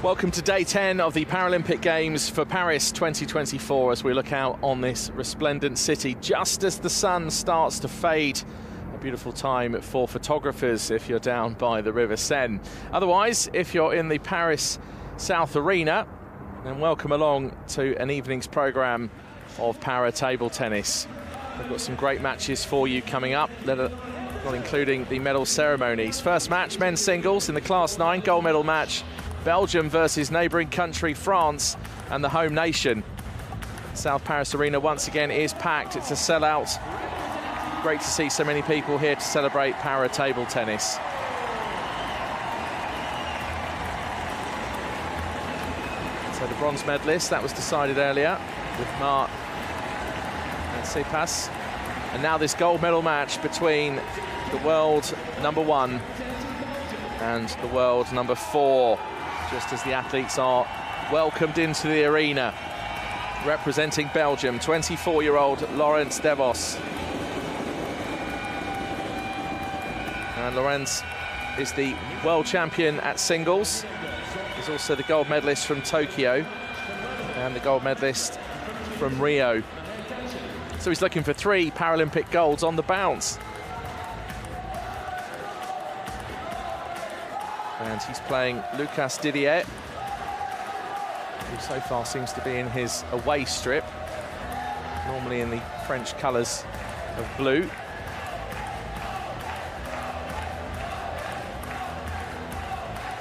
Welcome to day 10 of the Paralympic Games for Paris 2024 as we look out on this resplendent city just as the sun starts to fade. A beautiful time for photographers if you're down by the River Seine. Otherwise, if you're in the Paris South Arena, then welcome along to an evening's programme of para table tennis. We've got some great matches for you coming up, not including the medal ceremonies. First match, men's singles in the Class 9 gold medal match. Belgium versus neighbouring country France and the home nation. South Paris Arena once again is packed. It's a sellout. Great to see so many people here to celebrate para table tennis. So the bronze medalist, that was decided earlier with Marc and Sepas. And now this gold medal match between the world number 1 and the world number 4. Just as the athletes are welcomed into the arena. Representing Belgium, 24-year-old Laurens Devos. And Laurens is the world champion at singles. He's also the gold medalist from Tokyo and the gold medalist from Rio. So he's looking for 3 Paralympic golds on the bounce. And he's playing Lucas Didier, who so far seems to be in his away strip, normally in the French colours of blue.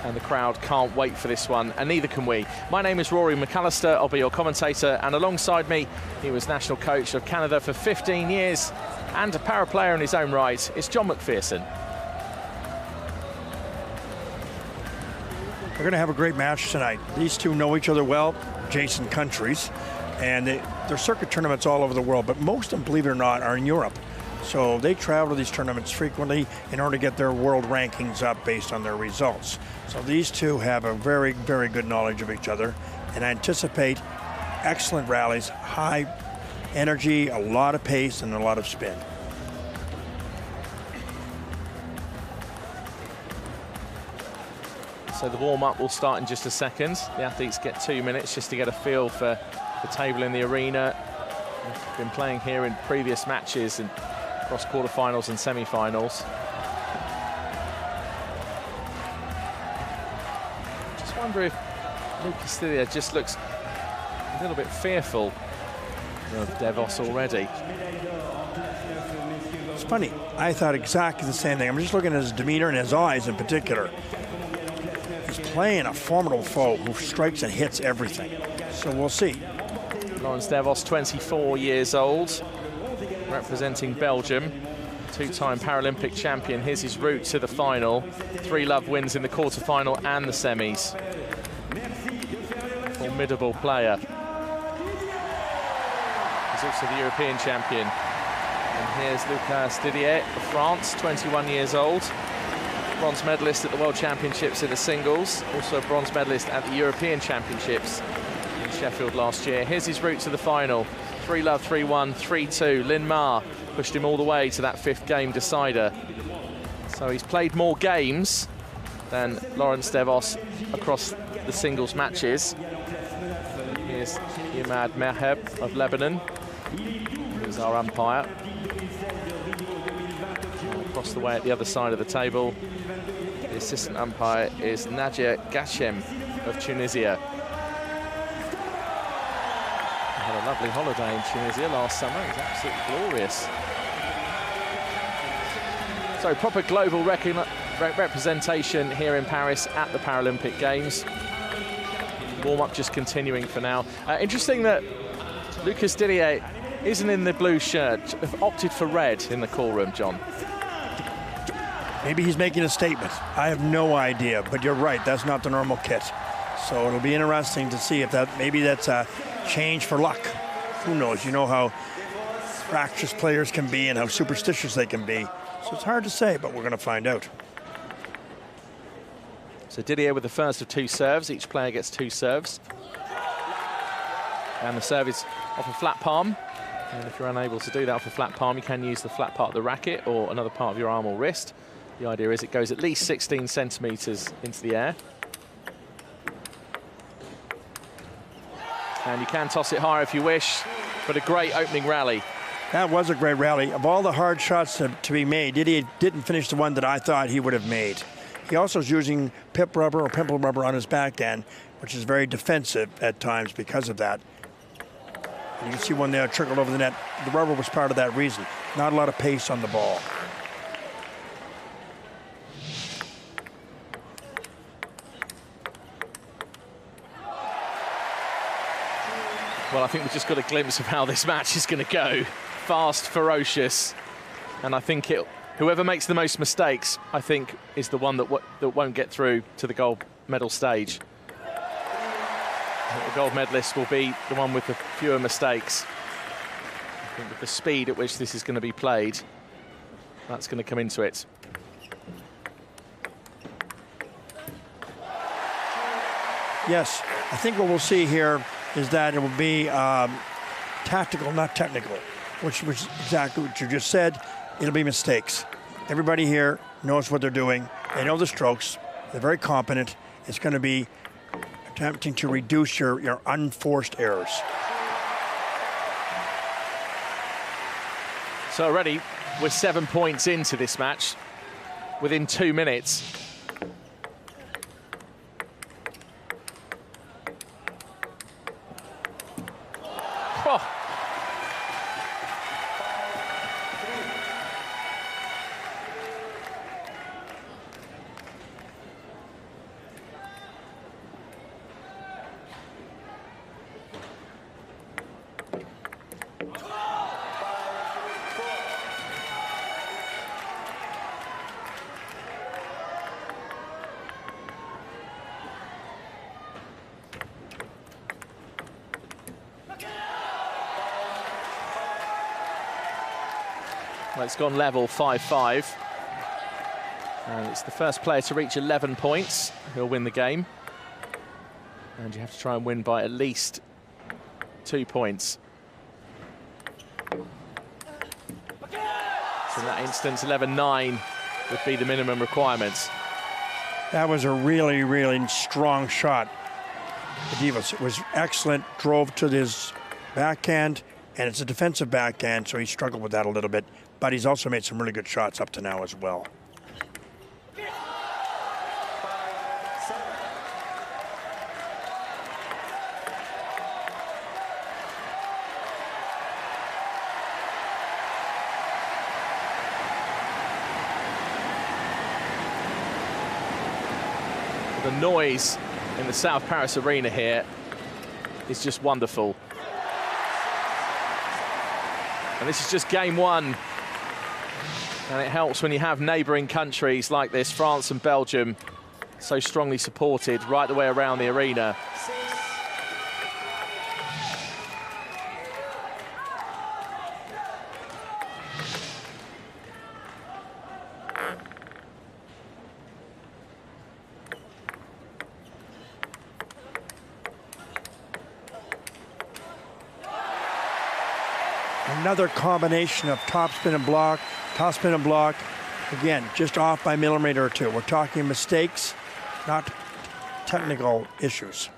And the crowd can't wait for this one, and neither can we. My name is Rory McAllister, I'll be your commentator, and alongside me, he was national coach of Canada for 15 years, and a para player in his own right, it's John McPherson. We're going to have a great match tonight. These two know each other well, adjacent countries, and they're circuit tournaments all over the world, but most of them, believe it or not, are in Europe. So they travel to these tournaments frequently in order to get their world rankings up based on their results. So these two have a very, very good knowledge of each other, and I anticipate excellent rallies, high energy, a lot of pace, and a lot of spin. So the warm-up will start in just a second. The athletes get 2 minutes just to get a feel for the table in the arena. We've been playing here in previous matches and across quarterfinals and semi-finals. Just wonder if Lucas Didier just looks a little bit fearful of Devos already. It's funny, I thought exactly the same thing. I'm just looking at his demeanor and his eyes in particular. He's playing a formidable foe who strikes and hits everything. So we'll see. Laurens Devos, 24 years old, representing Belgium. 2-time Paralympic champion. Here's his route to the final. 3 love wins in the quarterfinal and the semis. Formidable player. He's also the European champion. And here's Lucas Didier of France, 21 years old. Bronze medalist at the World Championships in the singles, also a bronze medalist at the European Championships in Sheffield last year. Here's his route to the final. 3 love, 3-1, 3-2. Lin Ma pushed him all the way to that 5th game decider. So he's played more games than Laurens Devos across the singles matches. Here's Imad Meheb of Lebanon, who's our umpire. And across the way at the other side of the table, the assistant umpire is Nadia Gachem of Tunisia. I had a lovely holiday in Tunisia last summer. It was absolutely glorious. So proper global representation here in Paris at the Paralympic Games. Warm-up just continuing for now. Interesting that Lucas Didier isn't in the blue shirt, opted for red in the call room, John. Maybe he's making a statement. I have no idea, but you're right, that's not the normal kit. So it'll be interesting to see if maybe that's a change for luck. Who knows? You know how fractious players can be and how superstitious they can be. So it's hard to say, but we're going to find out. So Didier with the first of 2 serves. Each player gets 2 serves. And the serve is off a flat palm. And if you're unable to do that off a flat palm, you can use the flat part of the racket or another part of your arm or wrist. The idea is it goes at least 16 centimetres into the air. And you can toss it higher if you wish, but a great opening rally. That was a great rally. Of all the hard shots to be made, he didn't finish the one that I thought he would have made. He also is using pip rubber or pimple rubber on his backhand, which is very defensive at times because of that. And you can see one there trickled over the net. The rubber was part of that reason. Not a lot of pace on the ball. Well, I think we've just got a glimpse of how this match is going to go. Fast, ferocious, and I think whoever makes the most mistakes, I think, is the one that won't get through to the gold medal stage. The gold medalist will be the one with the fewer mistakes. I think with the speed at which this is going to be played, that's going to come into it. Yes, I think what we'll see here is that it will be tactical, not technical, which is exactly what you just said. It'll be mistakes. Everybody here knows what they're doing. They know the strokes. They're very competent. It's going to be attempting to reduce your unforced errors. So already we're 7 points into this match within 2 minutes. Oh. Well, it's gone level, 5-5. And it's the first player to reach 11 points who'll win the game. And you have to try and win by at least 2 points. So in that instance, 11-9 would be the minimum requirements. That was a really, really strong shot. Divas, it was excellent, drove to his backhand, and it's a defensive backhand, so he struggled with that a little bit. But he's also made some really good shots up to now as well. The noise in the South Paris arena here is just wonderful. And this is just game one. And it helps when you have neighbouring countries like this, France and Belgium, so strongly supported right the way around the arena. Another combination of top spin and block, top spin and block. Again, just off by a millimeter or two. We're talking mistakes, not technical issues.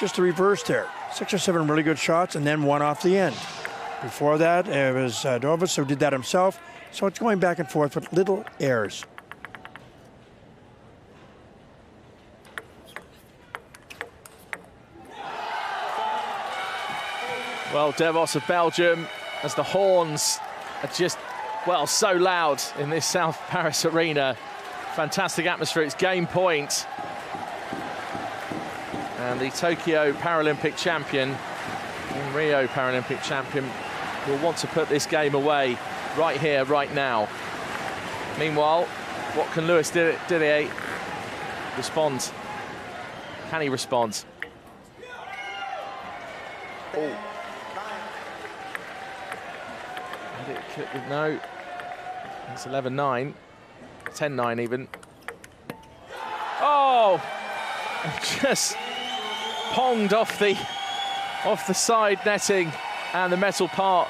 Just the reverse there. 6 or 7 really good shots and then one off the end. Before that, it was Novus who did that himself. So it's going back and forth with little errors. Well, Devos of Belgium, as the horns are just, well, so loud in this South Paris arena. Fantastic atmosphere. It's game point. And the Tokyo Paralympic champion and Rio Paralympic champion will want to put this game away right here, right now. Meanwhile, what can Luis Dillier respond Can he respond? Oh. No. It's 11-9. 10-9 even. Oh! Just ponged off the side netting and the metal part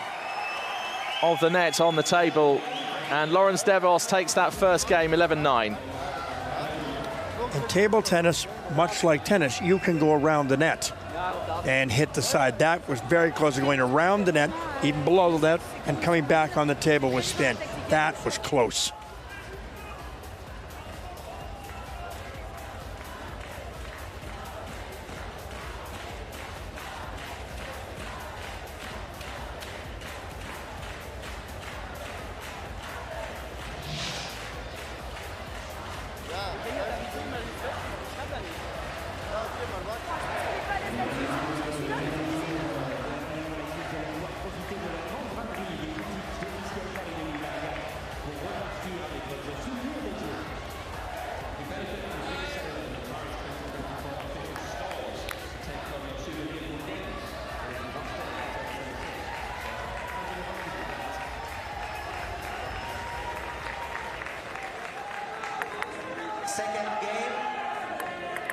of the net on the table. And Laurens Devos takes that first game 11-9. In table tennis, much like tennis, you can go around the net and hit the side. That was very close to going around the net, even below the net, and coming back on the table with spin. That was close.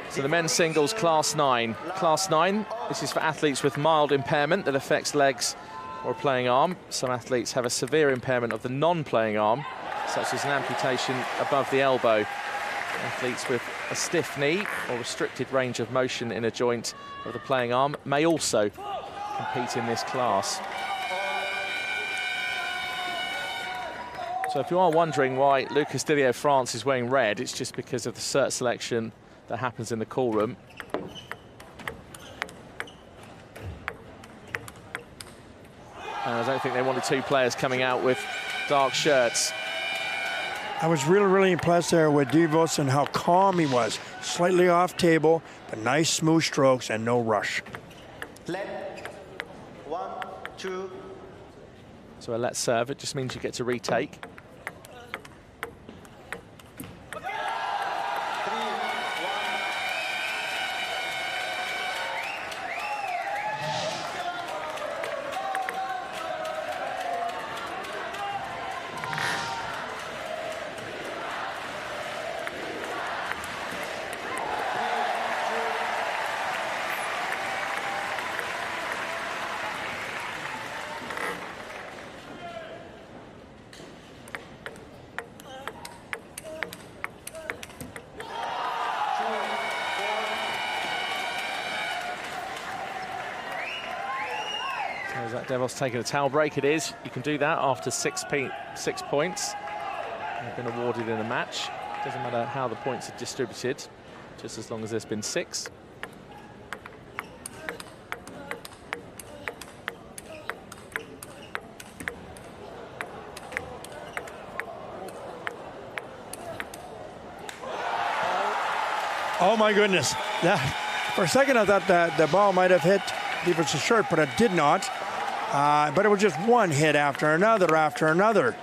So the men's singles class 9. Class 9, this is for athletes with mild impairment that affects legs or a playing arm. Some athletes have a severe impairment of the non-playing arm, such as an amputation above the elbow. Athletes with a stiff knee or restricted range of motion in a joint of the playing arm may also compete in this class. So if you are wondering why Lucas Didier France is wearing red, it's just because of the cert selection that happens in the call room. And I don't think they wanted two players coming out with dark shirts. I was really impressed there with Devos and how calm he was. Slightly off table, but nice smooth strokes and no rush. Let 1, 2. So a let serve, it just means you get to retake. Is that Devos taking a towel break? It is. You can do that after 6 points. They've been awarded in a match. Doesn't matter how the points are distributed, just as long as there's been 6. Oh my goodness. For a second I thought that the ball might have hit Devos' shirt, but it did not. But it was just one hit after another after another.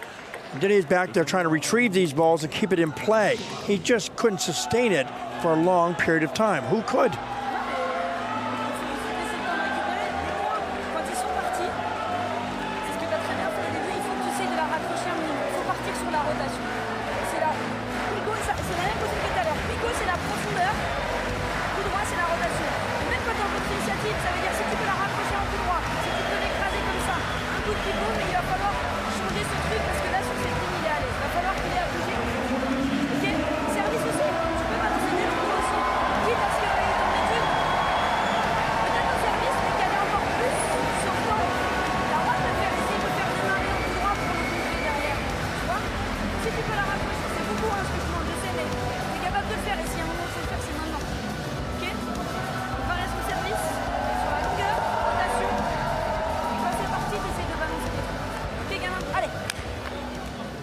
And Didier's back there trying to retrieve these balls and keep it in play. He just couldn't sustain it for a long period of time. Who could?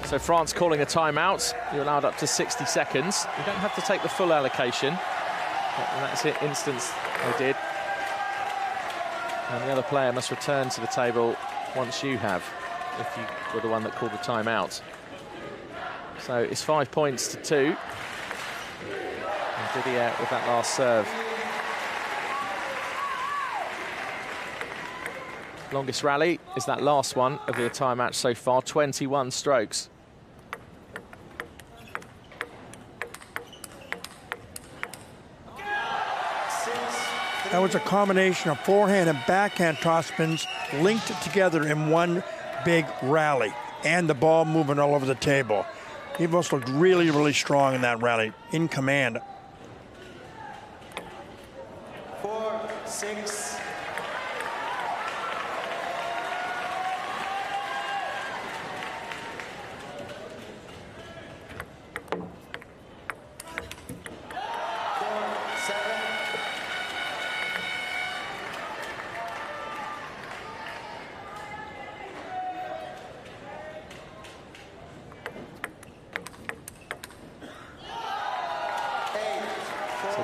So France calling a timeout. You're allowed up to 60 seconds. You don't have to take the full allocation. But in that instance, they did. And the other player must return to the table once you have, if you were the one that called the timeout. So it's 5 points to 2. And Didier with that last serve Longest rally is that last one of the entire match so far, 21 strokes. That was a combination of forehand and backhand topspins linked together in one big rally, and the ball moving all over the table. Devos looked really, really strong in that rally, in command. 4-6.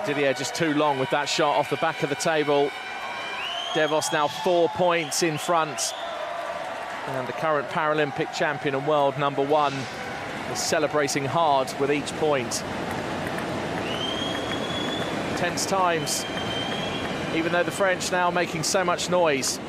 Didier just too long with that shot off the back of the table. Devos now 4 points in front. And the current Paralympic champion and world #1 is celebrating hard with each point. Tense times, even though the French now making so much noise.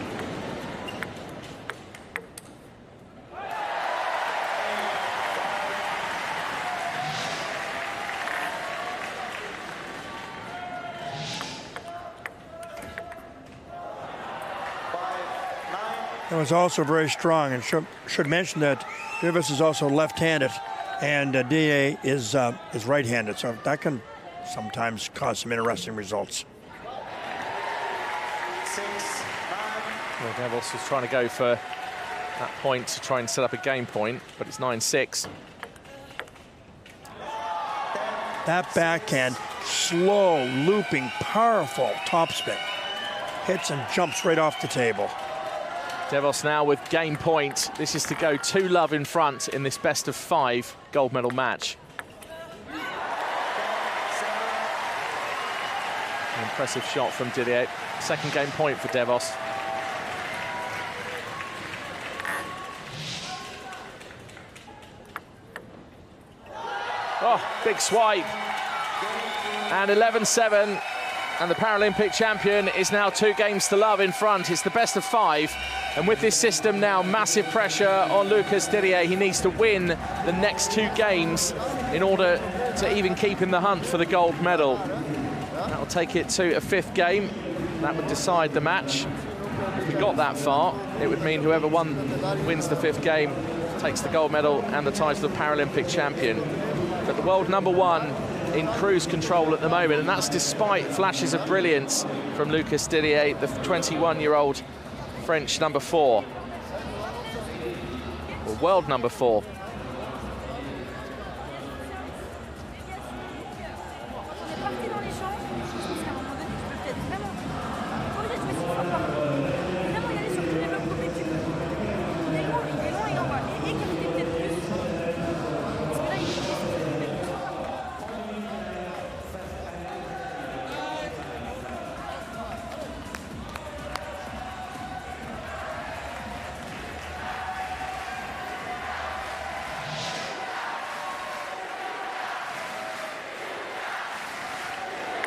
It was also very strong, and should mention that Devos is also left-handed, and Didier is right-handed, so that can sometimes cause some interesting results. 6-9. Well, Devos was trying to go for that point to try and set up a game point, but it's 9-6. That backhand, slow, looping, powerful topspin. Hits and jumps right off the table. Devos now with game point. This is to go 2-love in front in this best-of-5 gold medal match. An impressive shot from Didier. Second game point for Devos. Oh, big swipe. And 11-7. And the Paralympic champion is now 2 games to love in front. It's the best-of-5. And with this system now, massive pressure on Lucas Didier. He needs to win the next 2 games in order to even keep in the hunt for the gold medal. That will take it to a 5th game. That would decide the match. If we got that far, it would mean whoever wins the 5th game takes the gold medal and the title of Paralympic champion. But the world #1 in cruise control at the moment, and that's despite flashes of brilliance from Lucas Didier, the 21-year-old French #4, or world #4.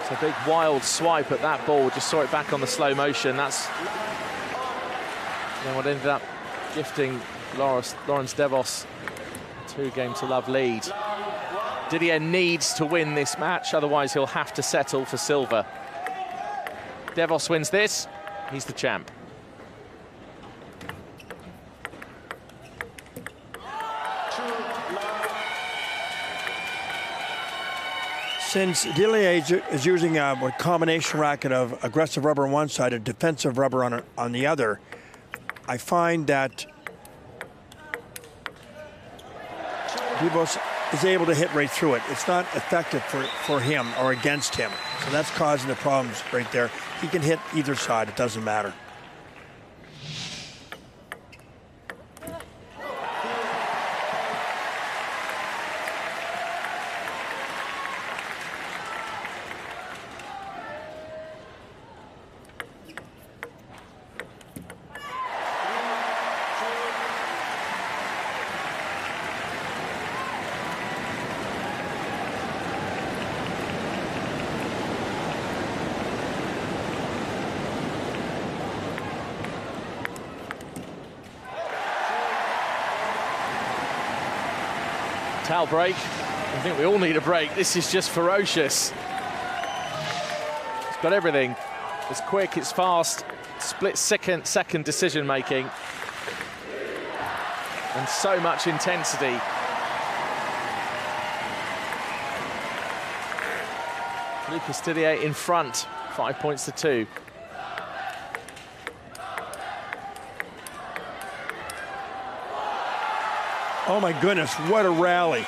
It's a big wild swipe at that ball. Just saw it back on the slow motion. That's what ended up gifting Laurens Devos 2 games to love lead. Didier needs to win this match, otherwise he'll have to settle for silver. Devos wins this, he's the champ. Since Didier is using a combination racket of aggressive rubber on one side and defensive rubber on the other, I find that Devos is able to hit right through it. It's not effective for him or against him. So that's causing the problems right there. He can hit either side, it doesn't matter. Towel break. I think we all need a break. This is just ferocious. It's got everything. It's quick, it's fast, split-second decision making, and so much intensity. Lucas Didier in front, 5 points to 2. Oh my goodness, what a rally.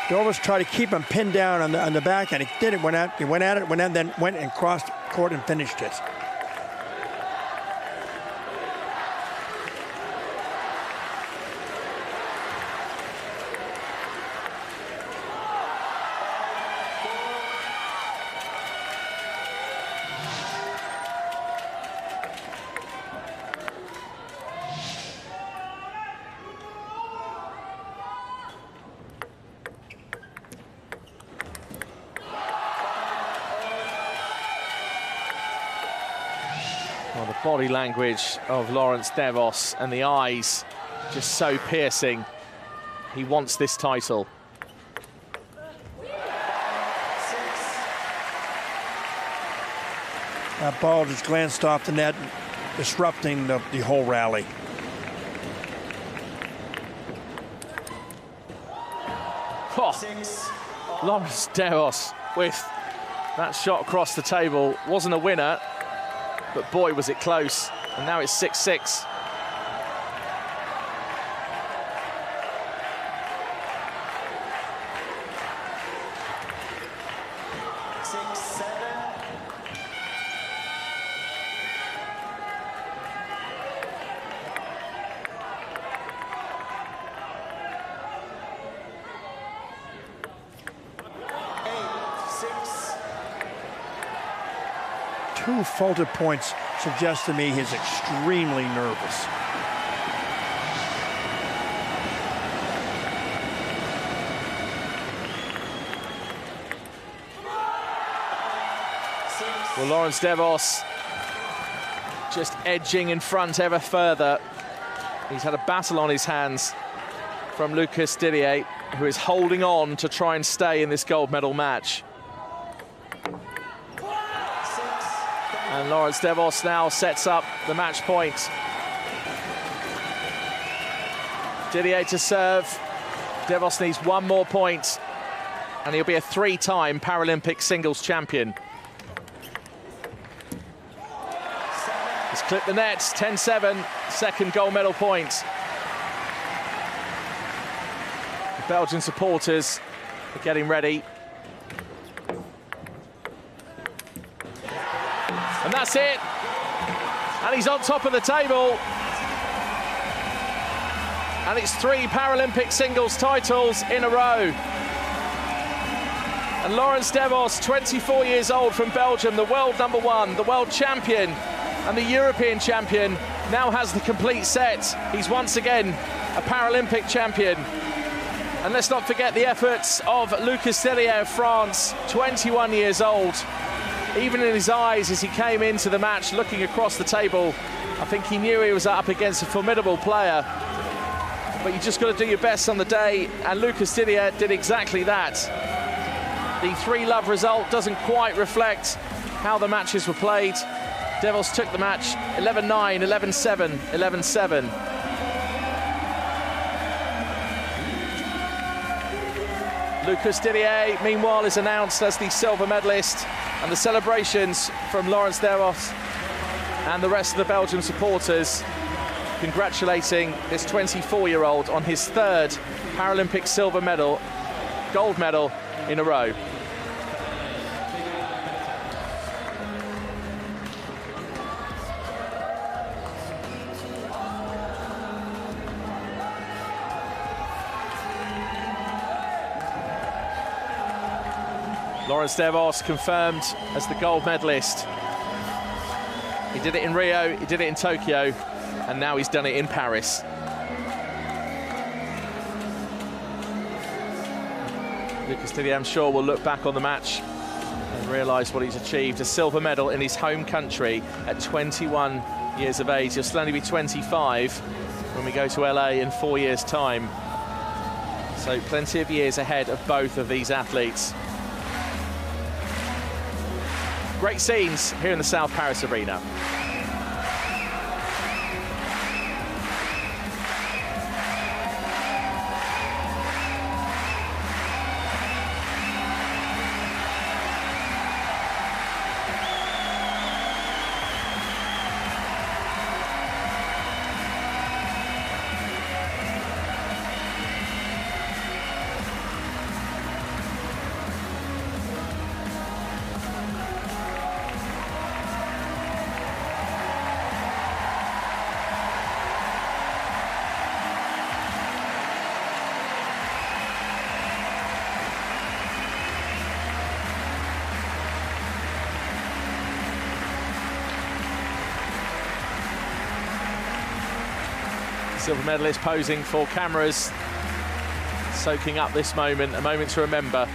They always try to keep him pinned down on the back, and he did it, went at it, then went and crossed court and finished it. Well, the body language of Laurence Devos and the eyes just so piercing. He wants this title. That ball just glanced off the net, disrupting the whole rally. Oh, Laurence Devos with that shot across the table. Wasn't a winner, but boy, was it close. And now it's 6-6. Two faulted points suggest to me he's extremely nervous. Well, Laurence Devos just edging in front ever further. He's had a battle on his hands from Lucas Didier, who is holding on to try and stay in this gold medal match. And Laurence Devos now sets up the match point. Didier to serve. Devos needs one more point, and he'll be a three-time Paralympic singles champion. He's clipped the nets, 10-7, second gold medal point. The Belgian supporters are getting ready. And that's it. And he's on top of the table. And it's 3 Paralympic singles titles in a row. And Laurence Devos, 24 years old from Belgium, the world #1, the world champion and the European champion, now has the complete set. He's once again a Paralympic champion. And let's not forget the efforts of Lucas Didier of France, 21 years old. Even in his eyes as he came into the match, looking across the table, I think he knew he was up against a formidable player. But you just got to do your best on the day, and Lucas Didier did exactly that. The 3-love result doesn't quite reflect how the matches were played. Devos took the match 11-9, 11-7, 11-7. Lucas Didier, meanwhile, is announced as the silver medalist, and the celebrations from Laurence Devos and the rest of the Belgian supporters congratulating this 24-year-old on his 3rd Paralympic silver medal, gold medal in a row. Laurence Devos confirmed as the gold medalist. He did it in Rio, he did it in Tokyo, and now he's done it in Paris. Lucas Didier, I'm sure, will look back on the match and realise what he's achieved. A silver medal in his home country at 21 years of age. He'll still only be 25 when we go to LA in 4 years' time. So plenty of years ahead of both of these athletes. Great scenes here in the South Paris Arena. Silver medalist posing for cameras, soaking up this moment, a moment to remember,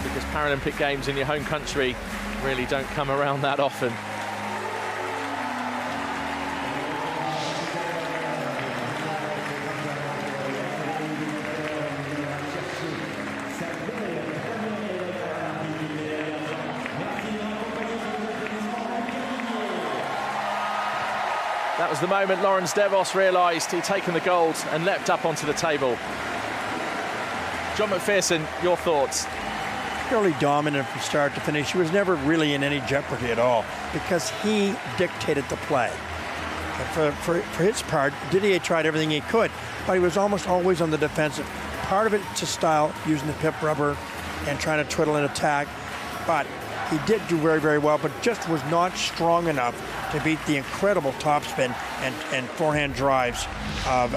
because Paralympic Games in your home country really don't come around that often. That was the moment Laurens Devos realised he'd taken the gold and leapt up onto the table. John McPherson, your thoughts? Purely dominant from start to finish. He was never really in any jeopardy at all because he dictated the play. For his part, Didier tried everything he could, but he was almost always on the defensive. Part of it to style, using the pip rubber and trying to twiddle and attack, but he did do very, very well, but just was not strong enough to beat the incredible topspin and forehand drives of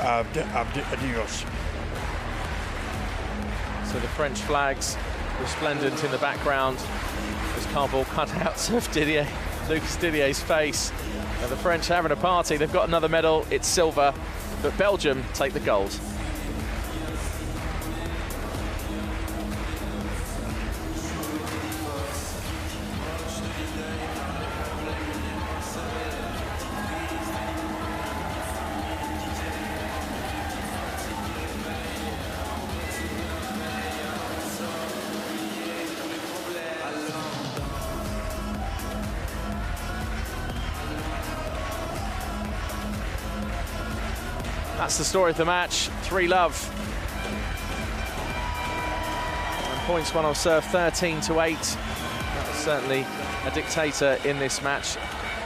Dios. So the French flags resplendent in the background. Those cardboard cutouts of Lucas Didier's face. Now the French having a party. They've got another medal. It's silver, but Belgium take the gold. That's the story of the match. 3-love. And points won on serve 13-8. That was certainly a dictator in this match.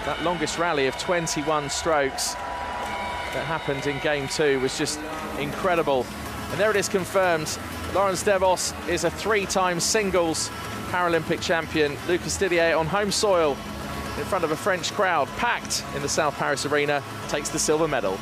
That longest rally of 21 strokes that happened in game 2 was just incredible. And there it is confirmed. Laurens Devos is a 3-time singles Paralympic champion. Lucas Didier on home soil in front of a French crowd packed in the South Paris Arena takes the silver medal.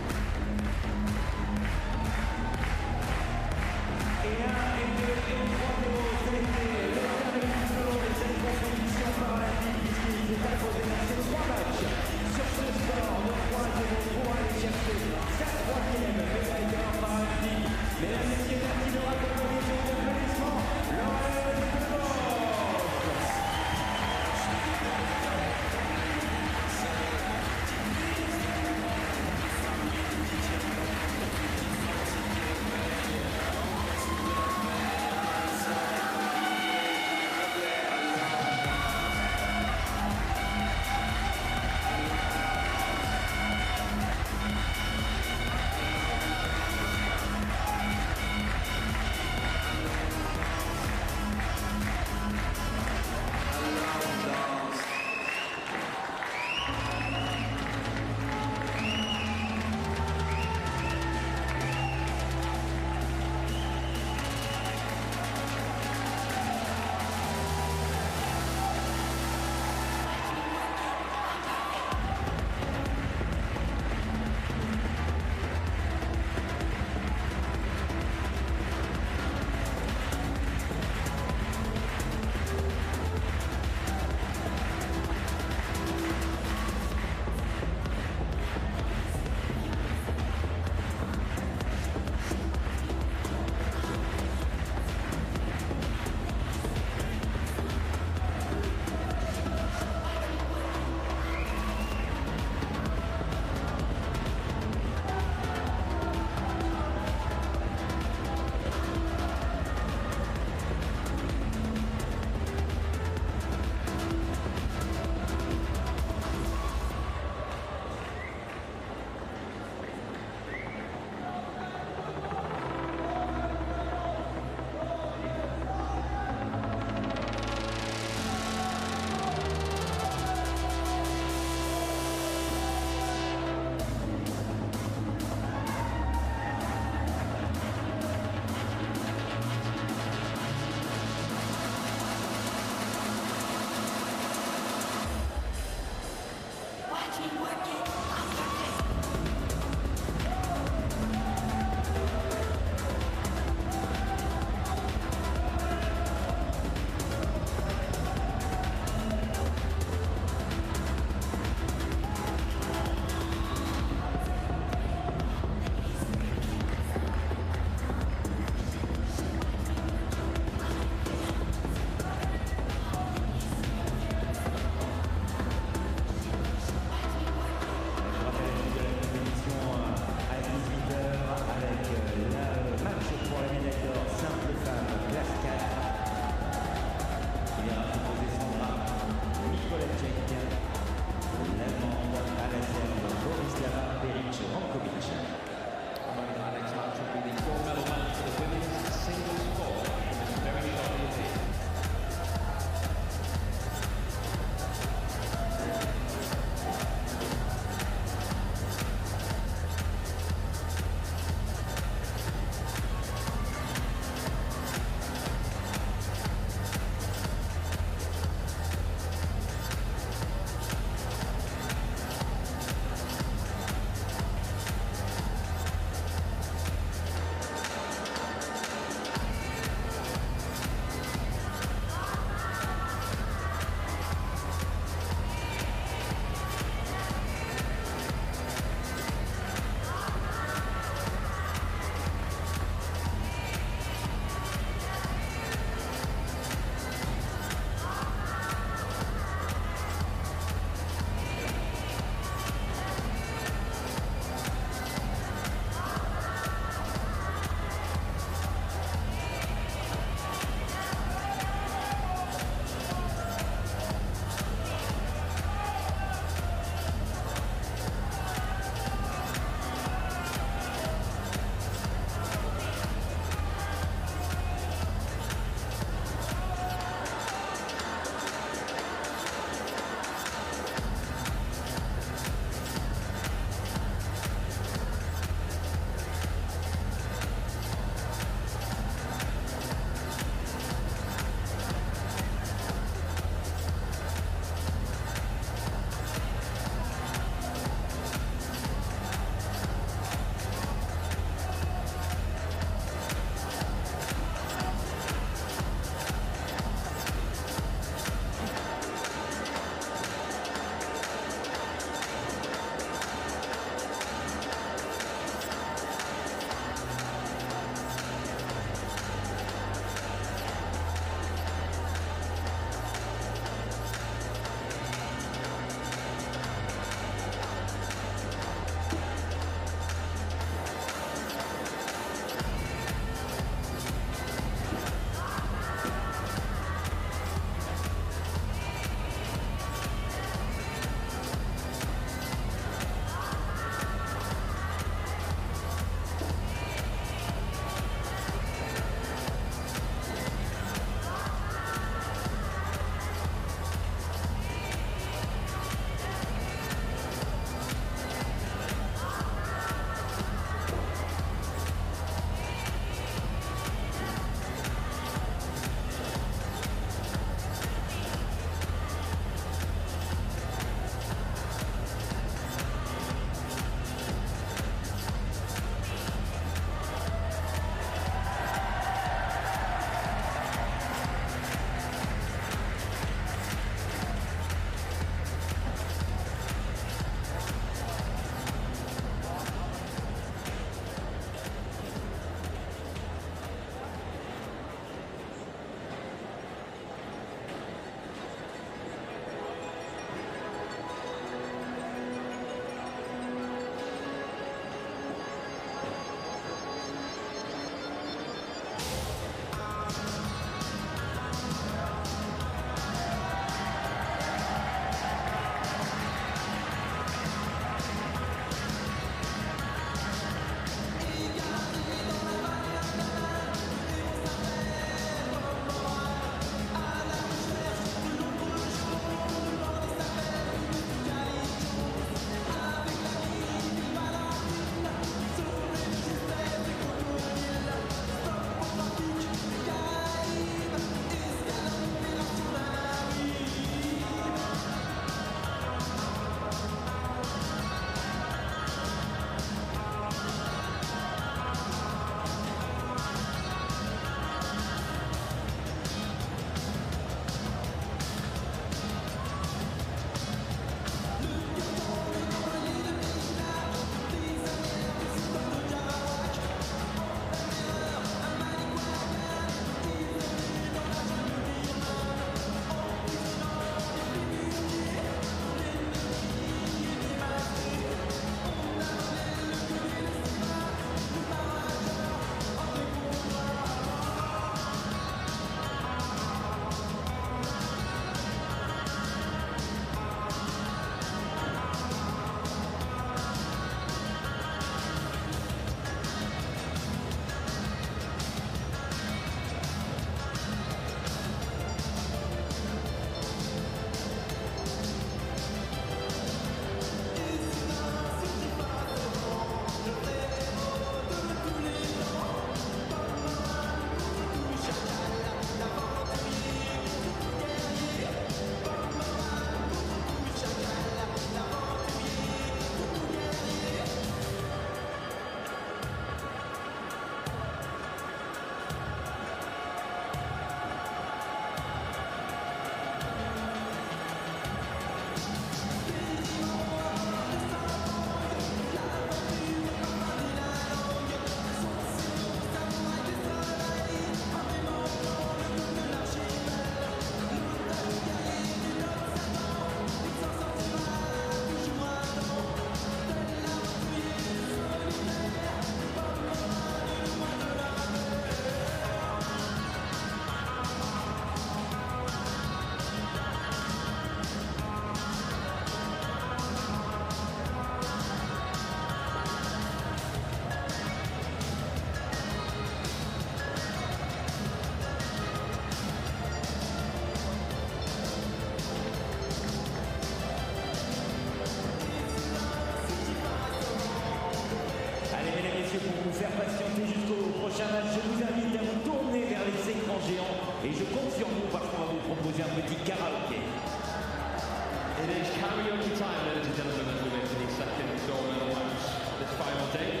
the only time, ladies and gentlemen, that we've been to the second tournament match this final day.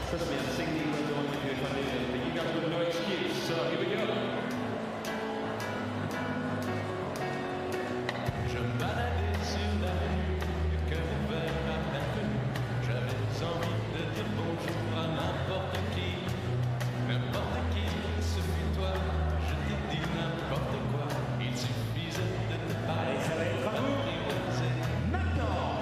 Should have been singing the door with you, but you guys have no excuse, so here we go. Je me baladais sur la rue, le cœur ouvert à peine. J'avais envie de dire bonjour à n'importe qui, ce fut toi. Je t'ai dit n'importe quoi, il suffisait de te parler. Allez, ça va être à vous. Maintenant.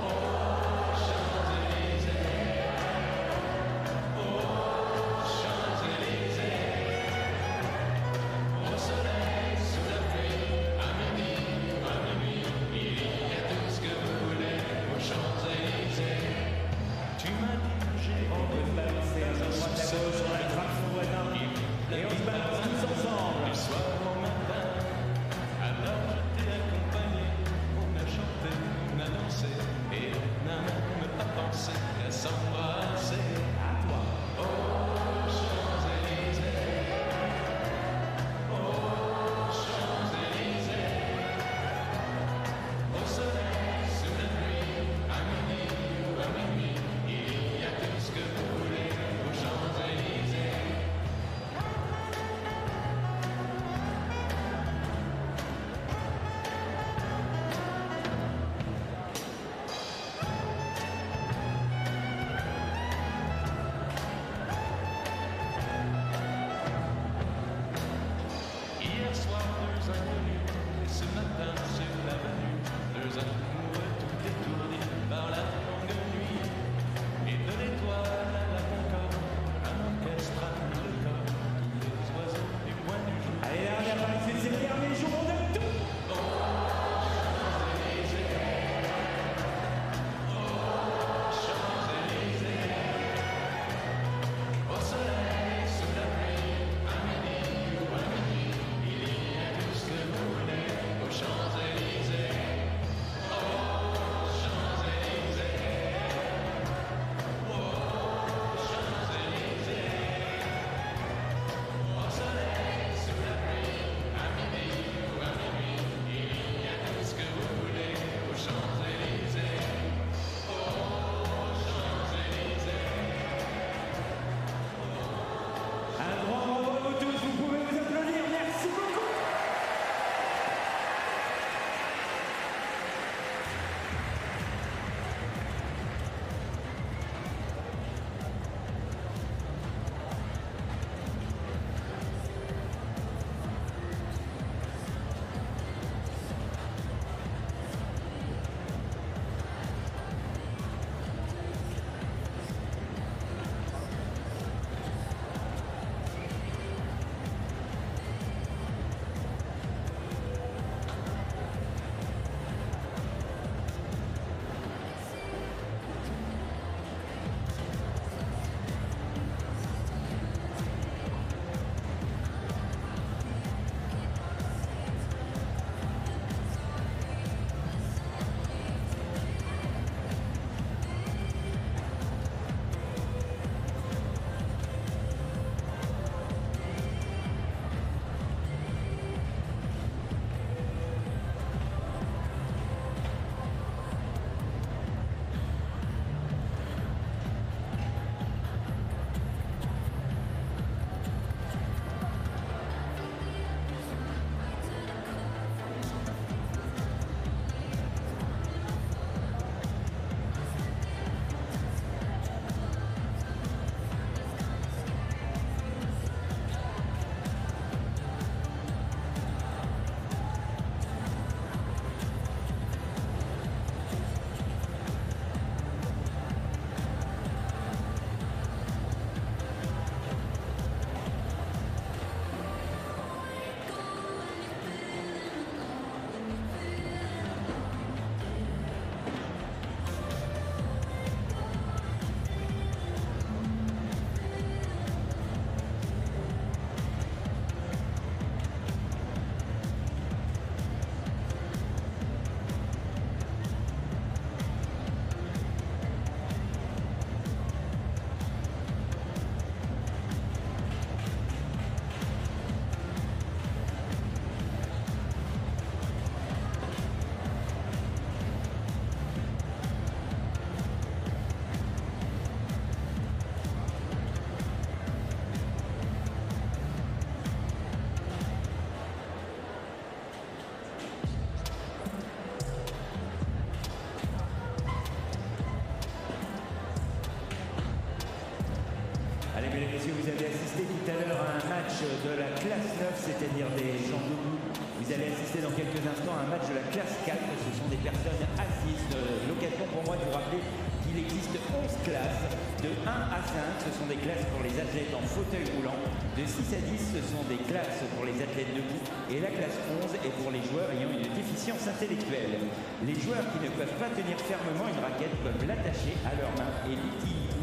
de la classe 9, c'est-à-dire des gens debout. Vous allez assister dans quelques instants à un match de la classe 4. Ce sont des personnes assises. L'occasion pour moi de vous rappeler qu'il existe 11 classes. De 1 à 5, ce sont des classes pour les athlètes en fauteuil roulant. De 6 à 10, ce sont des classes pour les athlètes debout. Et la classe 11 est pour les joueurs ayant une déficience intellectuelle. Les joueurs qui ne peuvent pas tenir fermement une raquette peuvent l'attacher à leurs mains et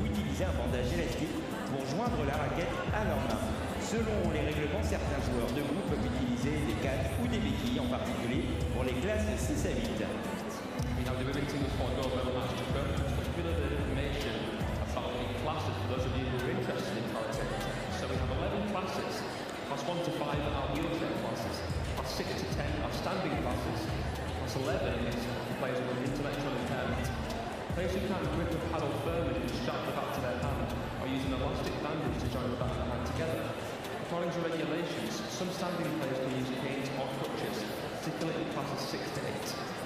utiliser un bandage élastique pour joindre la raquette à leurs mains. Selon les règlements, certains joueurs de groupe peuvent utiliser des cannes ou des béquilles, en particulier pour les classes 6 à 8. We have the women's team of 4 gold medal match to come. Just a bit of information about the classes for those of you who are interested in Paralympics. So we have 11 classes. Class 1 to 5 are wheelchair classes. Class 6 to 10 are standing classes. Class 11 is players with intellectual impairment. Players who can't grip a paddle firmly and strap the back to their hand are using elastic bandage to join the back and hand together. According to regulations, some standing players can use canes or crutches, particularly in classes 6 to 8.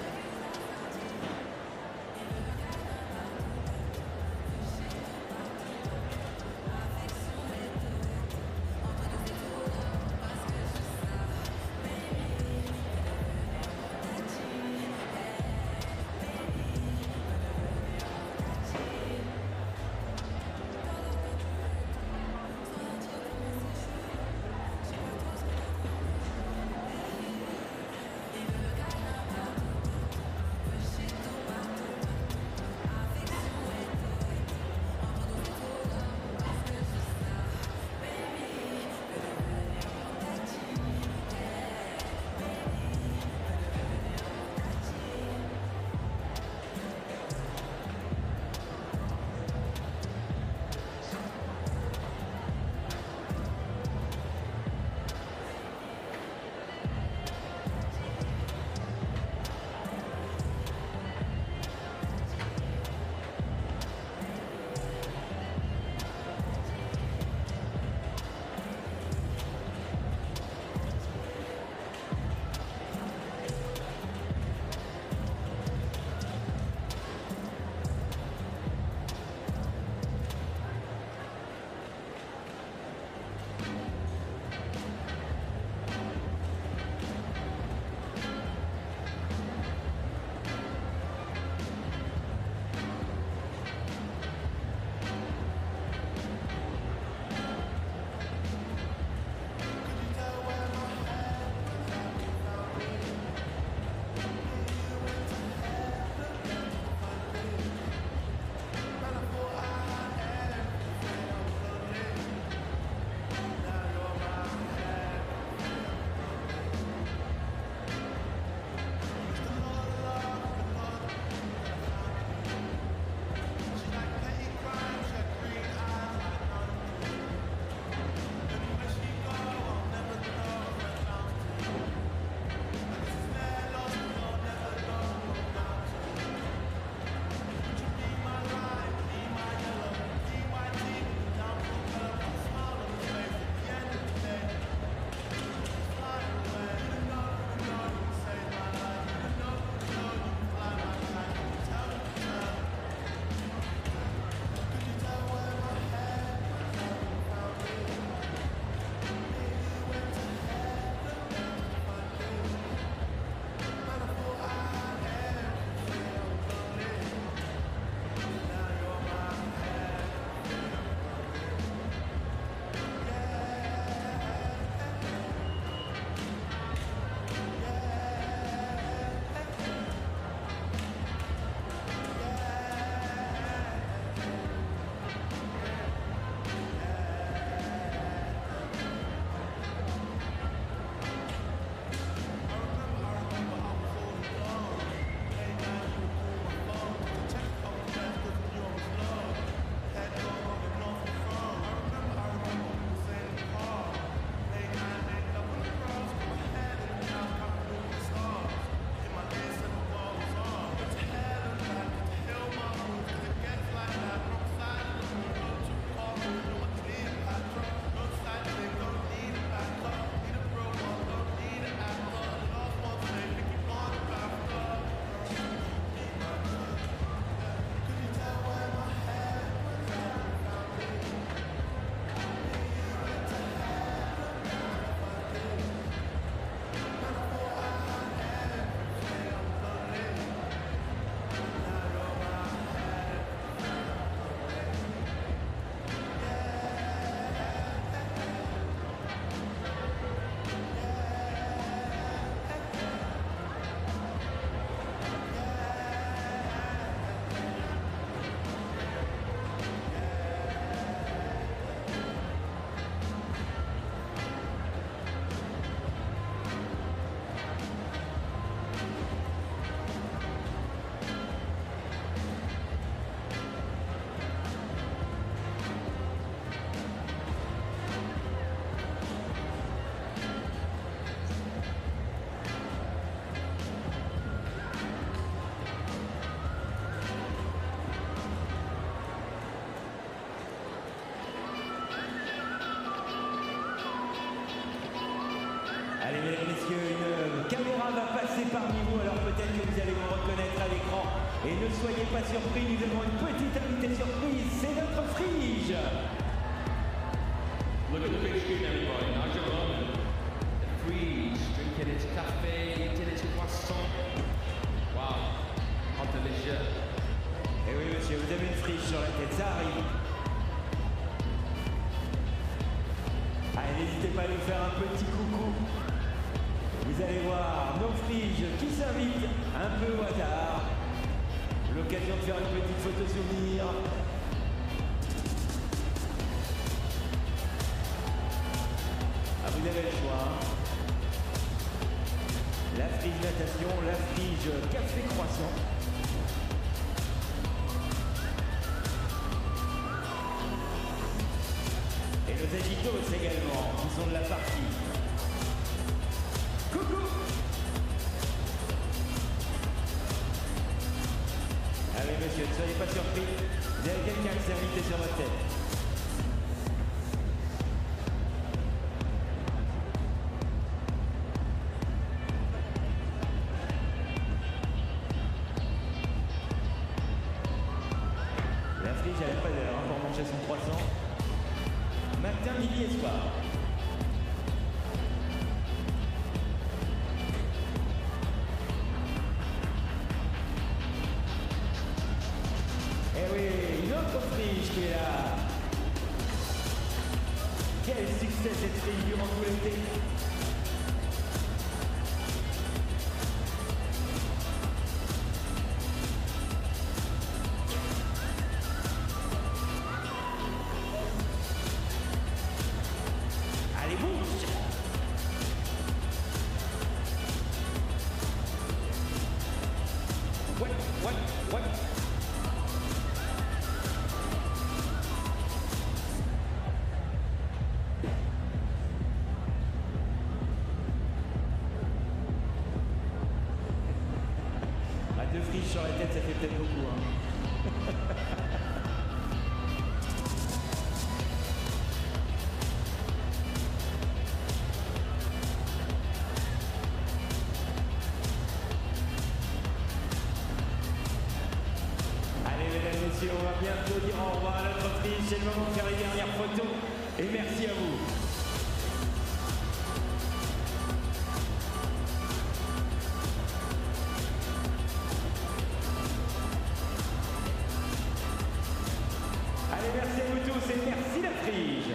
pas surpris, nous avons une petite invitée surprise, c'est notre Frige. Look at the big screen, everybody. Now, the Frige drinking its café, eating its croissant. Wow, how delicious. Et oui, monsieur, vous avez une Frige sur la tête, ça arrive. Allez, n'hésitez pas à nous faire un petit coucou. Vous allez voir nos Friges qui s'invitent un peu au hasard. L'occasion de faire une petite photo souvenir. Ah, vous avez le choix. La Frige natation, la Frige café croissant. Et nos agitos également, qui sont de la partie. Coucou! Allez monsieur, ne soyez pas surpris, vous avez quelqu'un qui s'est invité sur votre tête. La Frige, elle n'a pas d'heure pour manger son croissant. Matin, midi et soir. Eh oui, une autre Frige qui est là. Quel succès cette Frige durant tout l'été. Allez, bouge! Ouais. À deux Friges sur la tête, ça fait peut-être beaucoup, hein. Allez, mesdames, messieurs, on va bientôt dire au revoir à notre Frige. C'est le moment de faire les dernières photos. Et merci à vous. Allez, merci à vous tous et merci la Frige.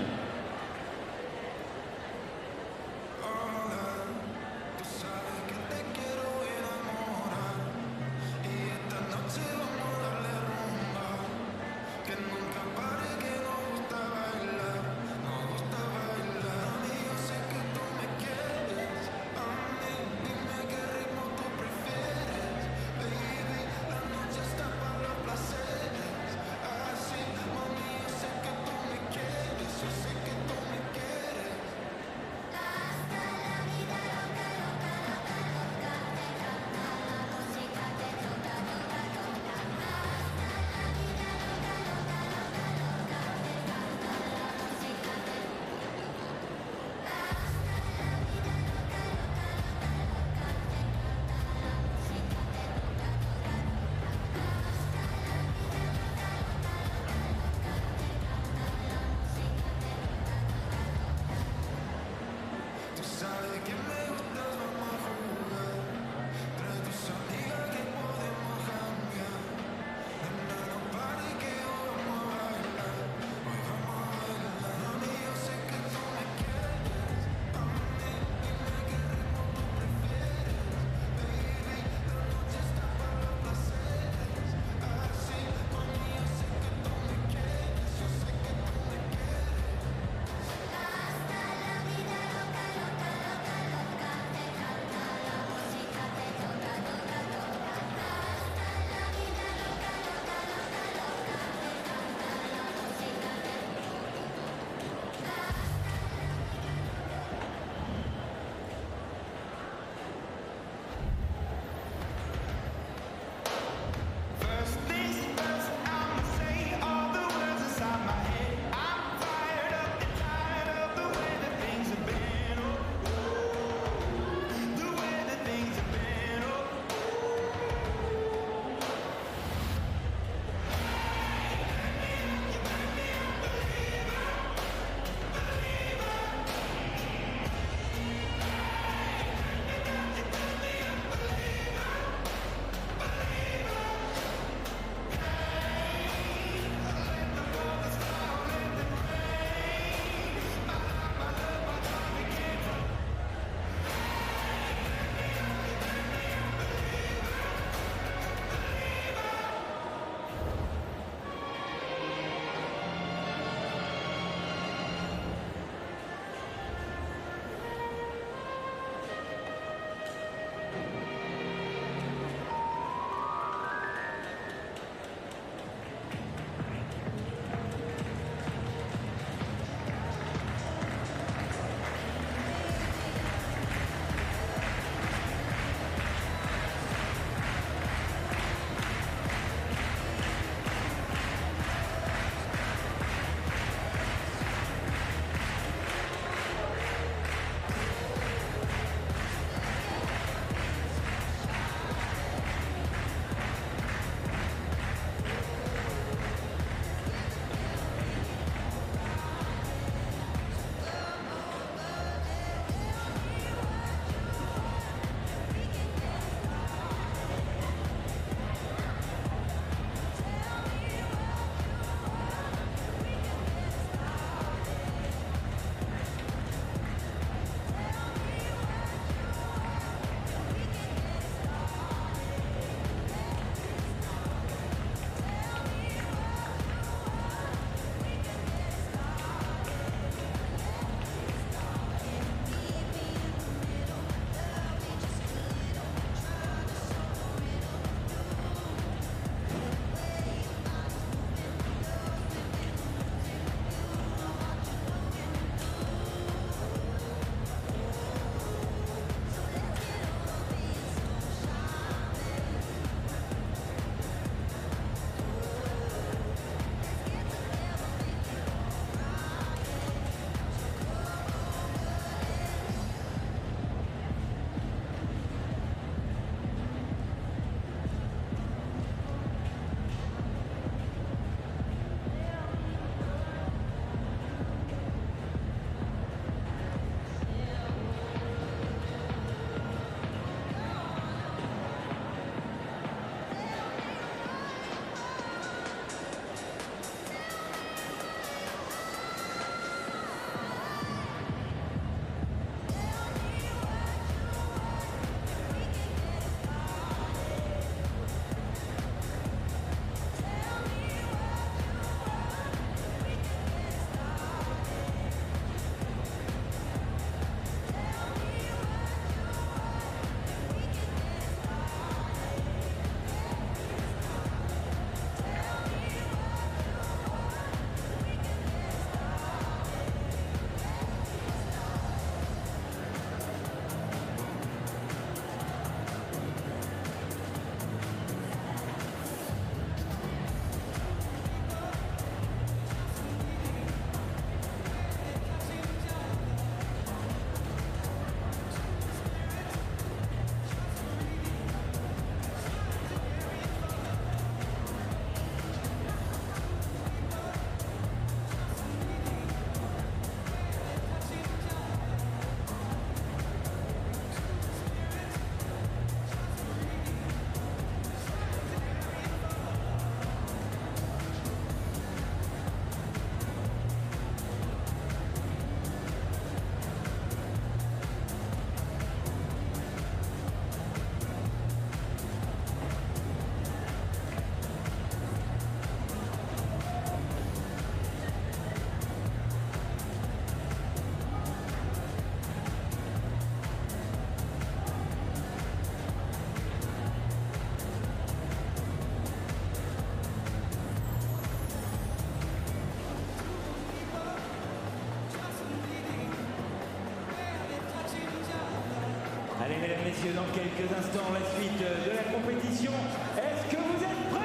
messieurs, dans quelques instants, la suite de la compétition. Est-ce que vous êtes prêts?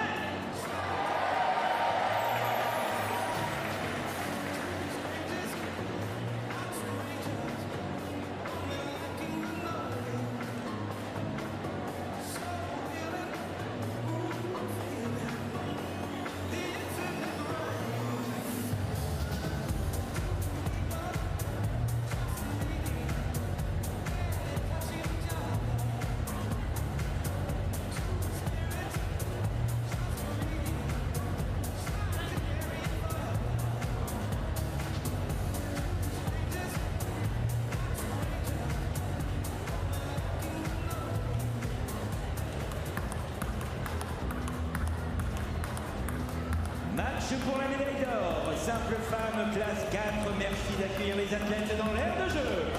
Match pour la médaille d'or, simple femme, classe 4. Merci d'accueillir les athlètes dans l'aire de jeu.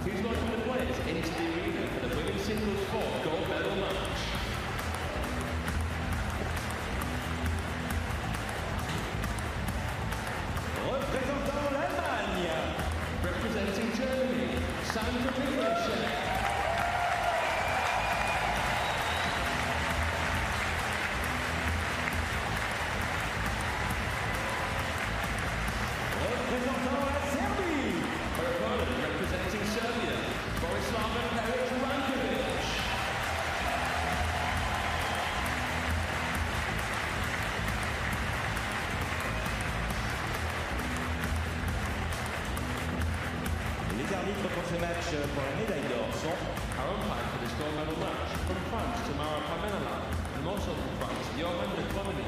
Please welcome the players into the arena for the women's singles 4 gold medal match. Représentant l'Allemagne. Representing Germany, Sandra Michelsen. Représentant la Serbie. Her opponent, representing Serbia, Borislava Perić-Ranković. Les arbitres pour ce match pour la médaille d'or sont Our umpire for this gold medal match from France, Tamara Pamenala, and also from France, Johan de Clomeny.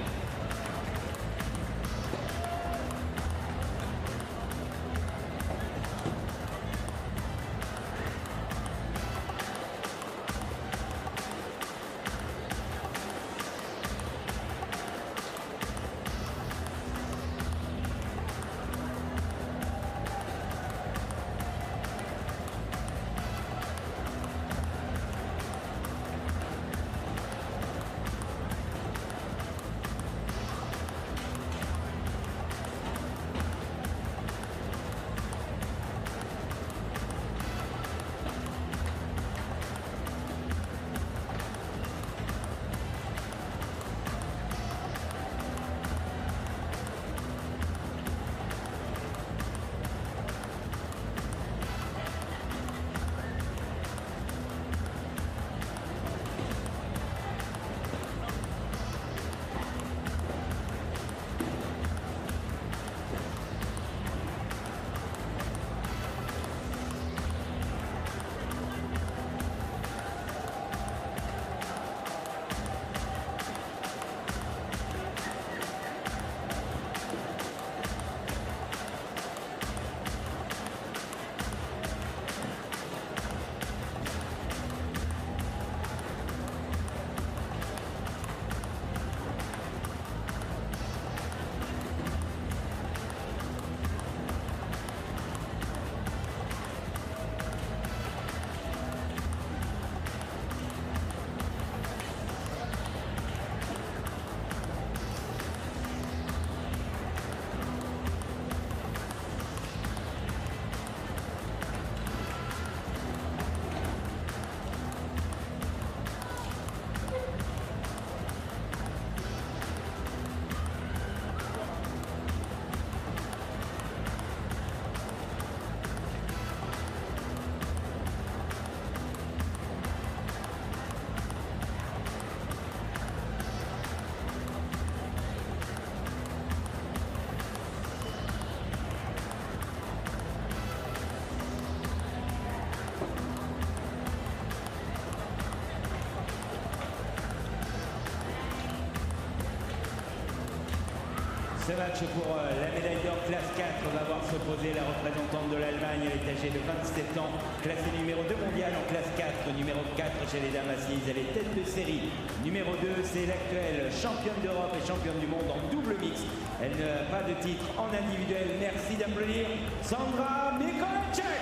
Ce match pour la médaille d'or classe 4 va voir s'opposer la représentante de l'Allemagne. Elle est âgée de 27 ans, classée numéro 2 mondial en classe 4, numéro 4 chez les dames assises. Elle est tête de série. Numéro 2, c'est l'actuelle championne d'Europe et championne du monde en double mix. Elle n'a pas de titre en individuel. Merci d'applaudir Sandra Michelsen.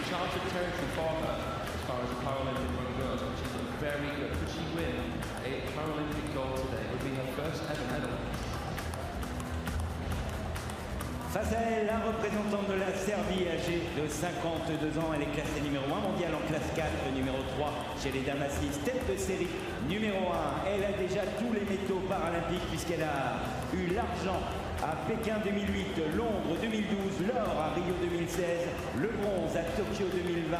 Uncharted territory for her as far as the Paralympic run goes, which is very good. Could she win a Paralympic gold today? It would be her first ever medal. Face à elle, la représentante de la Serbie, âgée de 52 ans. Elle est classée numéro 1 mondial en classe 4, numéro 3 chez les dames assises, tête de série numéro 1. Elle a déjà tous les métaux paralympiques puisqu'elle a eu l'argent à Pékin 2008, Londres 2012, l'or à Rio 2016, le bronze à Tokyo 2020.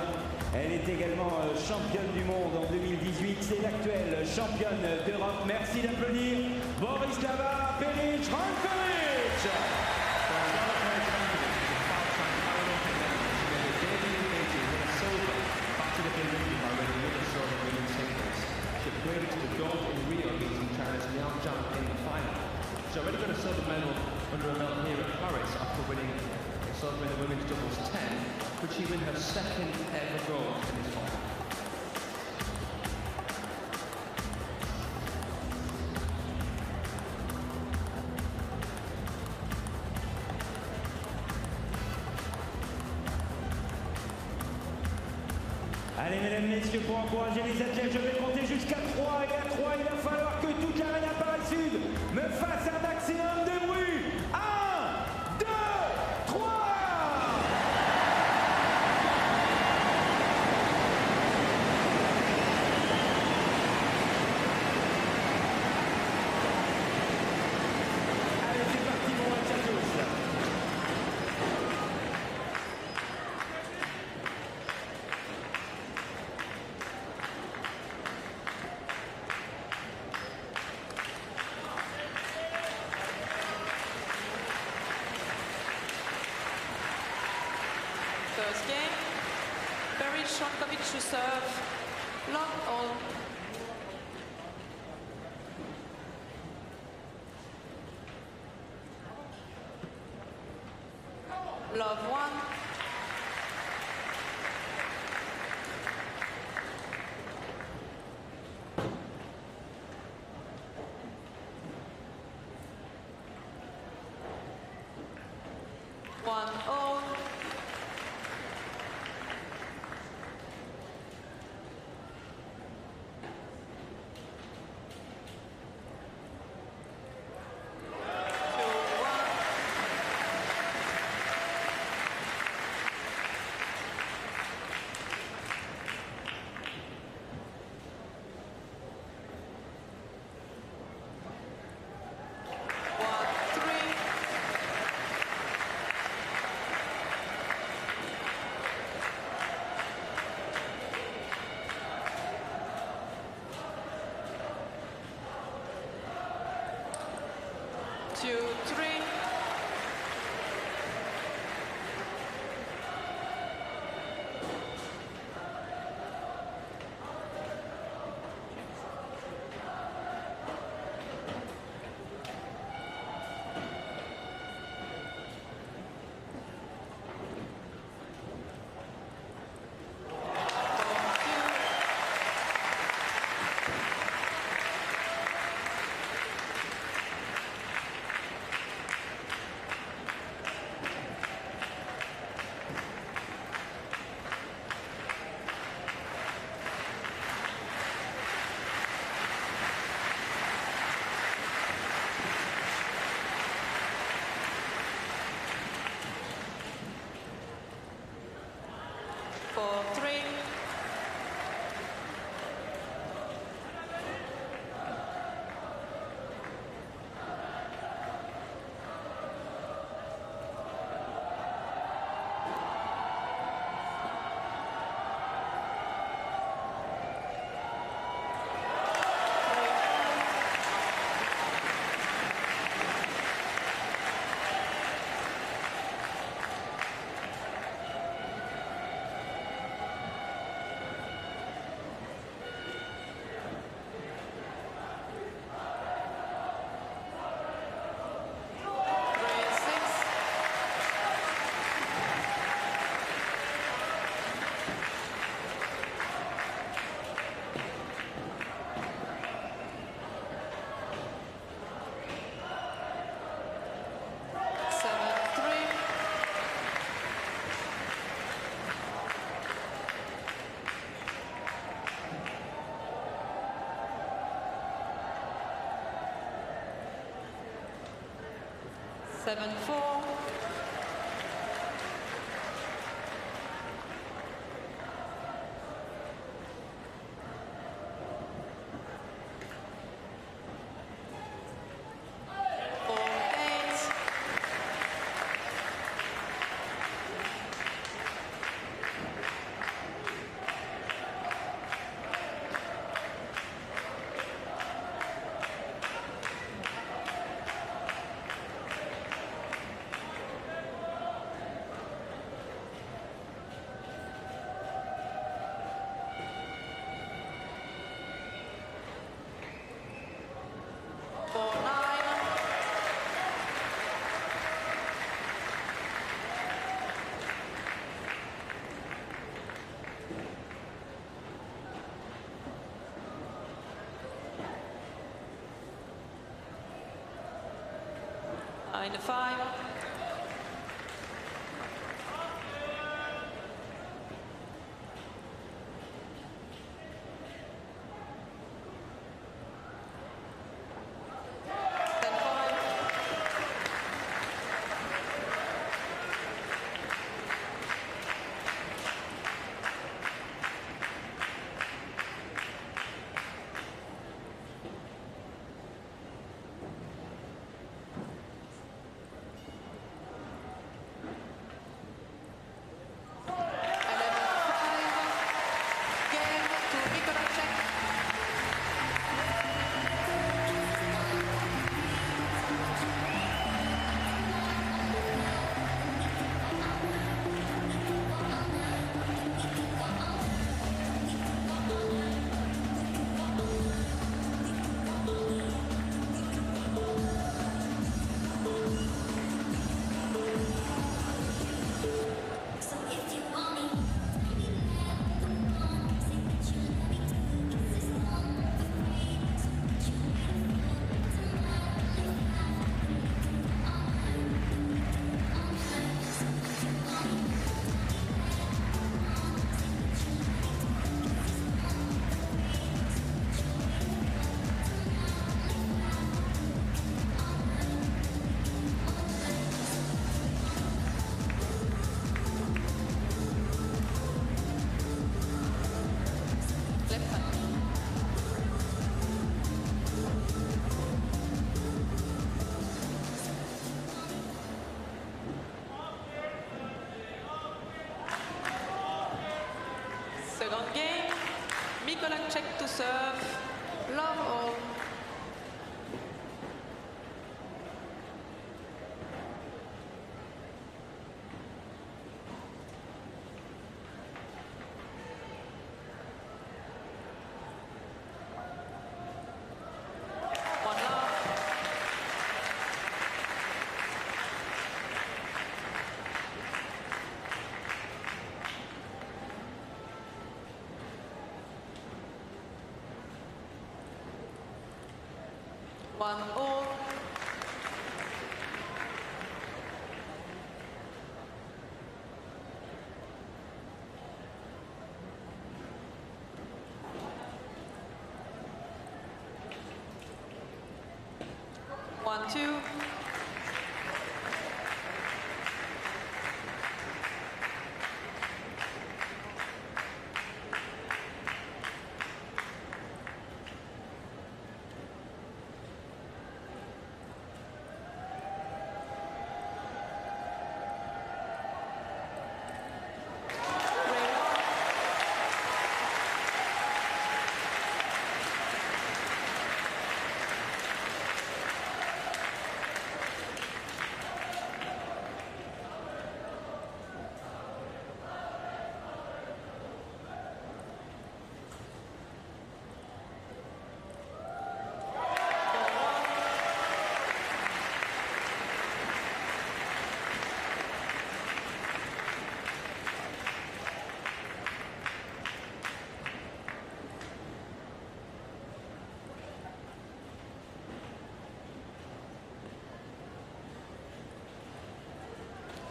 Elle est également championne du monde en 2018. C'est l'actuelle championne d'Europe. Merci d'applaudir Borislava Perić-Ranković. She's already got a silver medal under her belt here at Paris after winning silver in the women's doubles 10. Could she win her second ever gold in this final? Allez, mesdames, messieurs, pour encourager les athlètes, je vais compter jusqu'à 3. Et à 3, il va falloir que toute l'arène à Paris Sud me fasse un maximum de bruit. 1, 2, 3. Allez, c'est parti, mon Chateau. First game, Perić-Ranković to serve, long all. Love 1. One all. Two, three. Four, three. Seven, four. 9-5. Second game, Mikolajczyk to serve, love all. One love. One all. One, two.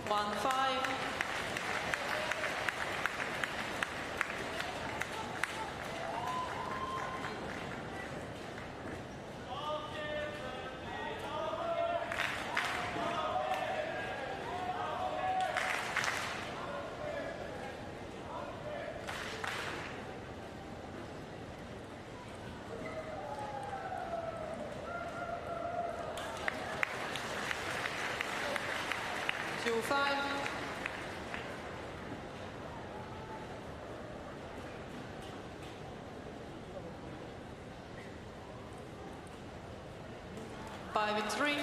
One, five. Two, five. Five and three.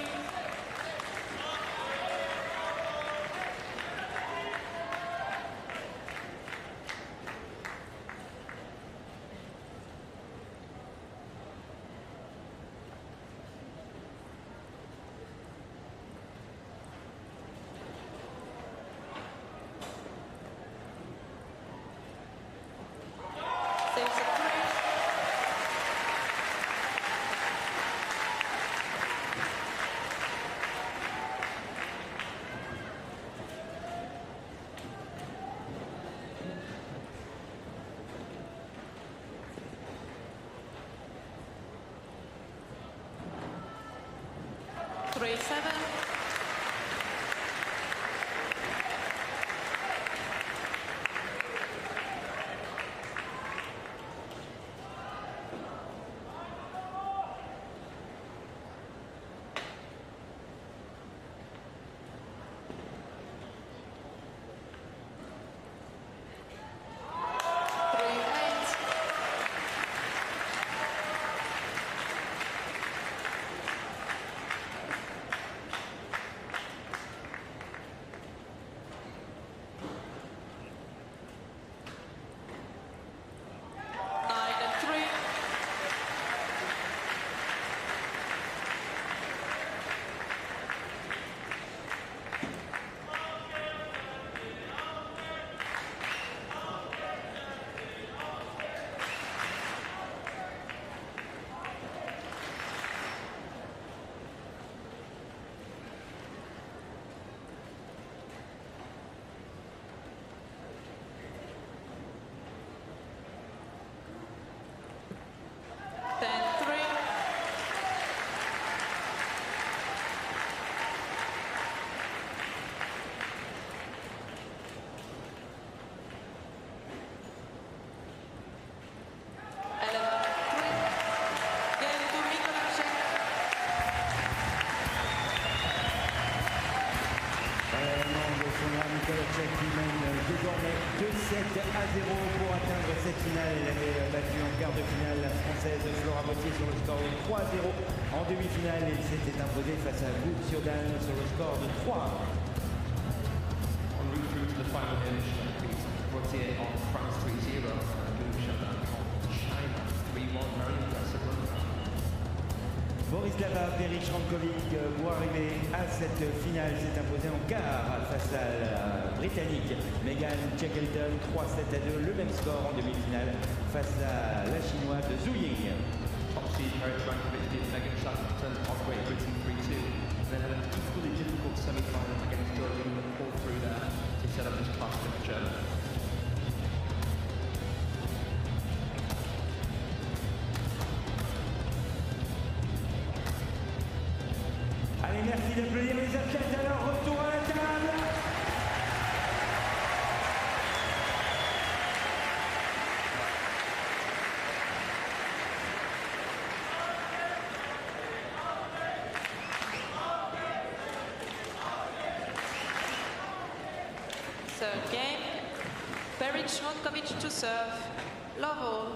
Six and three. 3-7. Qui mène désormais 2-7 à 0 pour atteindre cette finale. Elle avait battu en quart de finale la Française Flora Bottier sur le score de 3-0. En demi-finale, elle s'était imposée face à Wu Xiaodan sur le score de 3-1. En route through to the final finish, Bottier on France 3-0 and Wu Xiaodan on China 3-1. Very impressive run. Boris Lava, Perry Shrankovic pour arriver à cette finale s'est imposé en quart face à la Britannique Megan Shackleton, 3-7 à 2, le même score en demi-finale face à la Chinoise Zhu Ying. Top seed Perry Shrankovic did Megan Shackleton of Great Britain 3-2. Then had an equally difficult semi-final against Georgia that pulled through there to set up this class picture. Allez, merci d'applaudir les athlètes à leur retour à la table. Third game, Perry Shrankovic to serve. Love all.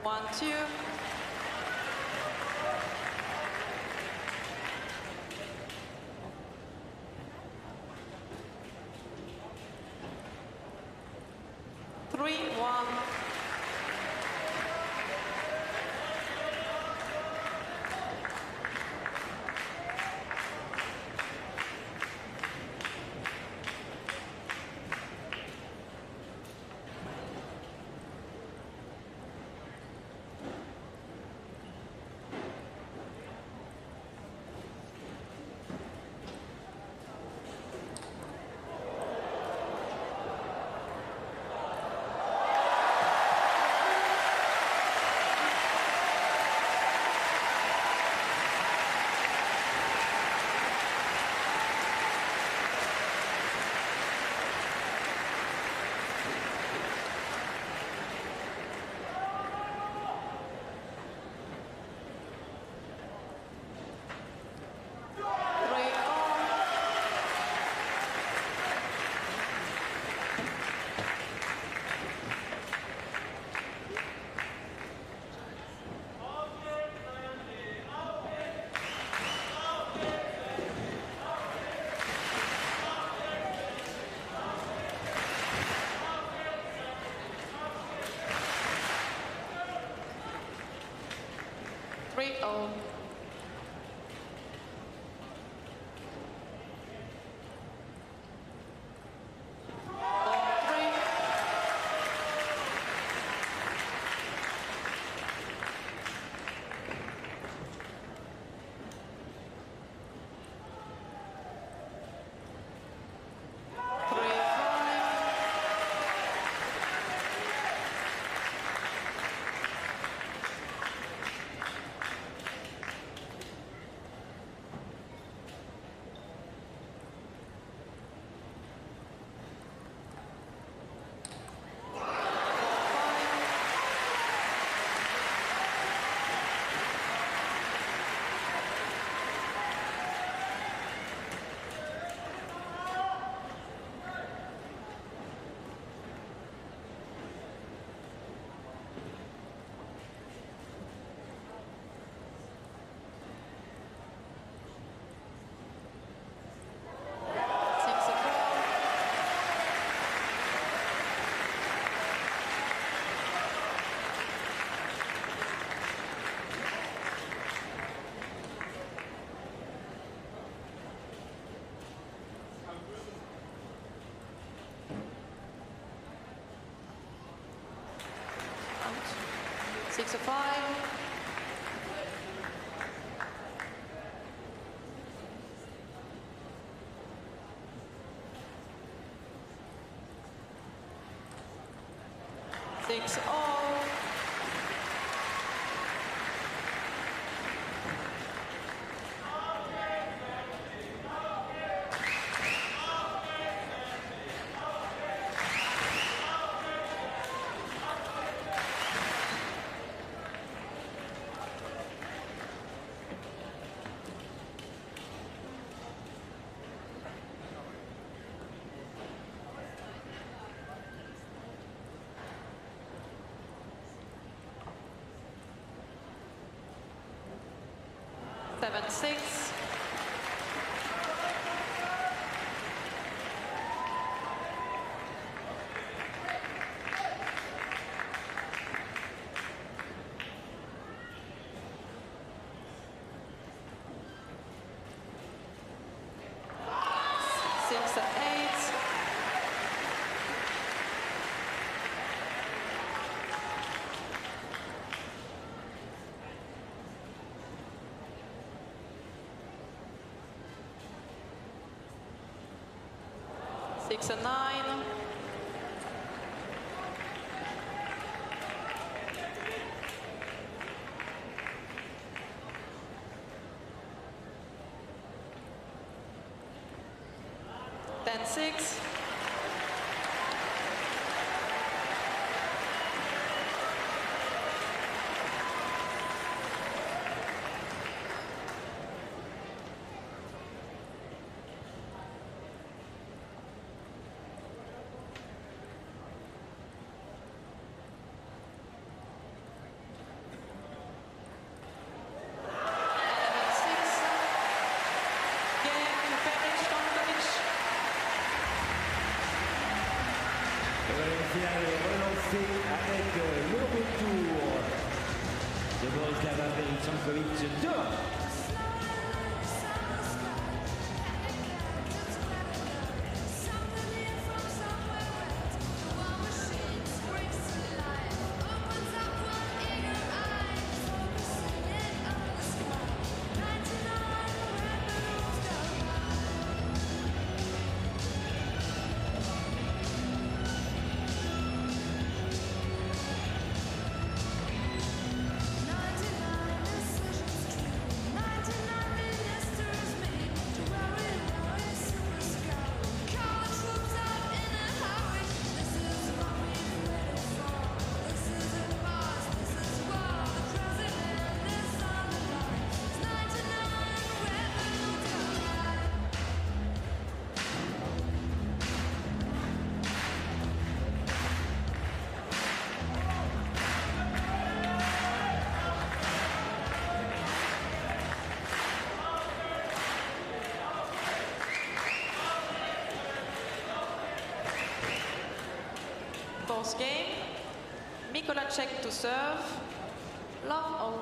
One, two. Three, one. 3-0. Six of 5. Six all. Seven, 6. Six, 8. Six and 9. Then 6. Finale relancée avec le retour de Boris Lava-Perisankovic 2-1. Fourth game, Mikolacek to serve, love all.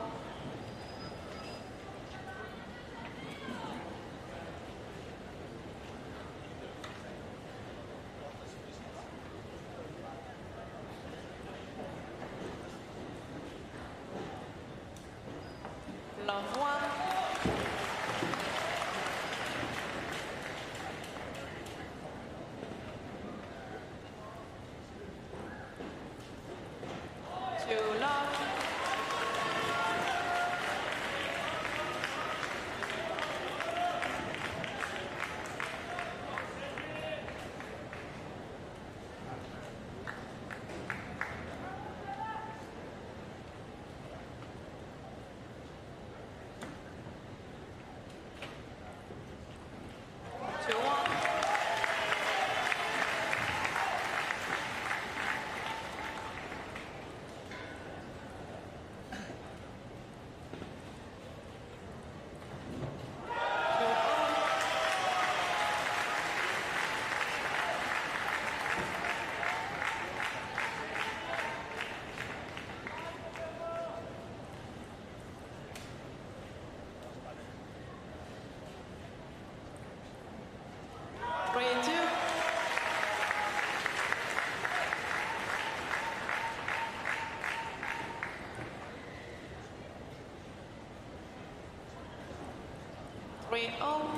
3-0.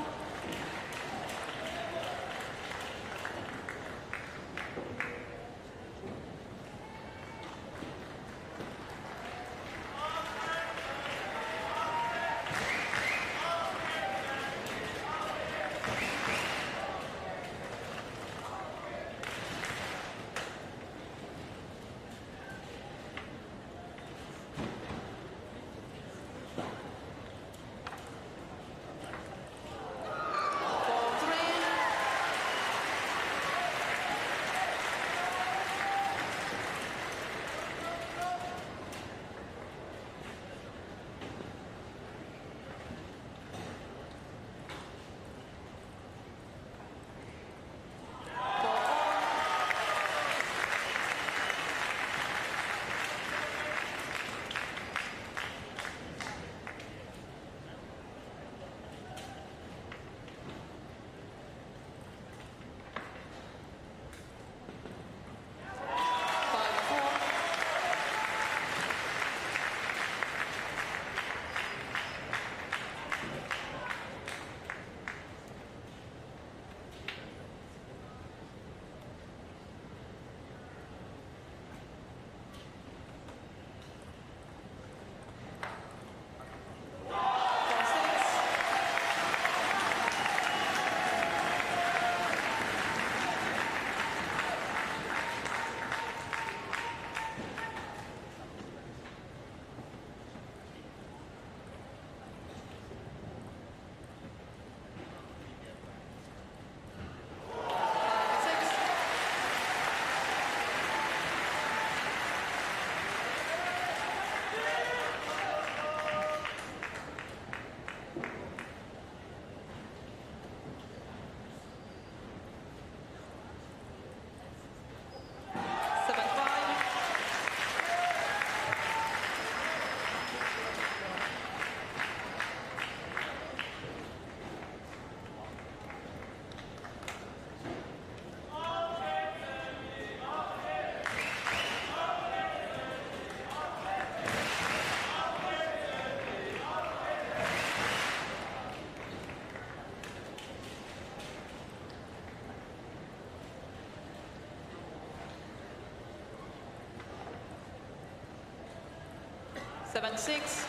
Seven, 6.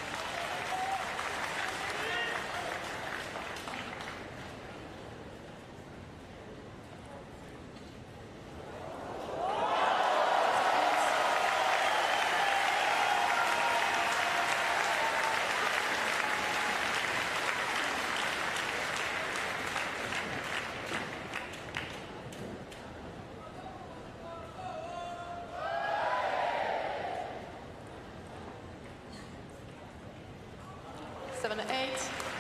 Seven, 8.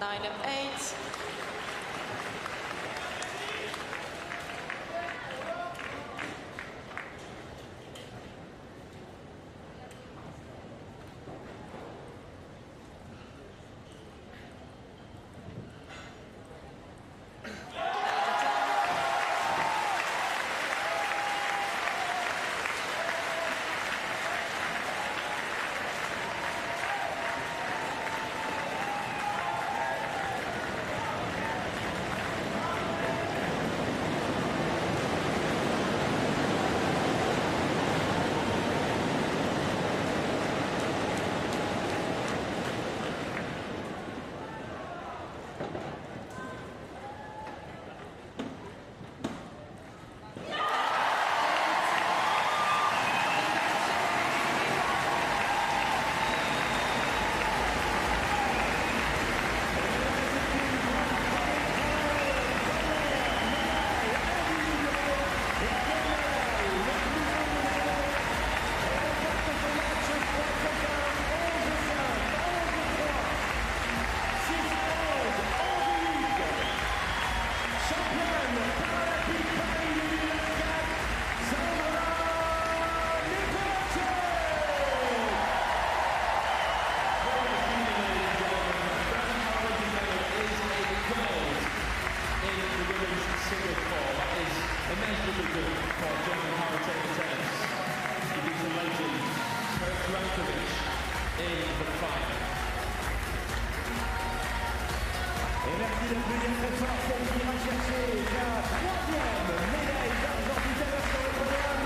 Nine and 8. the final. Et merci d'applaudir très fort celle qui ira chercher la troisième médaille d'argent tout à l'heure sur le podium.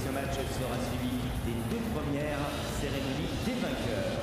ce match sera suivi des deux premières cérémonies des vainqueurs.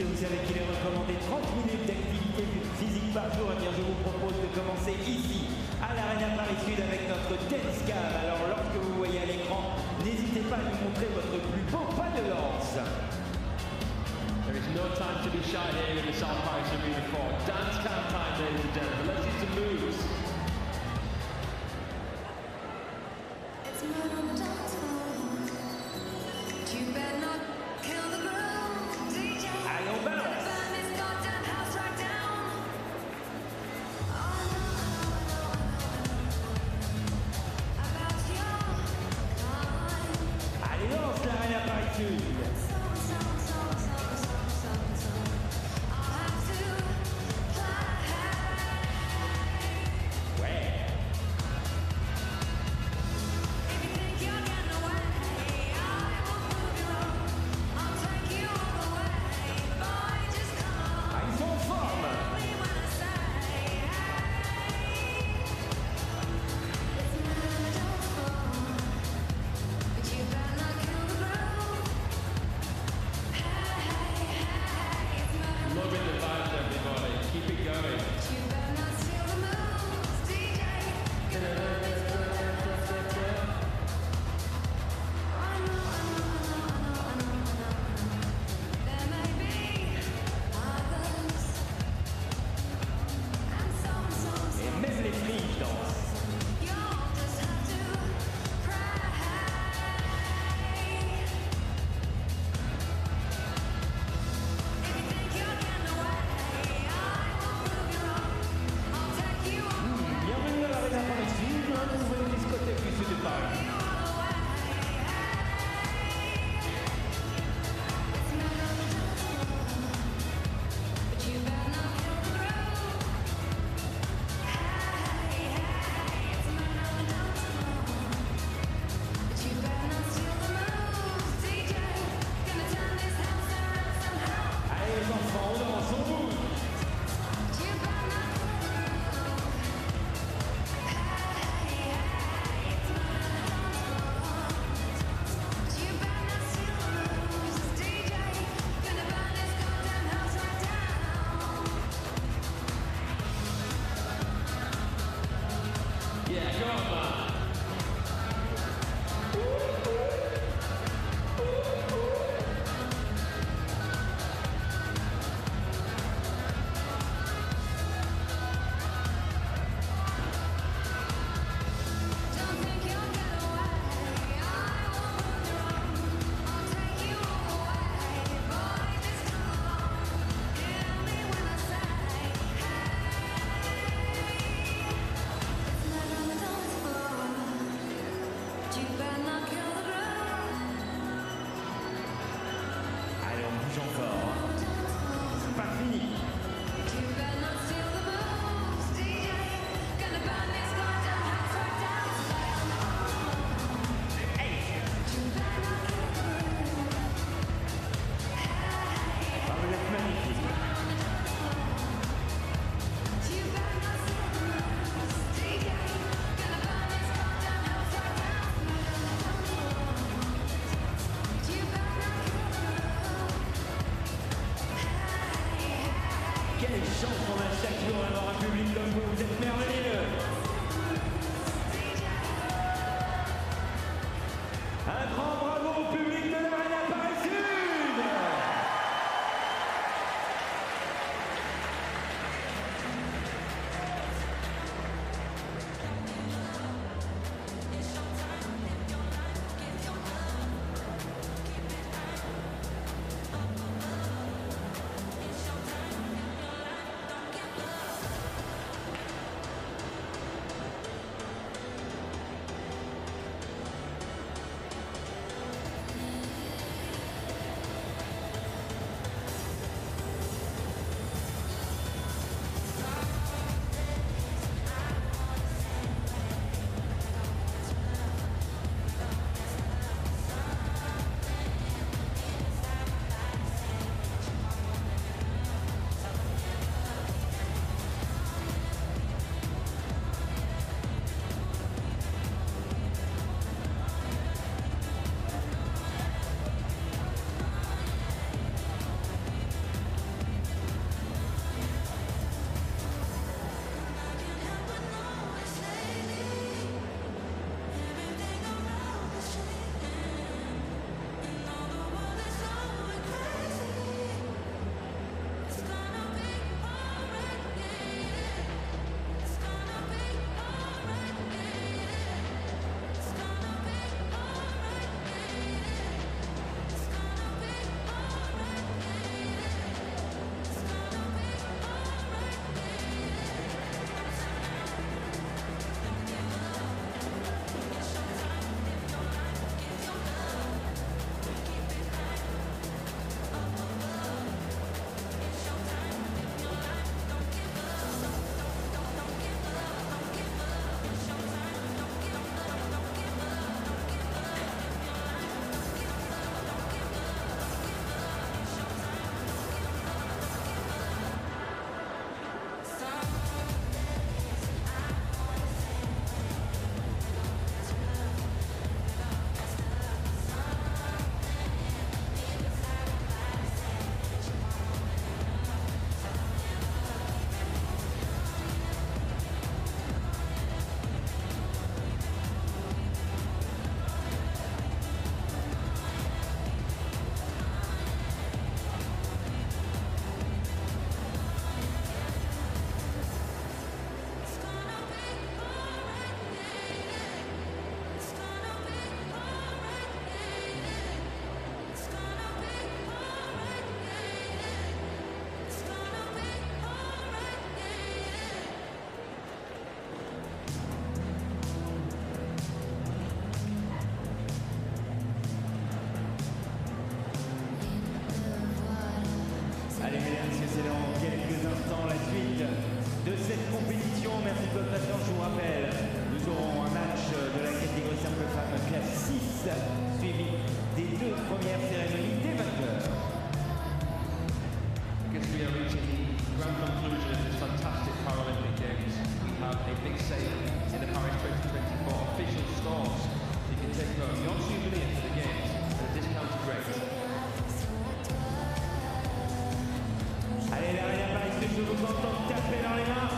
Vous savez qu'il est recommandé 30 minutes d'activité physique par jour. Eh bien, je vous propose de commencer ici, à l'Arena Paris Sud, avec notre tennis cam. Alors, lorsque vous voyez à l'écran, n'hésitez pas à nous montrer votre plus beau pas de lance. There is no time to be shy here in the South Paris Arena for dance cam time, ladies and gentlemen. Let's see some moves. It's murder on the dance floor. You better not kill the groove, DJ. Allez, on balance. Burn this goddamn house right down. Oh no, about your kind. Allez, lance l'Arena Paris Sud. I'll have to chance qu'on a chaque jour d'avoir un public comme vous. Vous êtes merveilleux. Un grand bravo au public de l'Arena Paris Sud. Allez, mesdames et messieurs, c'est dans quelques instants la suite de cette compétition. Merci de votre patience. Je vous rappelle, nous aurons un match de la catégorie simple femme classe 6, suivi des deux premières cérémonies des vainqueurs. I guess we are reaching the grand conclusion of this fantastic Paralympic Games. We have a big sale in the Paris 2024 official stores. You can take home your souvenir for the Games at a discounted rate. Allez, l'Arena Paris Sud, je vous entends taper dans les mains.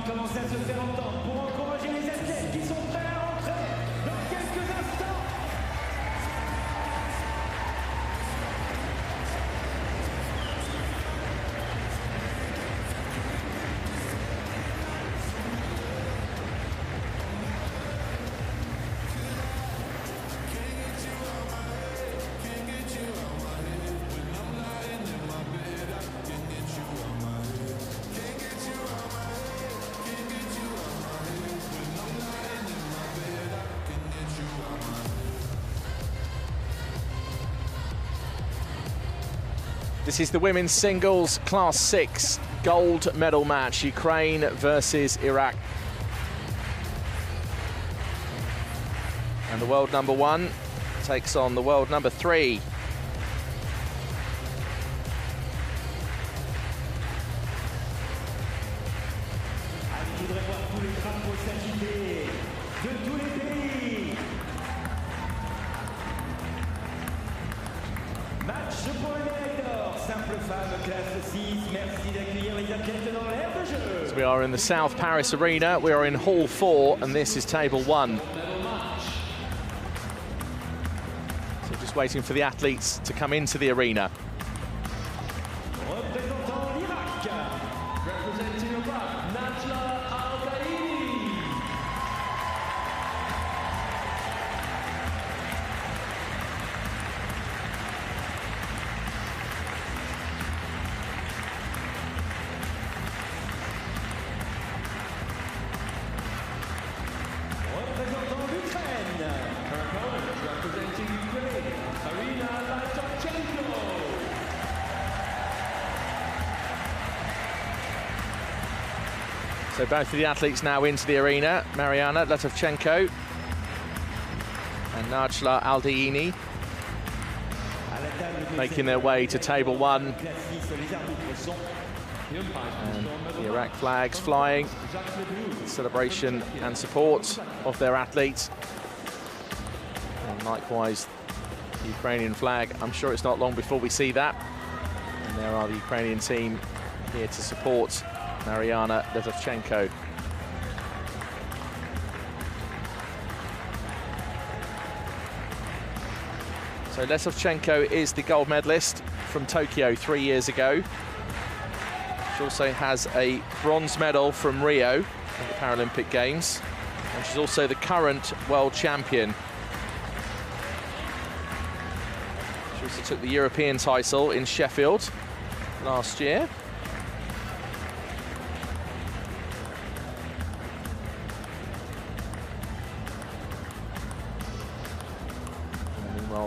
commencer à se faire entendre pour encourager les athlètes qui sont prêts à rentrer dans quelques instants. This is the women's singles Class 6 gold medal match, Ukraine versus Iraq. And the world number 1 takes on the world number 3. Je voudrais voir tous les drapeaux s'agiter de tous les pays. Match pour le médaille d'or, simple femme, classe 6. Merci d'accueillir les athlètes dans l'aire de jeu. So we are in the South Paris Arena. We are in Hall 4, and this is Table 1. So just waiting for the athletes to come into the arena. Représentant l'Irak. Representing Iraq, Najla Al-Gaidi. Représentant l'Ukraine. Her opponent, representing Ukraine, Arina Latochenko. So both of the athletes now into the arena. Mariana Latovchenko and Najla Aldeini making their way to Table 1. And the Iraq flags flying, celebration and support of their athletes. And likewise, the Ukrainian flag. I'm sure it's not long before we see that. And there are the Ukrainian team here to support Mariana Latovchenko. So Latovchenko is the gold medalist from Tokyo 3 years ago. She also has a bronze medal from Rio at the Paralympic Games. And she's also the current world champion. She also took the European title in Sheffield last year.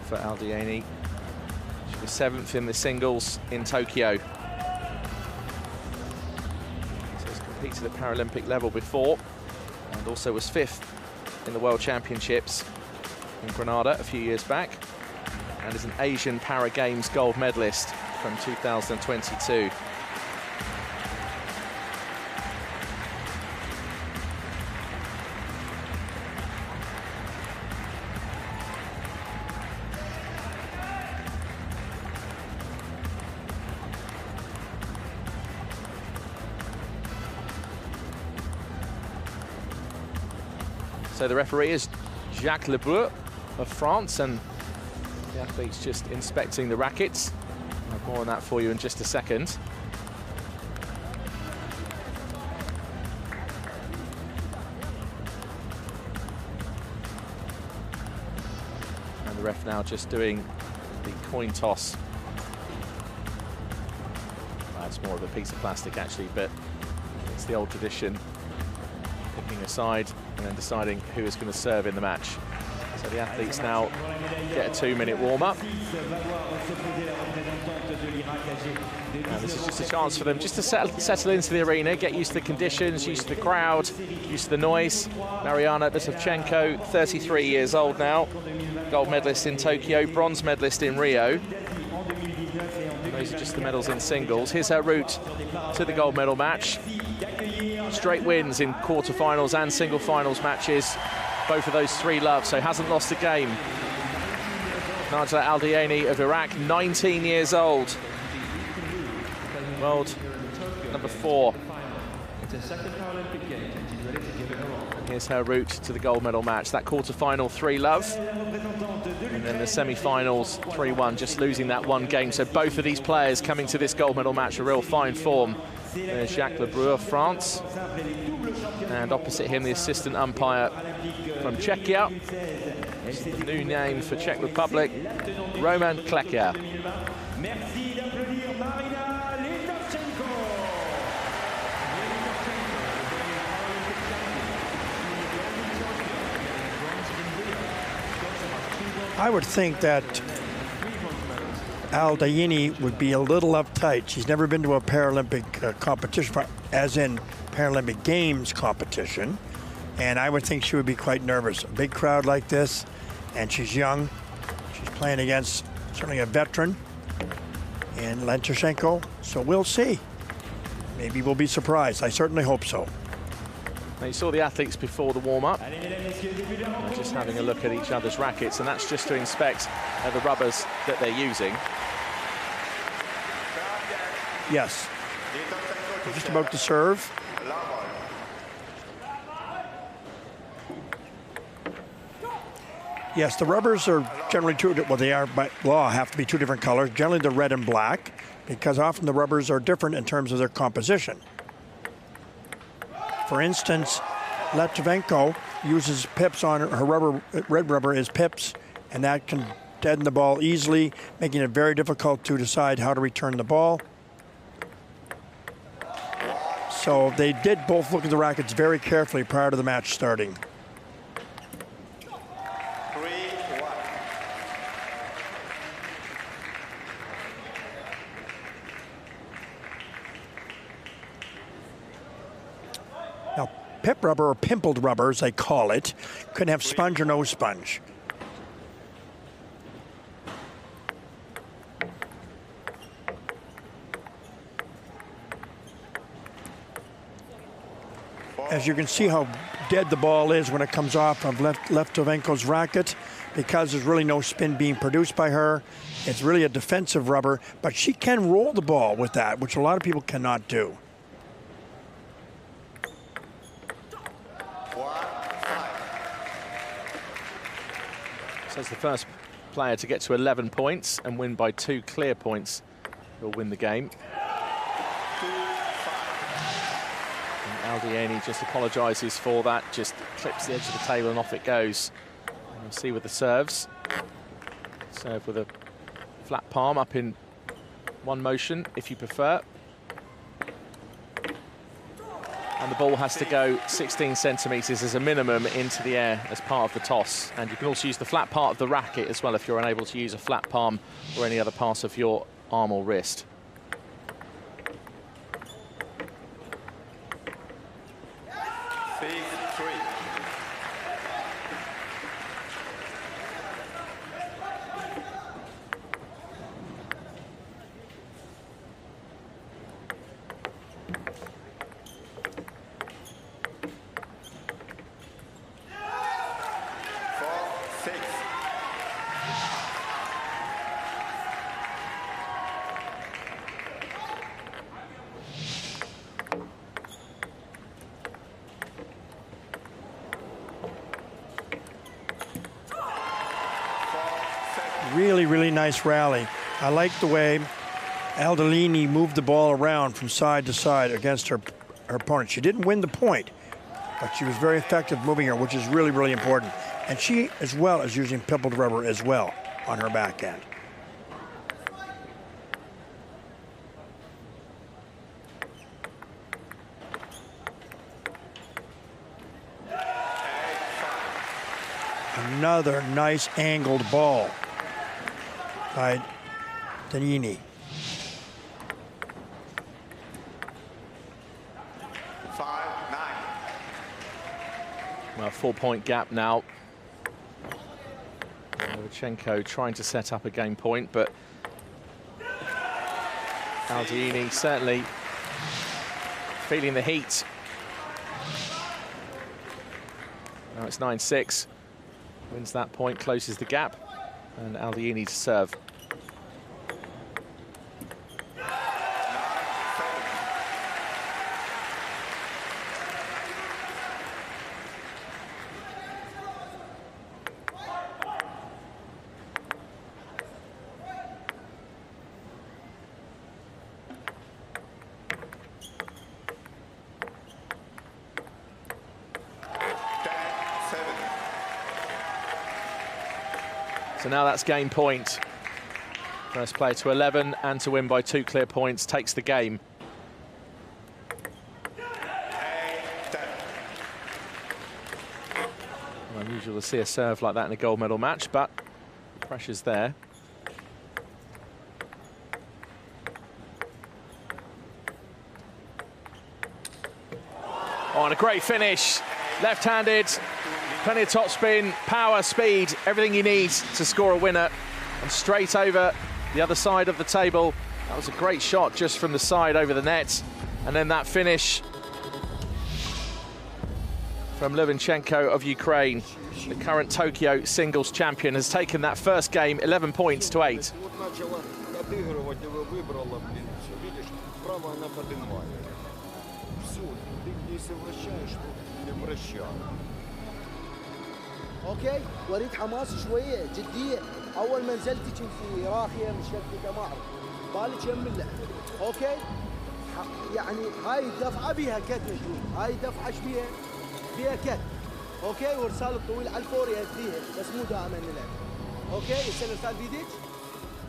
For Aldeini. She was 7th in the singles in Tokyo. So has competed at Paralympic level before and also was 5th in the World Championships in Granada a few years back and is an Asian Para Games gold medalist from 2022. So the referee is Jacques Lebleu of France, and the athlete's just inspecting the rackets. I'll have more on that for you in just a second. And the ref now just doing the coin toss. That's more of a piece of plastic actually, but it's the old tradition. Picking a side and then deciding who is going to serve in the match. So the athletes now get a 2-minute warm-up. And this is just a chance for them just to settle into the arena, get used to the conditions, used to the crowd, used to the noise. Mariana Latovchenko, 33 years old now, gold medalist in Tokyo, bronze medalist in Rio. And those are just the medals in singles. Here's her route to the gold medal match. Straight wins in quarterfinals and single finals matches. Both of those 3 love, so hasn't lost a game. Najla Aldeini of Iraq, 19 years old. World number 4 in It's her second Paralympic Games and she's ready to give it her all. And here's her route to the gold medal match. That quarter-final 3-love. And then the semi-finals 3-1, just losing that one game. So both of these players coming to this gold medal match, a real fine form. There's Jacques Lebreu of France. And opposite him, the assistant umpire from Czechia. New name for Czech Republic, Roman Klecker. I would think that Aldaini would be a little uptight. She's never been to a Paralympic competition, as in Paralympic Games competition. And I would think she would be quite nervous. A big crowd like this, and she's young. She's playing against certainly a veteran in Lentashenko. So we'll see. Maybe we'll be surprised. I certainly hope so. Now you saw the athletes before the warm-up. Just having a look at each other's rackets, and that's just to inspect the rubbers that they're using. Yes. They're just about to serve. Yes, the rubbers are generally well, they are by law have to be two different colors. Generally, they're red and black, because often the rubbers are different in terms of their composition. For instance, Litvinenko uses pips on her rubber. Red rubber is pips, and that can deaden the ball easily, making it very difficult to decide how to return the ball. So they did both look at the rackets very carefully prior to the match starting. Now, pip rubber, or pimpled rubber as they call it, can have sponge or no sponge. As you can see how dead the ball is when it comes off of Litvinenko's racket, because there's really no spin being produced by her. It's really a defensive rubber, but she can roll the ball with that, which a lot of people cannot do. So it's the first player to get to 11 points and win by 2 clear points will win the game. Aldiani just apologises for that, just clips the edge of the table and off it goes. And we'll see with the serves. Serve with a flat palm up in one motion, if you prefer. And the ball has to go 16 centimetres as a minimum into the air as part of the toss. And you can also use the flat part of the racket as well if you're unable to use a flat palm or any other part of your arm or wrist. Really nice rally. I like the way Aldaini moved the ball around from side to side against her opponent. She didn't win the point, but she was very effective moving her, which is really important. And she, as well, is using pimpled rubber as well on her backhand. Another nice angled ball by Danini. Well, 4-point gap now. Lutvinenko trying to set up a game point, but Aldiani certainly feeling the heat. Now it's 9-6. Wins that point, closes the gap. And Aldiani to serve. So now that's game point. First player to 11 and to win by 2 clear points takes the game. Unusual to see a serve like that in a gold medal match, but the pressure's there. Oh, and a great finish. Left-handed, plenty of topspin, power, speed, everything you need to score a winner. And straight over the other side of the table. That was a great shot just from the side over the net. And then that finish from Lyubinenko of Ukraine, the current Tokyo singles champion, has taken that first game 11 points to 8. اوكي وريت حماس شويه جديه اول ما نزلتي كنتي راخيه مش قد ما اعرف بالك يم اللعب اوكي يعني هاي الدفعه بيها كت مشروع هاي الدفعه ايش بيها كت اوكي وارسال الطويل على الفور يهديها بس مو دائما نلعب اوكي يصير ارسال بيدك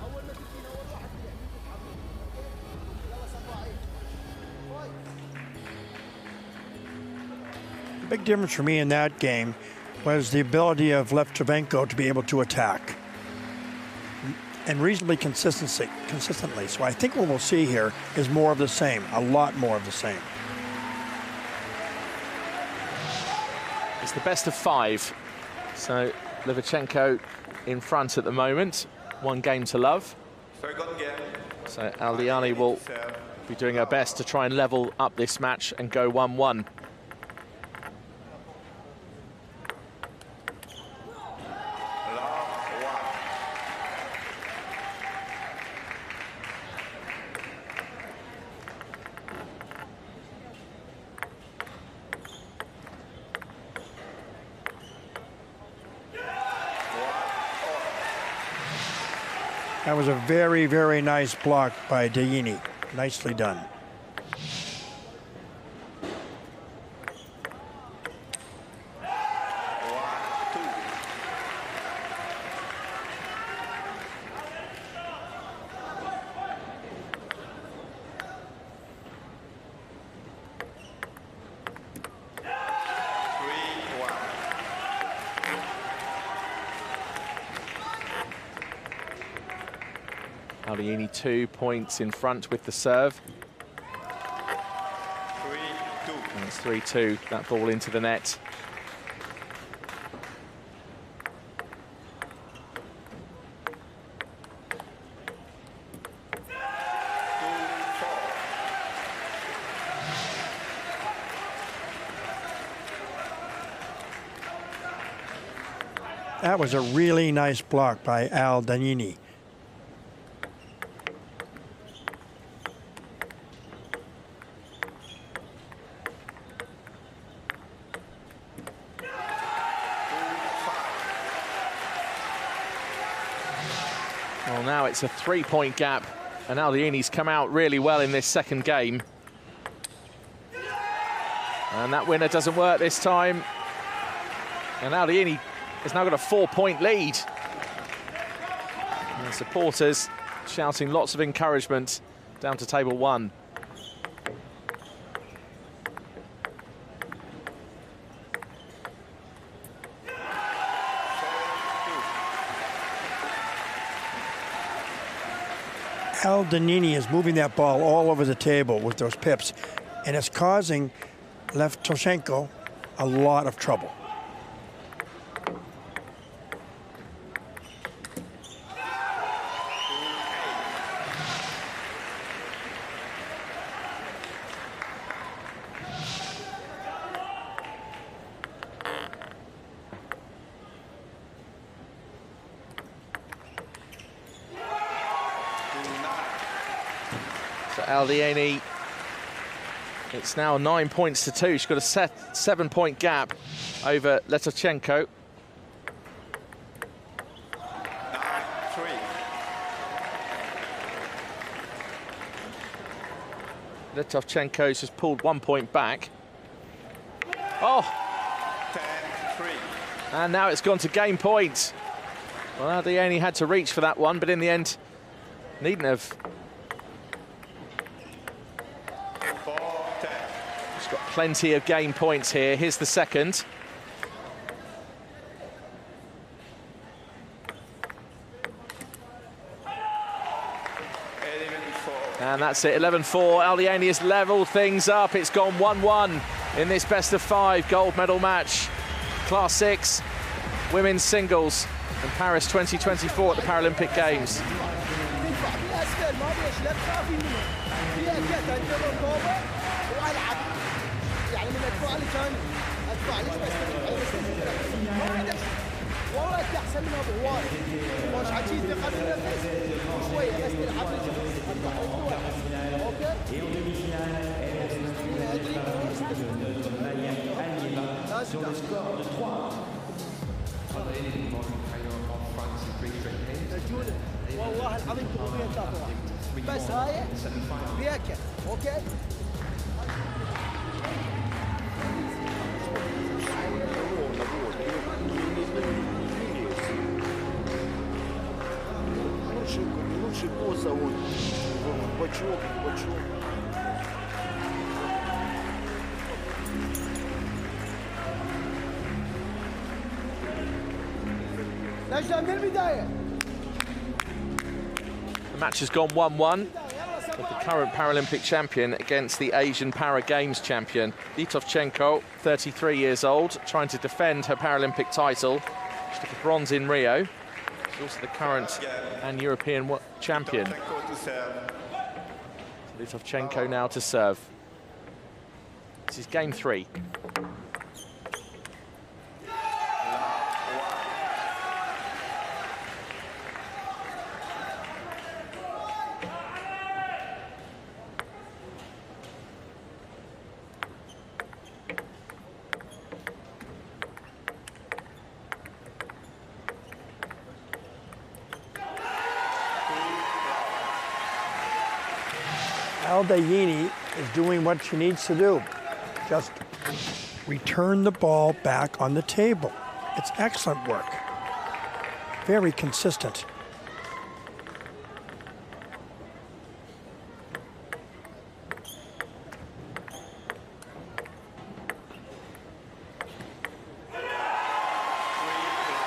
اول ما تجينا اول واحد يلا صفاعي. The big difference for me in that game was the ability of Levchenko to be able to attack and reasonably consistently. So I think what we'll see here is more of the same, a lot more of the same. It's the best of 5. So Lyubinenko in front at the moment, 1 game to love. So Aldiani will be doing her best to try and level up this match and go 1-1. That was a very, very nice block by Dayini. Nicely done. Aldiani 2 points in front with the serve. 3-2. And it's 3-2, that ball into the net. That was a really nice block by Aldiani. Well, now it's a 3-point gap, and Aldiani's come out really well in this second game. And that winner doesn't work this time. And Aldiani has now got a 4-point lead. And the supporters shouting lots of encouragement down to table 1. Aldiani is moving that ball all over the table with those pips, and it's causing Levchenko a lot of trouble. So Aldiani, it's now 9 points to 2. She's got a 7-point gap over Levchenko. 9-3. Levchenko's just pulled 1 point back. Oh! 10-3. And now it's gone to game point. Well, they only had to reach for that one, but in the end, needn't have. She's got plenty of game points here. Here's the second. And that's it, 11-4. Aldiani has levelled things up. It's gone 1-1 in this best of 5 gold medal match. Class 6 women's singles in Paris 2024 at the Paralympic Games. Et en demi-finale, elle a soutenu notre Malienne Allieva sur le score de 3. والله العظيم تقومين 3-1 بس هاي بياكل اوكي лучше косо вот бачок. نجلة من البداية. The match has gone 1-1 with the current Paralympic champion against the Asian Para Games champion. Litovchenko, 33 years old, trying to defend her Paralympic title. She took a bronze in Rio. She's also the current and European champion. Litovchenko now to serve. This is game 3. Aldiani is doing what she needs to do. Just return the ball back on the table. It's excellent work. Very consistent.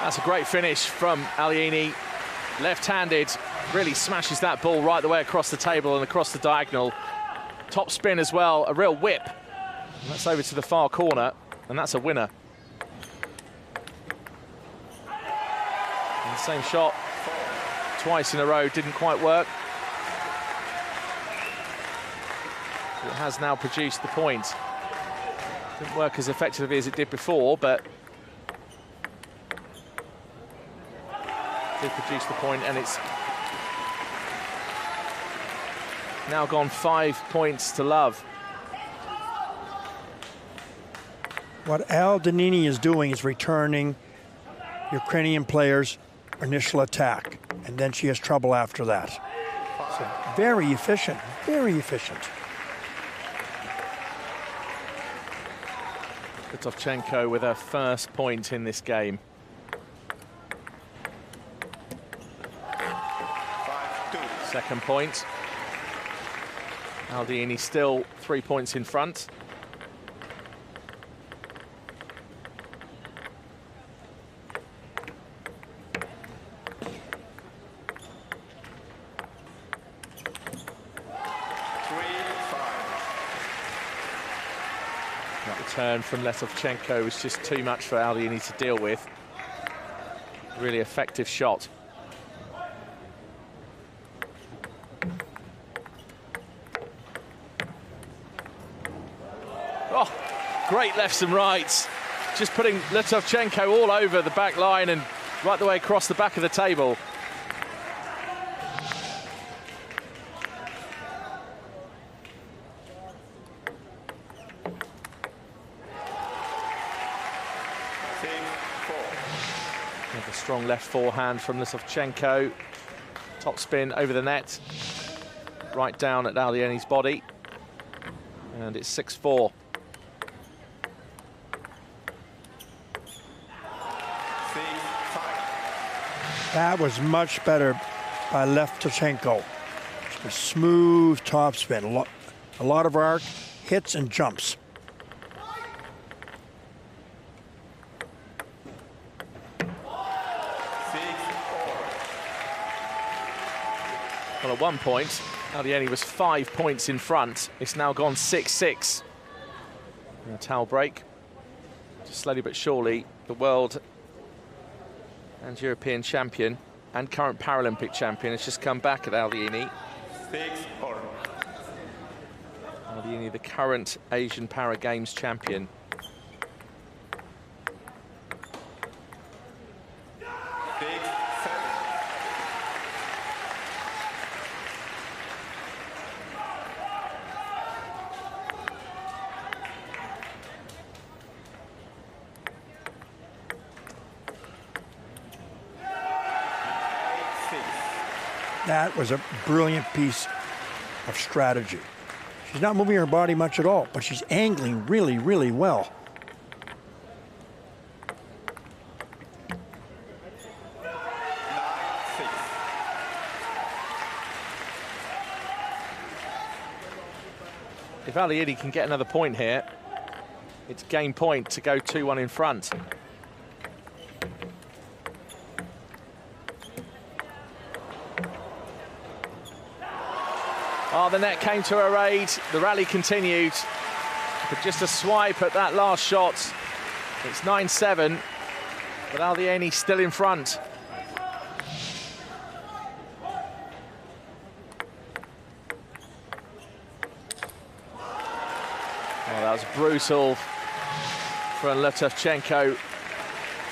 That's a great finish from Aldiani. Left-handed, really smashes that ball right the way across the table and across the diagonal. Top spin as well, a real whip. And that's over to the far corner, and that's a winner. And the same shot twice in a row didn't quite work. It has now produced the point. Didn't work as effectively as it did before, but did produce the point, and it's now gone 5 points to love. What Aldiani is doing is returning Ukrainian players' initial attack, and then she has trouble after that. So very efficient, very efficient. Litovchenko with her first point in this game. Second point. Aldiani still 3 points in front. That return from Litovchenko was just too much for Aldiani to deal with. Really effective shot. Oh, great lefts and rights. Just putting Litovchenko all over the back line and right the way across the back of the table. Another strong left forehand from Litovchenko. Top spin over the net. Right down at Aldiani's body. And it's 6-4. That was much better by Levtushenko. A smooth topspin, a lot of arc, hits and jumps. Well, at one point, Aldieni was 5 points in front. It's now gone 6-6. And a towel break. Just slowly but surely, the world and European champion and current Paralympic champion has just come back at Aldieni. 6-4. Aldieni, the current Asian Para Games champion. That was a brilliant piece of strategy. She's not moving her body much at all, but she's angling really, really well. If Aldieni can get another point here, it's game point to go 2-1 in front. Oh, the net came to her aid. The rally continued. But just a swipe at that last shot. It's 9-7, but Aldieni still in front. Oh, that was brutal from Levtushenko,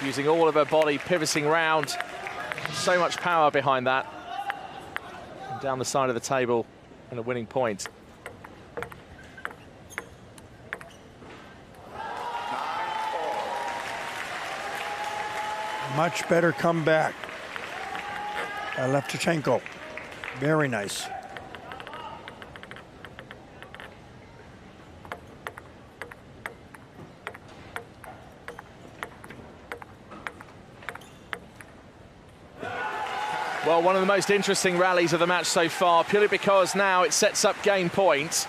using all of her body, pivoting round. So much power behind that. And down the side of the table. And a winning point. Much better comeback by Levtushenko. Very nice. Well, one of the most interesting rallies of the match so far, purely because now it sets up game point.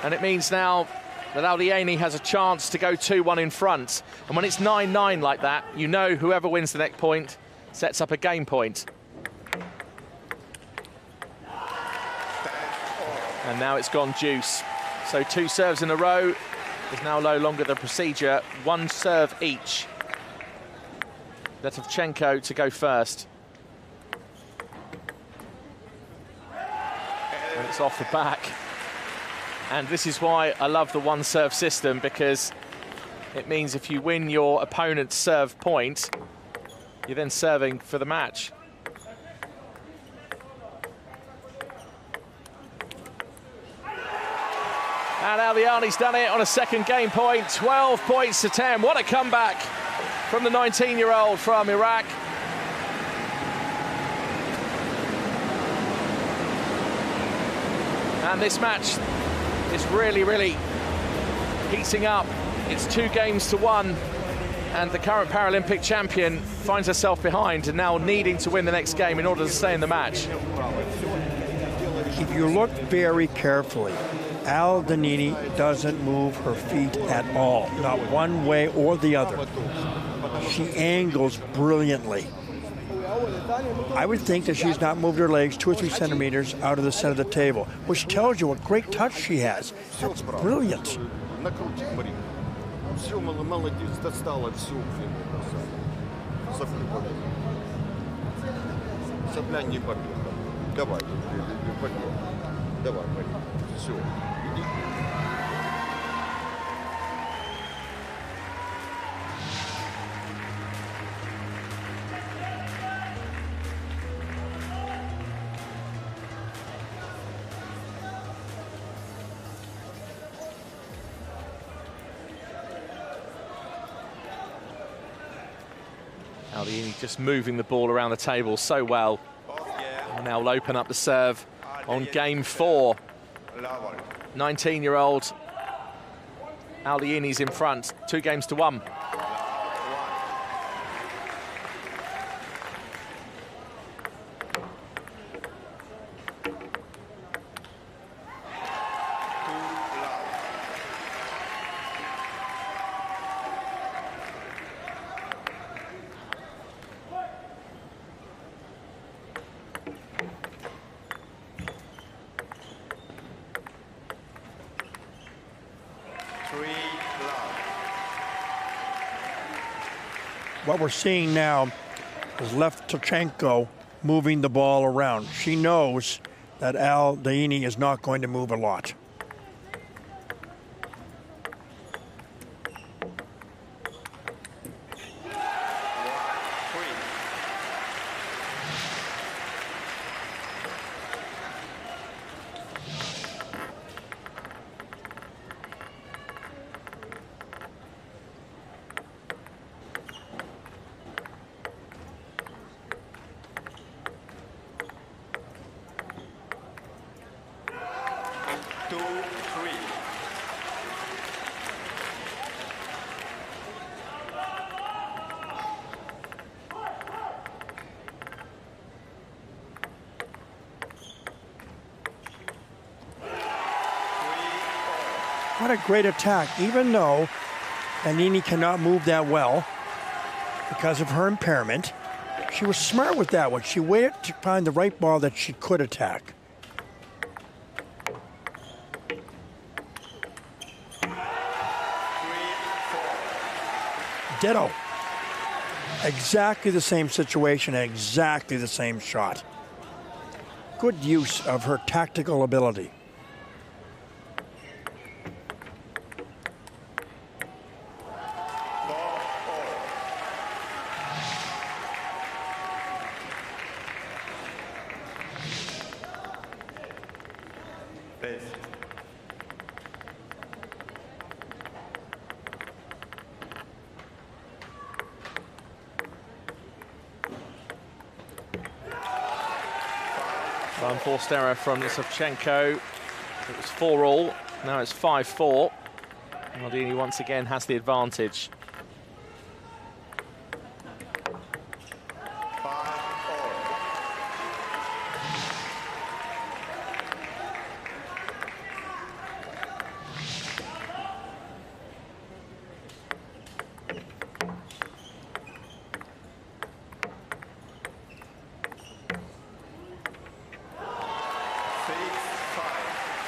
And it means now that Aldieni has a chance to go 2-1 in front. And when it's 9-9 like that, you know whoever wins the next point sets up a game point. And now it's gone deuce. So 2 serves in a row is now no longer the procedure. 1 serve each. Levtushenko to go first. And it's off the back. And this is why I love the 1 serve system, because it means if you win your opponent's serve point, you're then serving for the match. And Aldieni's done it on a second game point, 12 points to 10. What a comeback from the 19-year-old from Iraq. And this match is really, really heating up. It's 2 games to 1, and the current Paralympic champion finds herself behind and now needing to win the next game in order to stay in the match. If you look very carefully, Aldieni doesn't move her feet at all, not one way or the other. She angles brilliantly. I would think that she's not moved her legs 2 or 3 centimeters out of the center of the table, which tells you what great touch she has. That's brilliant. Aldieni just moving the ball around the table so well. And now will open up the serve on game 4. 19-year-old Aldieni's in front, 2 games to 1. what we're seeing now is Levchenko moving the ball around. She knows that Aldaini is not going to move a lot. What a great attack, even though Nannini cannot move that well because of her impairment. She was smart with that one. She waited to find the right ball that she could attack. Ditto. Exactly the same situation, exactly the same shot. Good use of her tactical ability. Unforced error from Levchenko. It was 4-all. Now it's 5-4. Maldini once again has the advantage.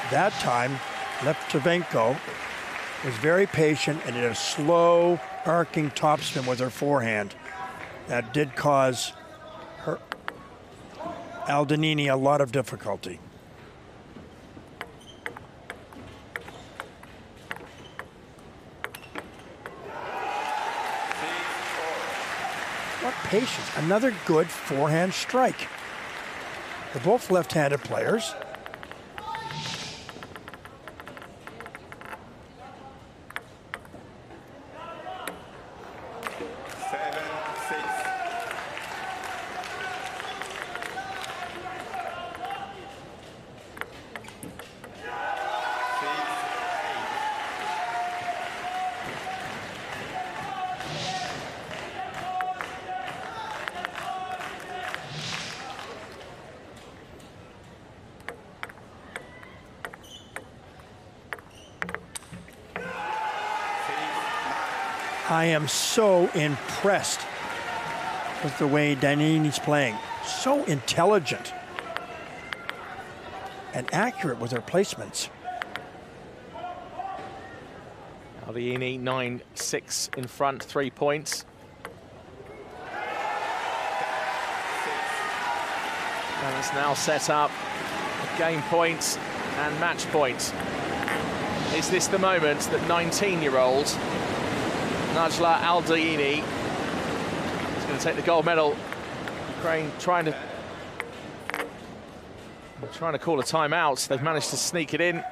That time, Levchenko was very patient and did a slow arcing topspin with her forehand. That did cause her Aldaini a lot of difficulty. What patience. Another good forehand strike. They're both left-handed players. I am so impressed with the way Nannini's playing. So intelligent and accurate with her placements. Aldaini 9-6 in front, 3 points. And it's now set up game points and match points. Is this the moment that 19-year-old Najla Aldaini is going to take the gold medal? Ukraine trying to call a timeout. They've managed to sneak it in.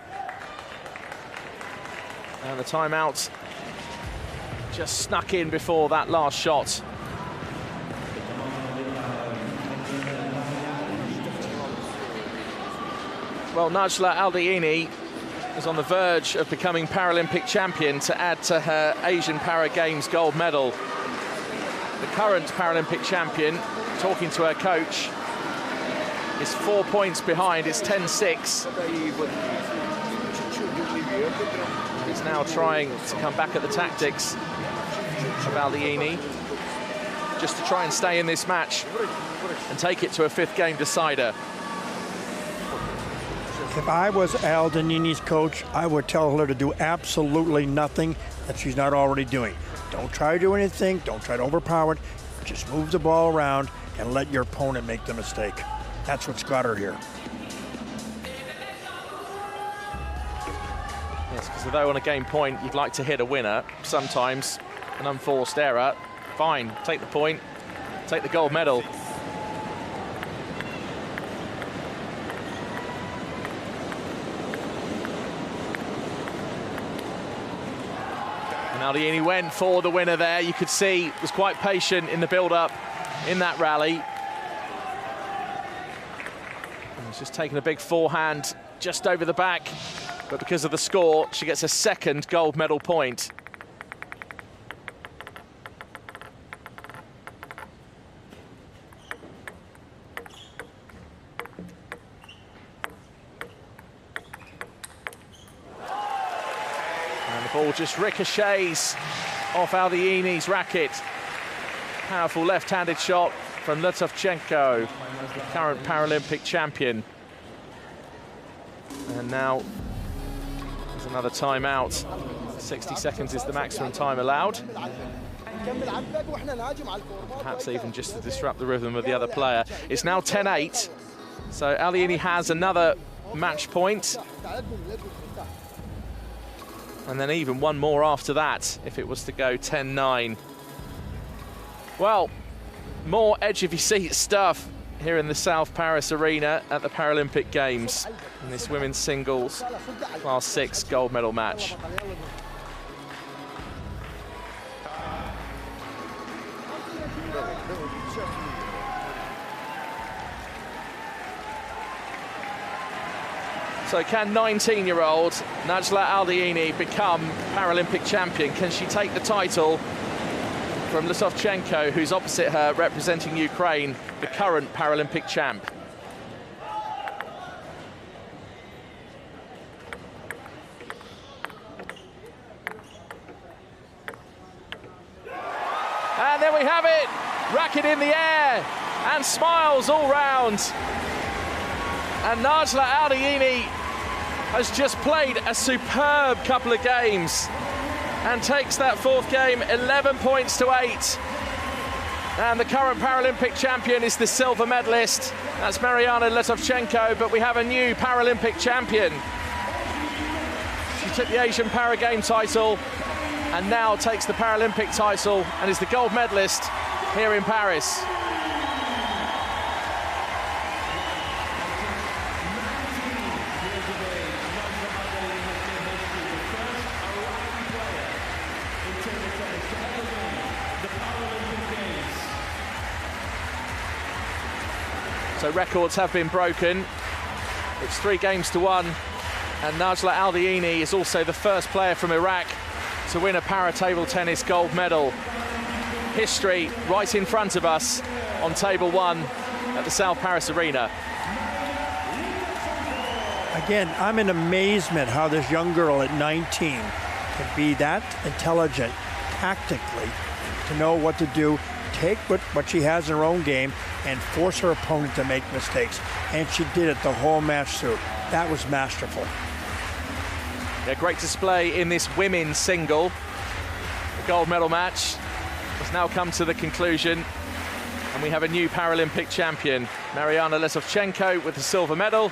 And the timeout just snuck in before that last shot. Well, Najla Aldaini is on the verge of becoming Paralympic champion to add to her Asian Para Games gold medal. The current Paralympic champion, talking to her coach, is 4 points behind. It's 10-6. He's now trying to come back at the tactics of Aldaini, just to try and stay in this match and take it to a fifth game decider. If I was Aldaini's coach, I would tell her to do absolutely nothing that she's not already doing. Don't try to do anything. Don't try to overpower it. Just move the ball around and let your opponent make the mistake. That's what's got her here. Yes, because although on a game point you'd like to hit a winner, sometimes an unforced error, fine, take the point, take the gold medal. And Aldiini went for the winner there. You could see was quite patient in the build-up in that rally. And he's just taken a big forehand just over the back, but because of the score, she gets a second gold medal point. And the ball just ricochets off Aldiini's racket. Powerful left-handed shot from Lutovchenko, current Paralympic champion. And now there's another timeout. 60 seconds is the maximum time allowed. Perhaps even just to disrupt the rhythm of the other player. It's now 10-8, so Aldiini has another match point. And then even one more after that, if it was to go 10-9. Well, more edge-of-your-seat stuff here in the South Paris Arena at the Paralympic Games in this women's singles Class 6 gold medal match. So can 19-year-old Najla Aldiini become Paralympic champion? Can she take the title from Lutovchenko, who's opposite her, representing Ukraine, the current Paralympic champ? And there we have it, racket in the air, and smiles all round. And Najla Aldiini has just played a superb couple of games and takes that fourth game 11 points to 8. And the current Paralympic champion is the silver medalist. That's Mariana Lutovchenko, but we have a new Paralympic champion. She took the Asian Para Game title and now takes the Paralympic title and is the gold medalist here in Paris. So records have been broken. It's 3 games to 1, and Najla Aldiini is also the first player from Iraq to win a para table tennis gold medal. History right in front of us on table 1 at the South Paris Arena. Again, I'm in amazement how this young girl at 19 can be that intelligent tactically to know what to do, take what she has in her own game and force her opponent to make mistakes. And she did it the whole match through. That was masterful. Yeah, great display in this women's single. The gold medal match has now come to the conclusion, and we have a new Paralympic champion, Mariana Lutovchenko with the silver medal,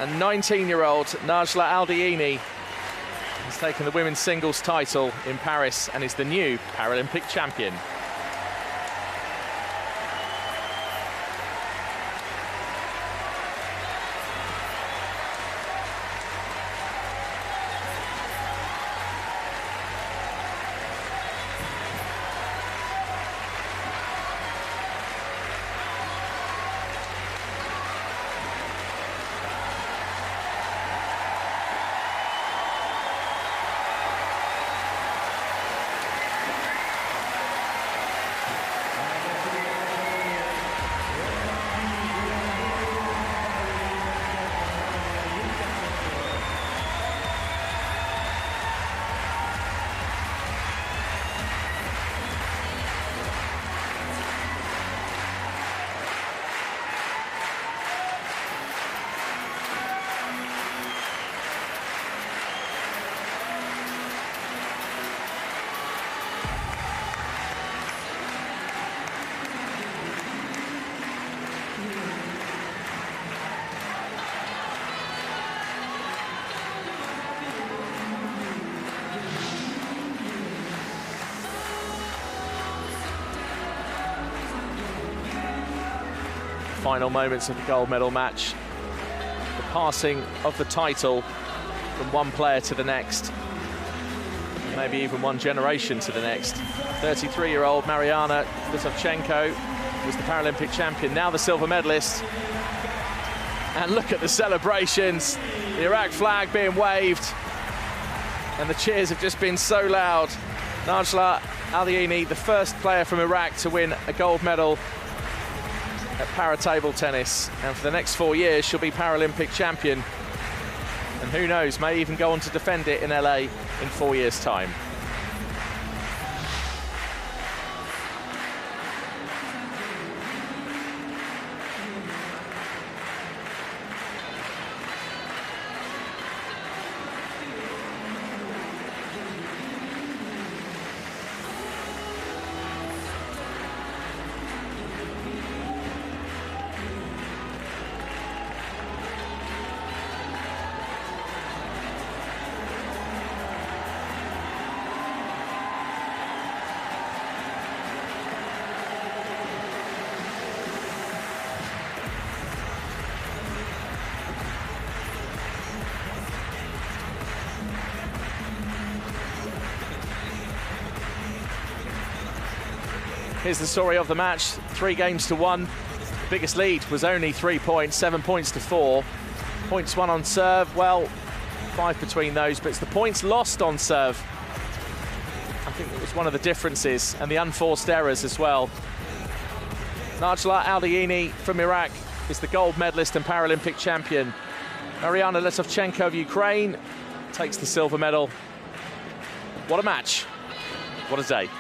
and 19-year-old Najla Aldiini has taken the women's singles title in Paris and is the new Paralympic champion. final moments of the gold medal match. The passing of the title from one player to the next, maybe even one generation to the next. 33-year-old Mariana Litovchenko was the Paralympic champion, now the silver medalist. And look at the celebrations, the Iraq flag being waved, and the cheers have just been so loud. Najla Al-Diyini, the first player from Iraq to win a gold medal at para-table tennis, and for the next 4 years she'll be Paralympic champion, and who knows, may even go on to defend it in LA in 4 years' time. Here's the story of the match, 3 games to 1. The biggest lead was only 3 points, 7 points to 4. Points won on serve, well, 5 between those, but it's the points lost on serve. I think it was one of the differences, and the unforced errors as well. Najla Al-Diyini from Iraq is the gold medalist and Paralympic champion. Mariana Litovchenko of Ukraine takes the silver medal. What a match, what a day.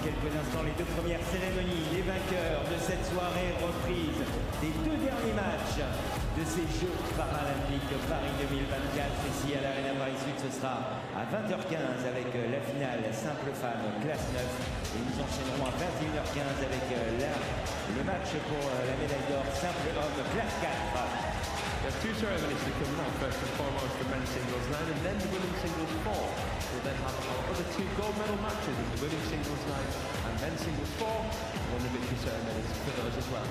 Quelques instants, les 2 premières cérémonies, les vainqueurs de cette soirée reprise des 2 derniers matchs de ces Jeux Paralympiques Paris 2024. Ici à l'Arena Paris Sud, ce sera à 20h15 avec la finale simple femme classe 9. Et nous enchaînerons à 21h15 avec le match pour la médaille d'or simple homme classe 4. There's 2 ceremonies to come now. First and foremost, the men's singles 9 and then the women's singles 4. We'll then have our other 2 gold medal matches in the women's singles 9 and men's singles 4, and then the victory ceremonies for those as well.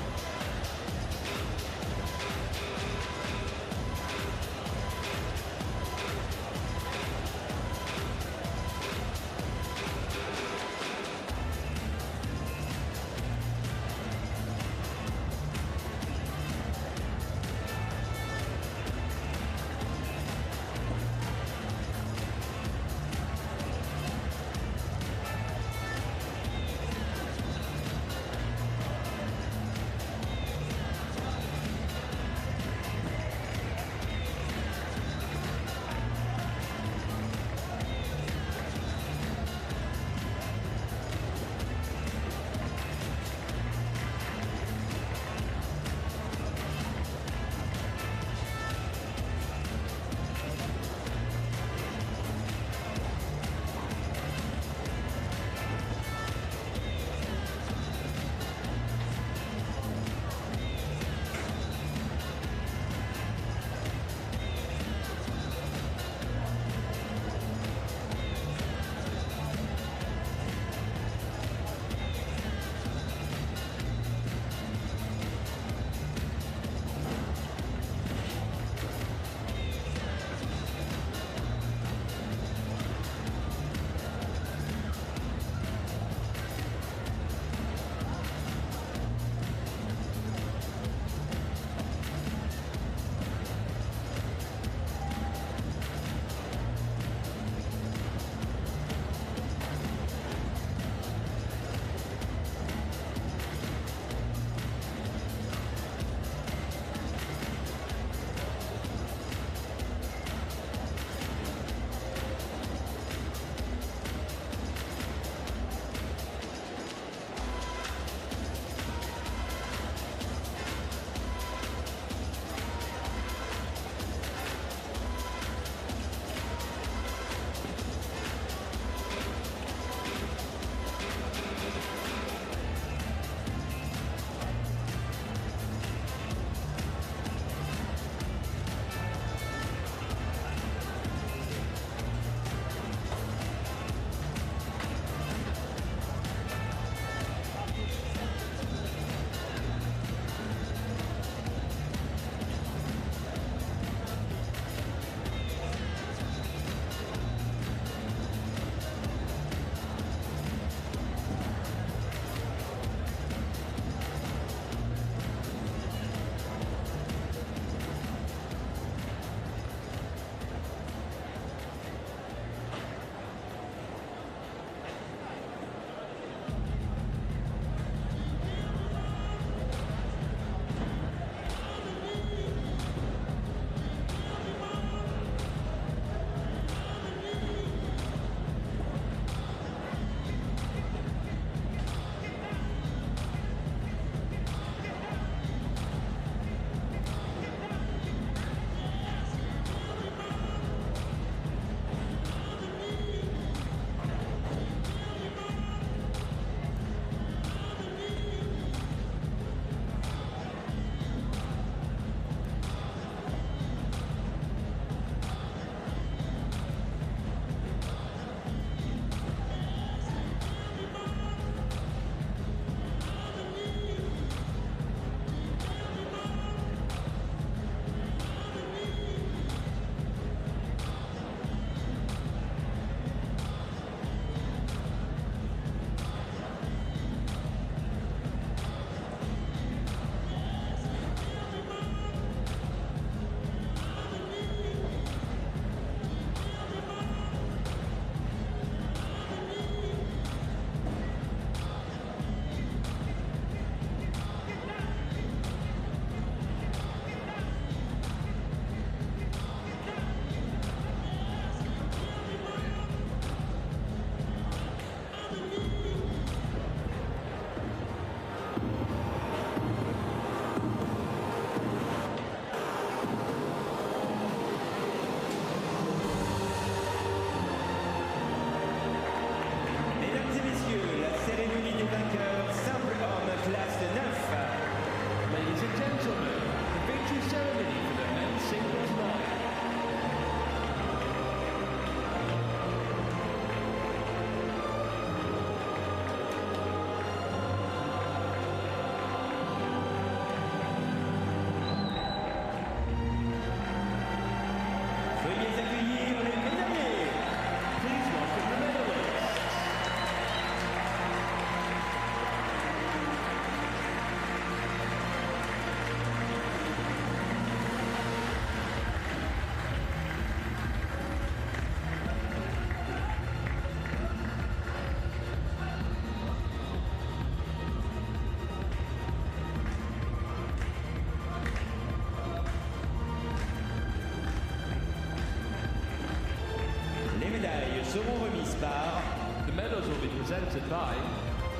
par The medals will be presented by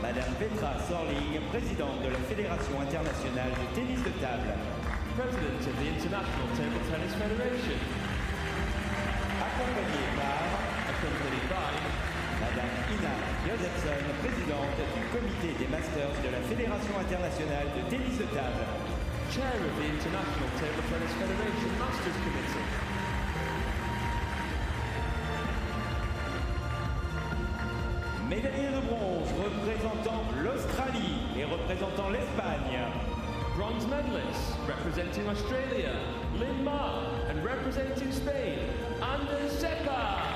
Madame Petra Sorling, présidente de la Fédération internationale de tennis de table, President of the International Table Tennis Federation, accompagnée par accompanied by Madame Ina Josephson, présidente du comité des Masters de la Fédération internationale de tennis de table, Chair of the International Table Tennis Federation Masters Committee. médaillé de bronze représentant l'Australie et représentant l'Espagne, Bronze medalists representing Australia, Lynn Ma, and representing Spain, Anders Seppers.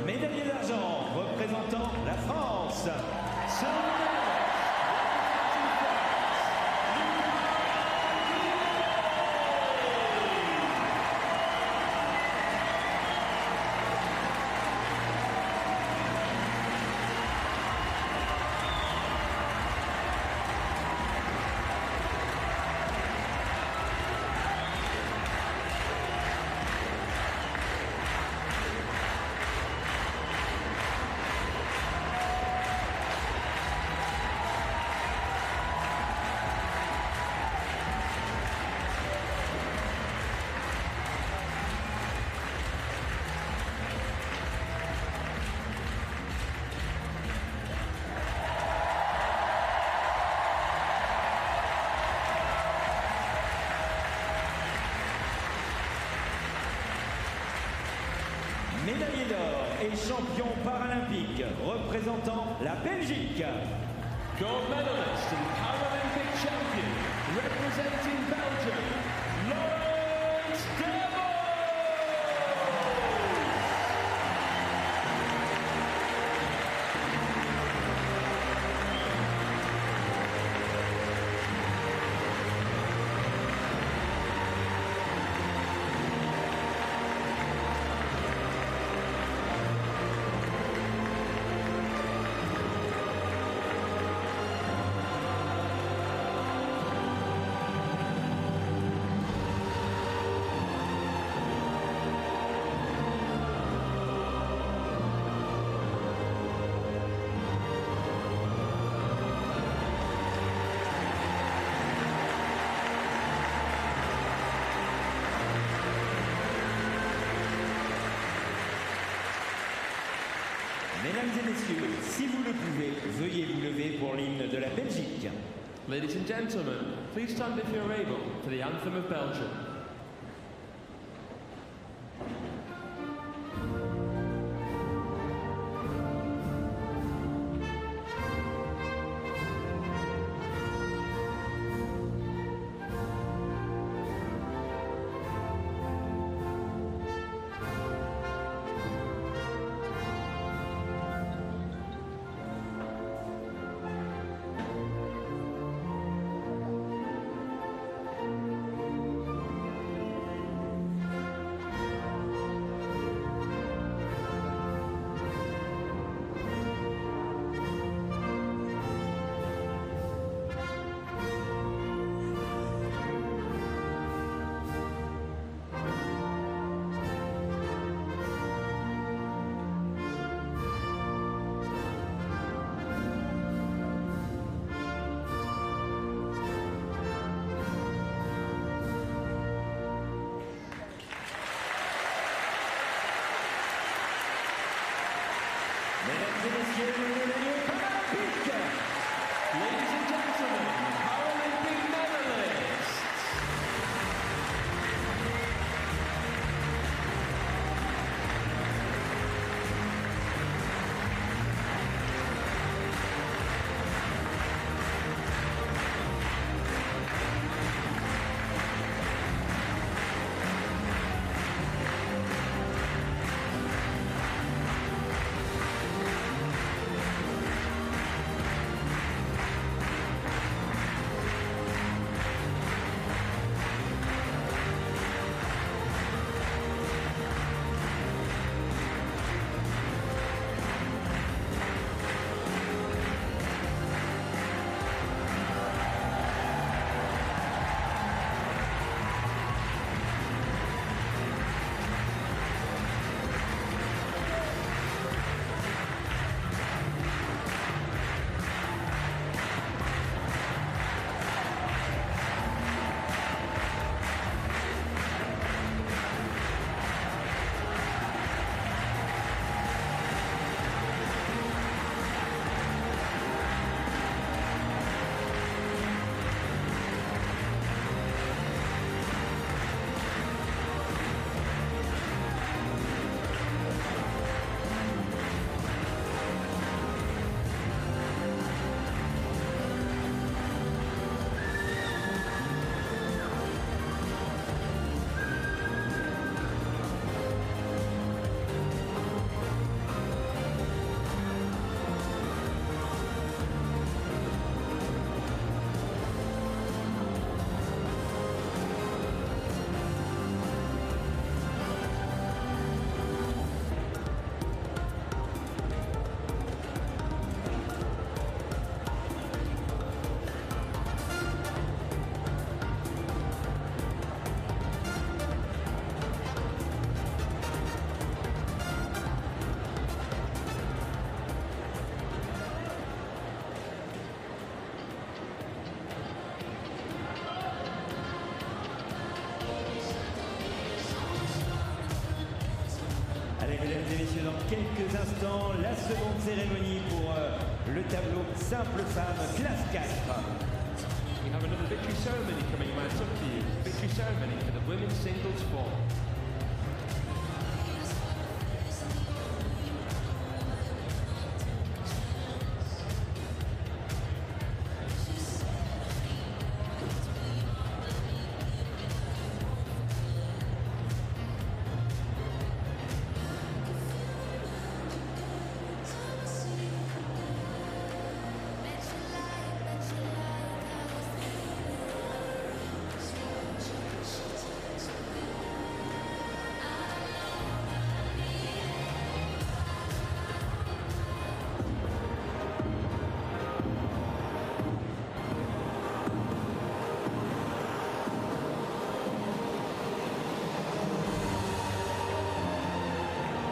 médaillé d'argent représentant la France, Silver medalist representing France, médaillé d'or et champion paralympique représentant la Belgique, gold medalist and Paralympic champion representing Belgium, Laurent Devos. Mesdames et messieurs, si vous le pouvez, veuillez vous lever pour l'hymne de la Belgique. Ladies and gentlemen, please stand if you're able for the anthem of Belgium. Mesdames et messieurs, les médaillés paralympiques. Ladies and gentlemen, Paralympic medalists. Mesdames et messieurs, dans quelques instants, la seconde cérémonie pour le tableau simple femme classe 4. We have another victory ceremony coming right up to you. Victory ceremony for the women's singles four.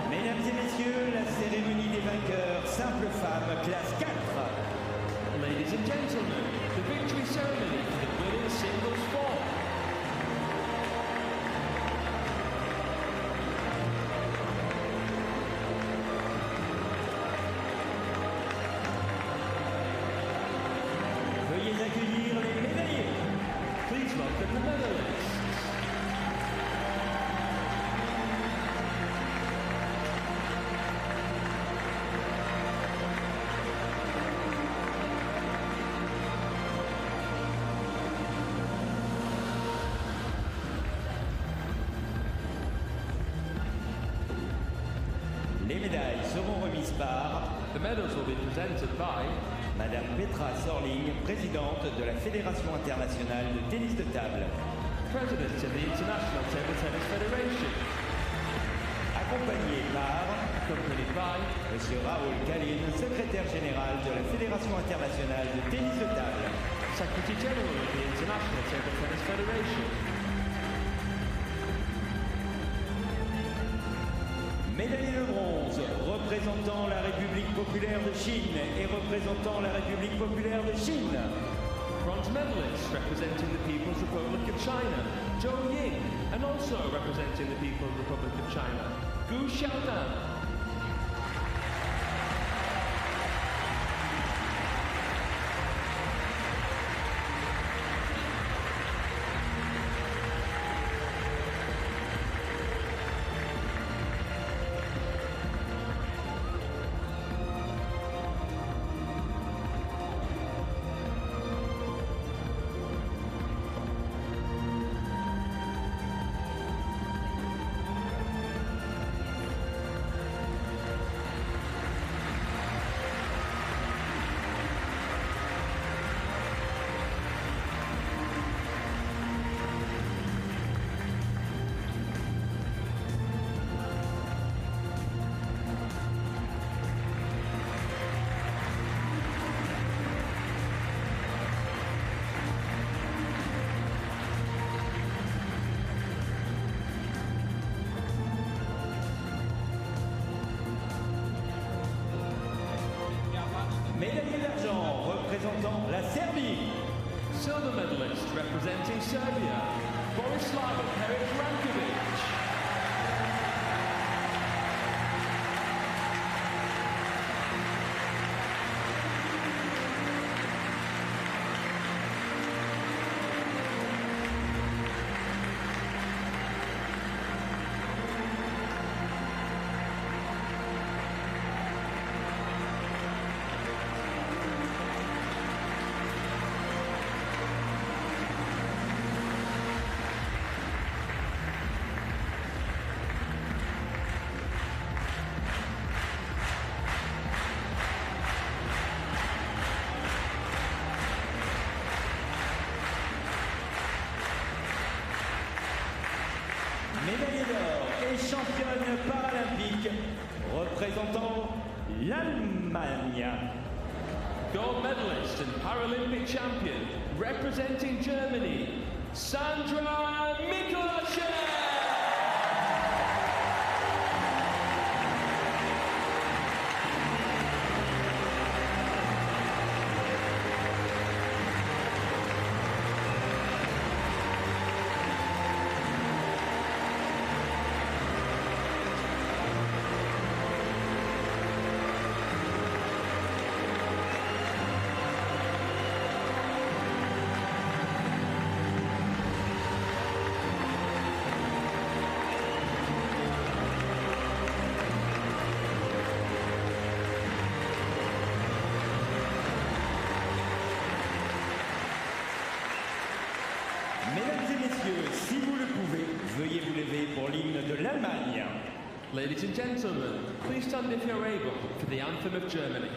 Mesdames et messieurs, la cérémonie des vainqueurs, simple femme, classe 4. Ladies and gentlemen, the victory ceremony for the women's singles four. Veuillez accueillir les médaillés. Please welcome the medalists. Les médailles seront remises par The medals will be presented by Madame Petra Sorling, présidente de la Fédération internationale de tennis de table, President of the International Table Tennis Federation, accompagnée par accompanied by Monsieur Raoul Kalin, secrétaire général de la Fédération internationale de tennis de table. Secretary General of the International Table Tennis Federation, Médaillé de bronze, représentant la République populaire de Chine et représentant la République populaire de Chine. bronze medalists representing the People's Republic of China, Zhou Ying, and also representing the People's Republic of China, Gu Xiaodan. Médaillé d'argent représentant la Serbie. Silver medalist representing Serbia, Borislava Perić-Ranković. Médaillée d'or et championne paralympique représentant l'Allemagne. Gold medalist and Paralympic champion representing Germany, Sandra Mikulaschek. Mesdames et messieurs, si vous le pouvez, veuillez vous lever pour l'hymne de l'Allemagne. Ladies and gentlemen, please stand if you're able for the anthem of Germany.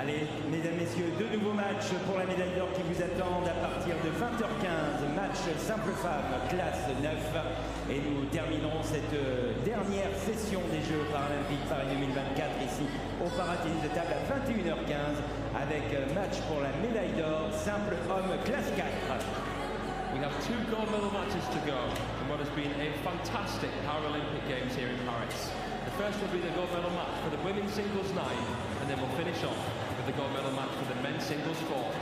Allez, mesdames, messieurs, deux nouveaux matchs pour la médaille d'or qui vous attendent à partir de 20h15. Match simple femme, classe 9. Et nous terminerons cette dernière session des Jeux Paralympiques Paris 2024 ici au Paratennis de table à 21h15 avec match pour la médaille d'or simple homme classe 4. We have 2 gold medal matches to go in what has been a fantastic Paralympic Games here in Paris. The first will be the gold medal match for the women's singles 9, and then we'll finish off with the gold medal match for the men's singles 4.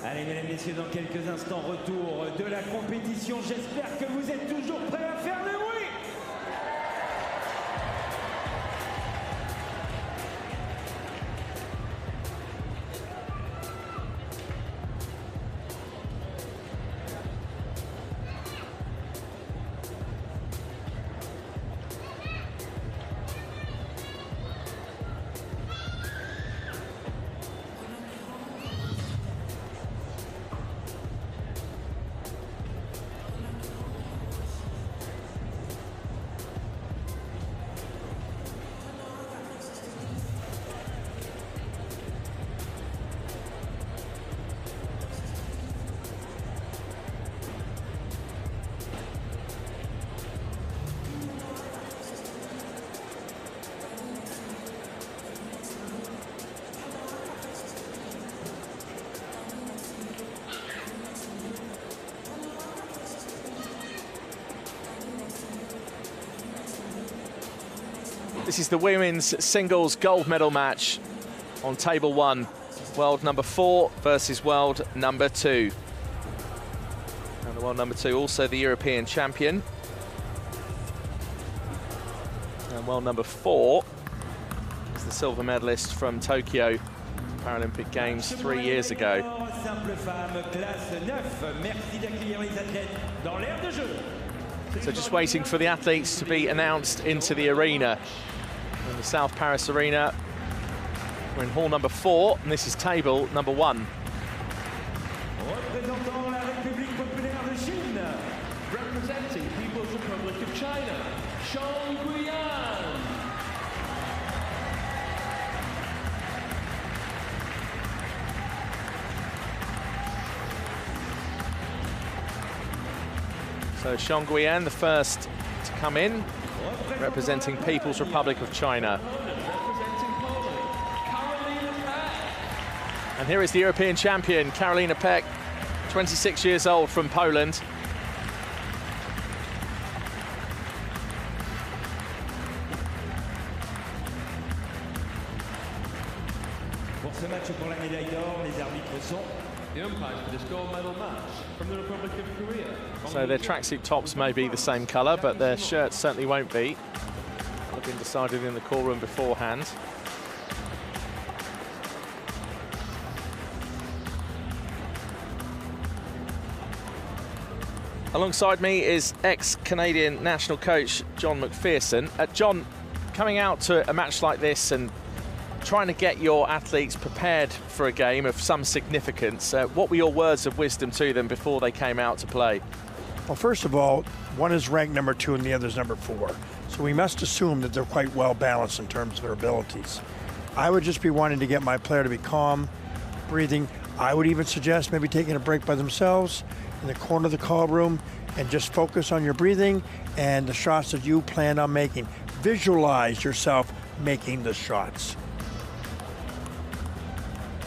Allez, mesdames, messieurs, dans quelques instants, retour de la compétition. J'espère que vous êtes toujours prêts à faire le bruit. This is the women's singles gold medal match on table 1. World number 4 versus world number 2. And the world number 2 also the European champion. And world number 4 is the silver medalist from Tokyo Paralympic Games 3 years ago. So just waiting for the athletes to be announced into the arena. In the South Paris Arena, we're in hall number 4, and this is table number 1. Representing People's Republic of China, So Xiong Guiyan, the first to come in, representing People's Republic of China. And here is the European champion, Karolina Peck, 26 years old, from Poland. Pour ce match pour la médaille d'or, les arbitres sont the umpires for this gold medal match from the Republic of Korea. So their tracksuit tops may be the same colour, but their shirts certainly won't be. They've been decided in the call room beforehand. Alongside me is ex-Canadian national coach John McPherson. John, coming out to a match like this and trying to get your athletes prepared for a game of some significance, what were your words of wisdom to them before they came out to play? Well, first of all, one is ranked number 2 and the other is number 4. So we must assume that they're quite well balanced in terms of their abilities. I would just be wanting to get my player to be calm, breathing. I would even suggest maybe taking a break by themselves in the corner of the call room and just focus on your breathing and the shots that you plan on making. Visualize yourself making the shots.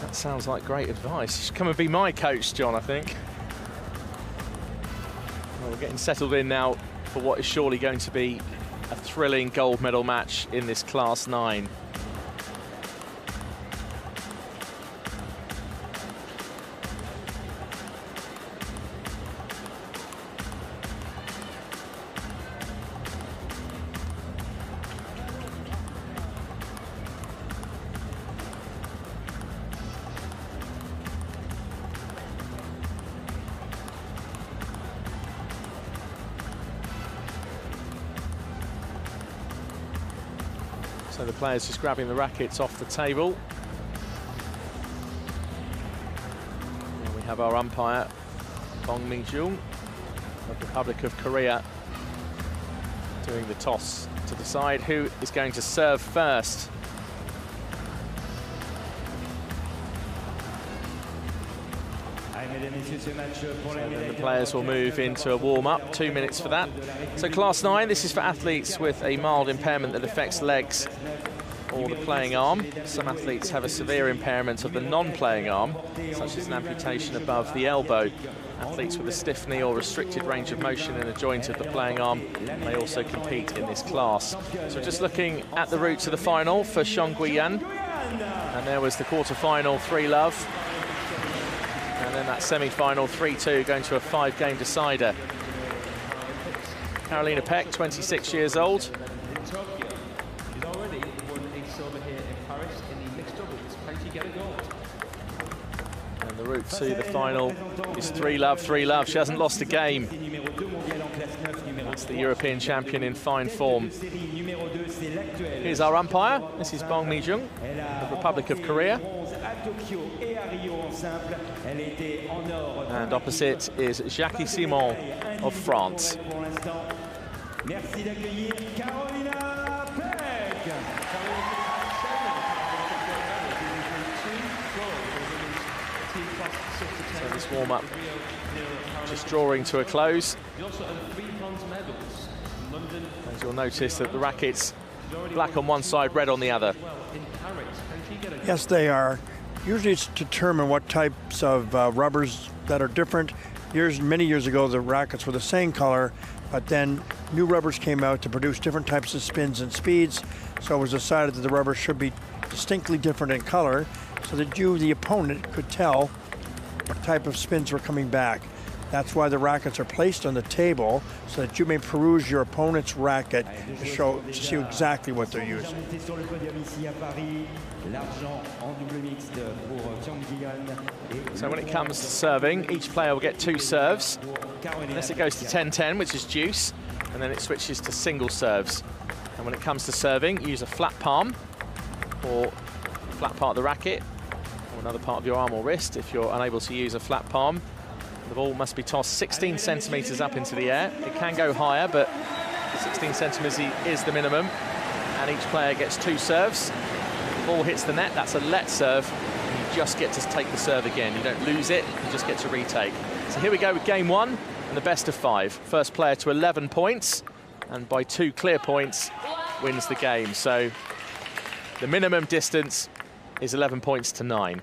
That sounds like great advice. You should come and be my coach, John, I think. Well, we're getting settled in now for what is surely going to be a thrilling gold medal match in this Class 9. So the players just grabbing the rackets off the table. And we have our umpire, Bong Min-jung of the Republic of Korea, doing the toss to decide who is going to serve first. So then the players will move into a warm-up, 2 minutes for that. So Class 9, this is for athletes with a mild impairment that affects legs or the playing arm. Some athletes have a severe impairment of the non-playing arm, such as an amputation above the elbow. Athletes with a stiff knee or restricted range of motion in a joint of the playing arm may also compete in this class. So just looking at the route to the final for Xiong Guiyan. And there was the quarter-final 3-love. And And then that semi-final 3-2 going to a 5-game decider. Carolina Peck, 26 years old. In Tokyo, she's already won a silver here in Paris in the mixed doubles. Can she get a gold? And the route to the final is 3-love, 3-love. She hasn't lost a game. That's the European champion in fine form. Here's our umpire. This is Bong Mi-jung of the Republic of Korea. And opposite is Jackie Simon of France. Merci d'accueillir Carolina Peck. So this warm-up just drawing to a close. As you'll notice that the rackets black on one side, red on the other. Yes, they are. Usually it's to determine what types of rubbers that are different. Many years ago, the rackets were the same color, but then new rubbers came out to produce different types of spins and speeds. So it was decided that the rubbers should be distinctly different in color so that you, the opponent, could tell what type of spins were coming back. That's why the rackets are placed on the table so that you may peruse your opponent's racket to see exactly what they're using. So when it comes to serving, each player will get 2 serves, unless it goes to 10-10, which is deuce, and then it switches to single serves. And when it comes to serving, use a flat palm or flat part of the racket, or another part of your arm or wrist if you're unable to use a flat palm. The ball must be tossed 16 centimetres up into the air. It can go higher, but 16 centimetres is the minimum. And each player gets 2 serves. The ball hits the net, that's a let serve. And you just get to take the serve again. You don't lose it, you just get to retake. So here we go with game 1 and the best of 5. First player to 11 points, and by 2 clear points wins the game. So the minimum distance is 11 points to 9.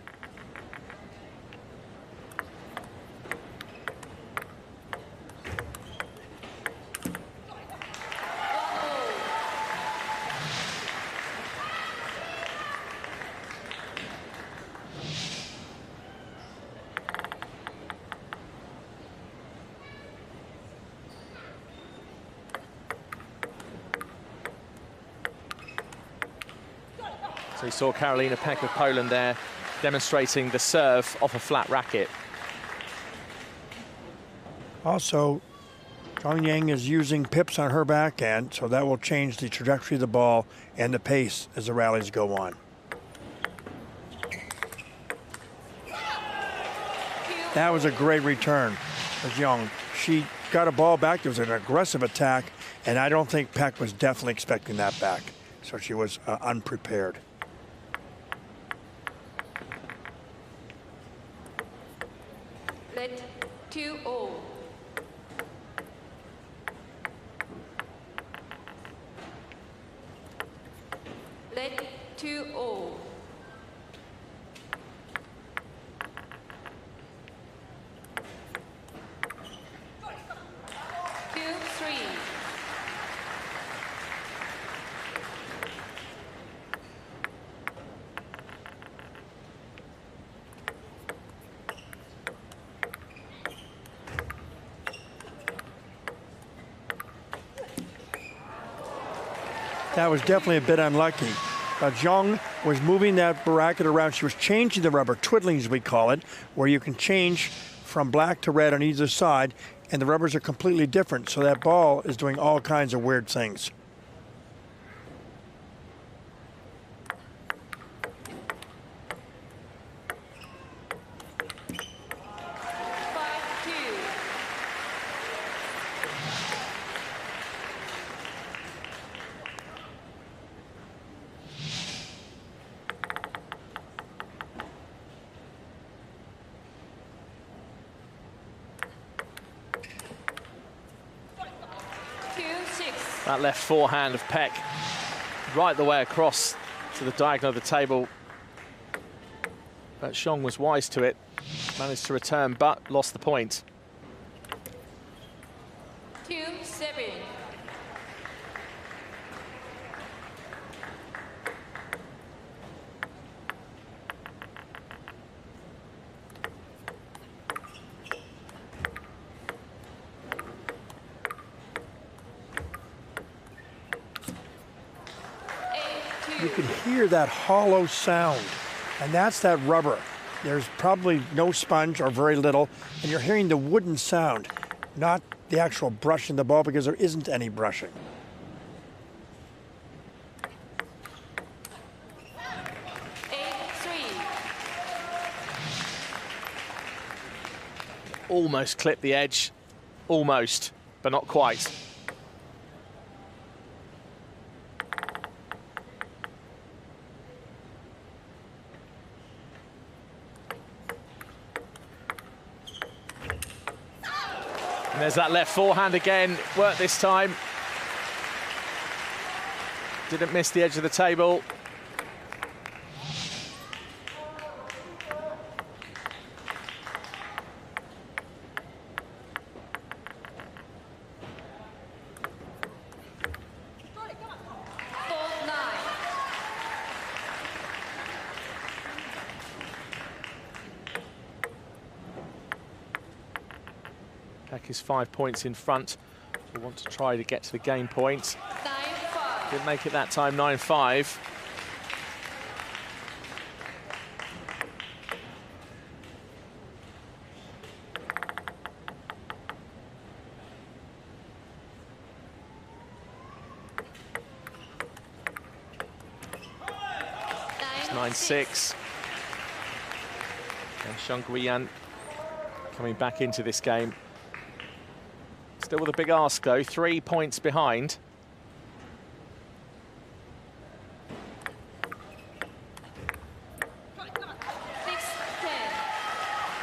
So you saw Carolina Peck of Poland there demonstrating the serve off a flat racket. Also, Zhang Yang is using pips on her backhand, so that will change the trajectory of the ball and the pace as the rallies go on. That was a great return for Zhang. She got a ball back. There was an aggressive attack, and I don't think Peck was definitely expecting that back. So she was unprepared. Let 2-0. Let 2-0. 2-3. That was definitely a bit unlucky. Zhang was moving that racket around. She was changing the rubber, twiddling as we call it, where you can change from black to red on either side, and the rubbers are completely different. So that ball is doing all kinds of weird things. That left forehand of Peck right the way across to the diagonal of the table. But Xiong was wise to it, managed to return, but lost the point. 2-7. you could hear that hollow sound, and that's that rubber. There's probably no sponge or very little, and you're hearing the wooden sound, not the actual brushing the ball, because there isn't any brushing. Almost clipped the edge, almost, but not quite. And there's that left forehand again, worked this time. Didn't miss the edge of the table. Peck is 5 points in front. We want to try to get to the game point. 9-5. Didn't make it that time, 9-5. It's 9-6. And Xiong Guiyan coming back into this game. Still with a big ask, though. 3 points behind.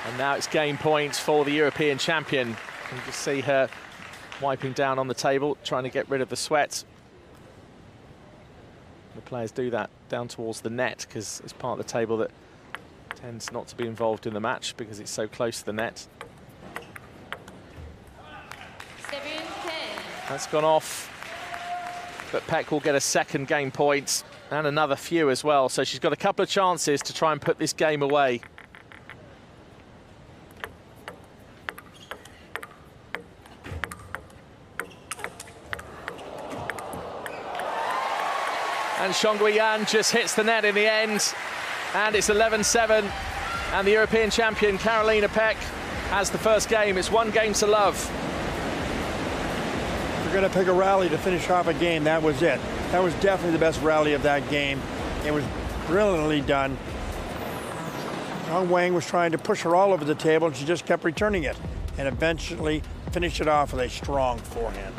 And now it's game points for the European champion. You can just see her wiping down on the table, trying to get rid of the sweat. The players do that down towards the net because it's part of the table that tends not to be involved in the match because it's so close to the net. That's gone off, but Peck will get a second game point and another few as well. So she's got a couple of chances to try and put this game away. And Xiong Guiyan just hits the net in the end, and it's 11-7. And the European champion, Carolina Peck, has the first game. It's 1 game to love. We're going to pick a rally to finish off a game. That was it. That was definitely the best rally of that game. It was brilliantly done. Zhang Wang was trying to push her all over the table, and she just kept returning it, and eventually finished it off with a strong forehand.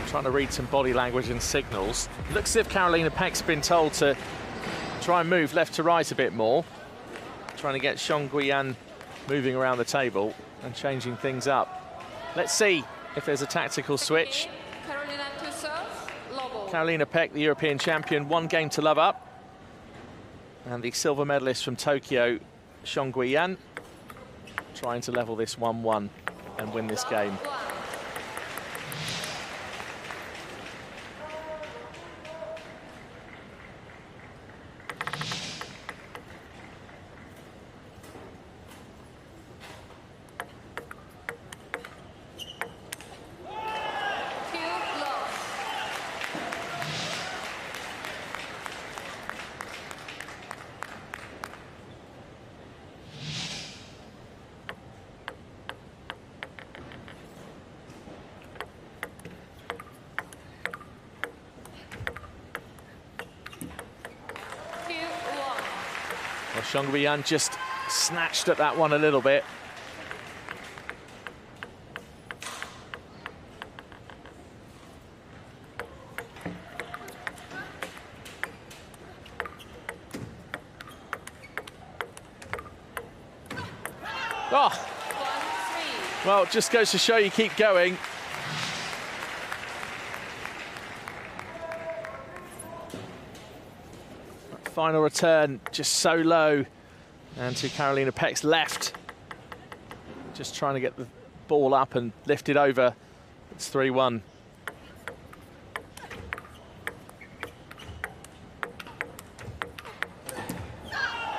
Trying to read some body language and signals. Looks as if Carolina Peck's been told to try and move left to right a bit more. Trying to get Xiong Guiyan moving around the table and changing things up. Let's see if there's a tactical switch. Carolina Peck, the European champion, 1 game to love up. And the silver medalist from Tokyo, Xiong Guiyan, trying to level this 1-1 and win this game. Xiong Guiyan just snatched at that one a little bit. Oh, 1-3. well, it just goes to show you keep going. Final return just so low, and to Karolina Peck's left. Just trying to get the ball up and lift it over. It's 3-1.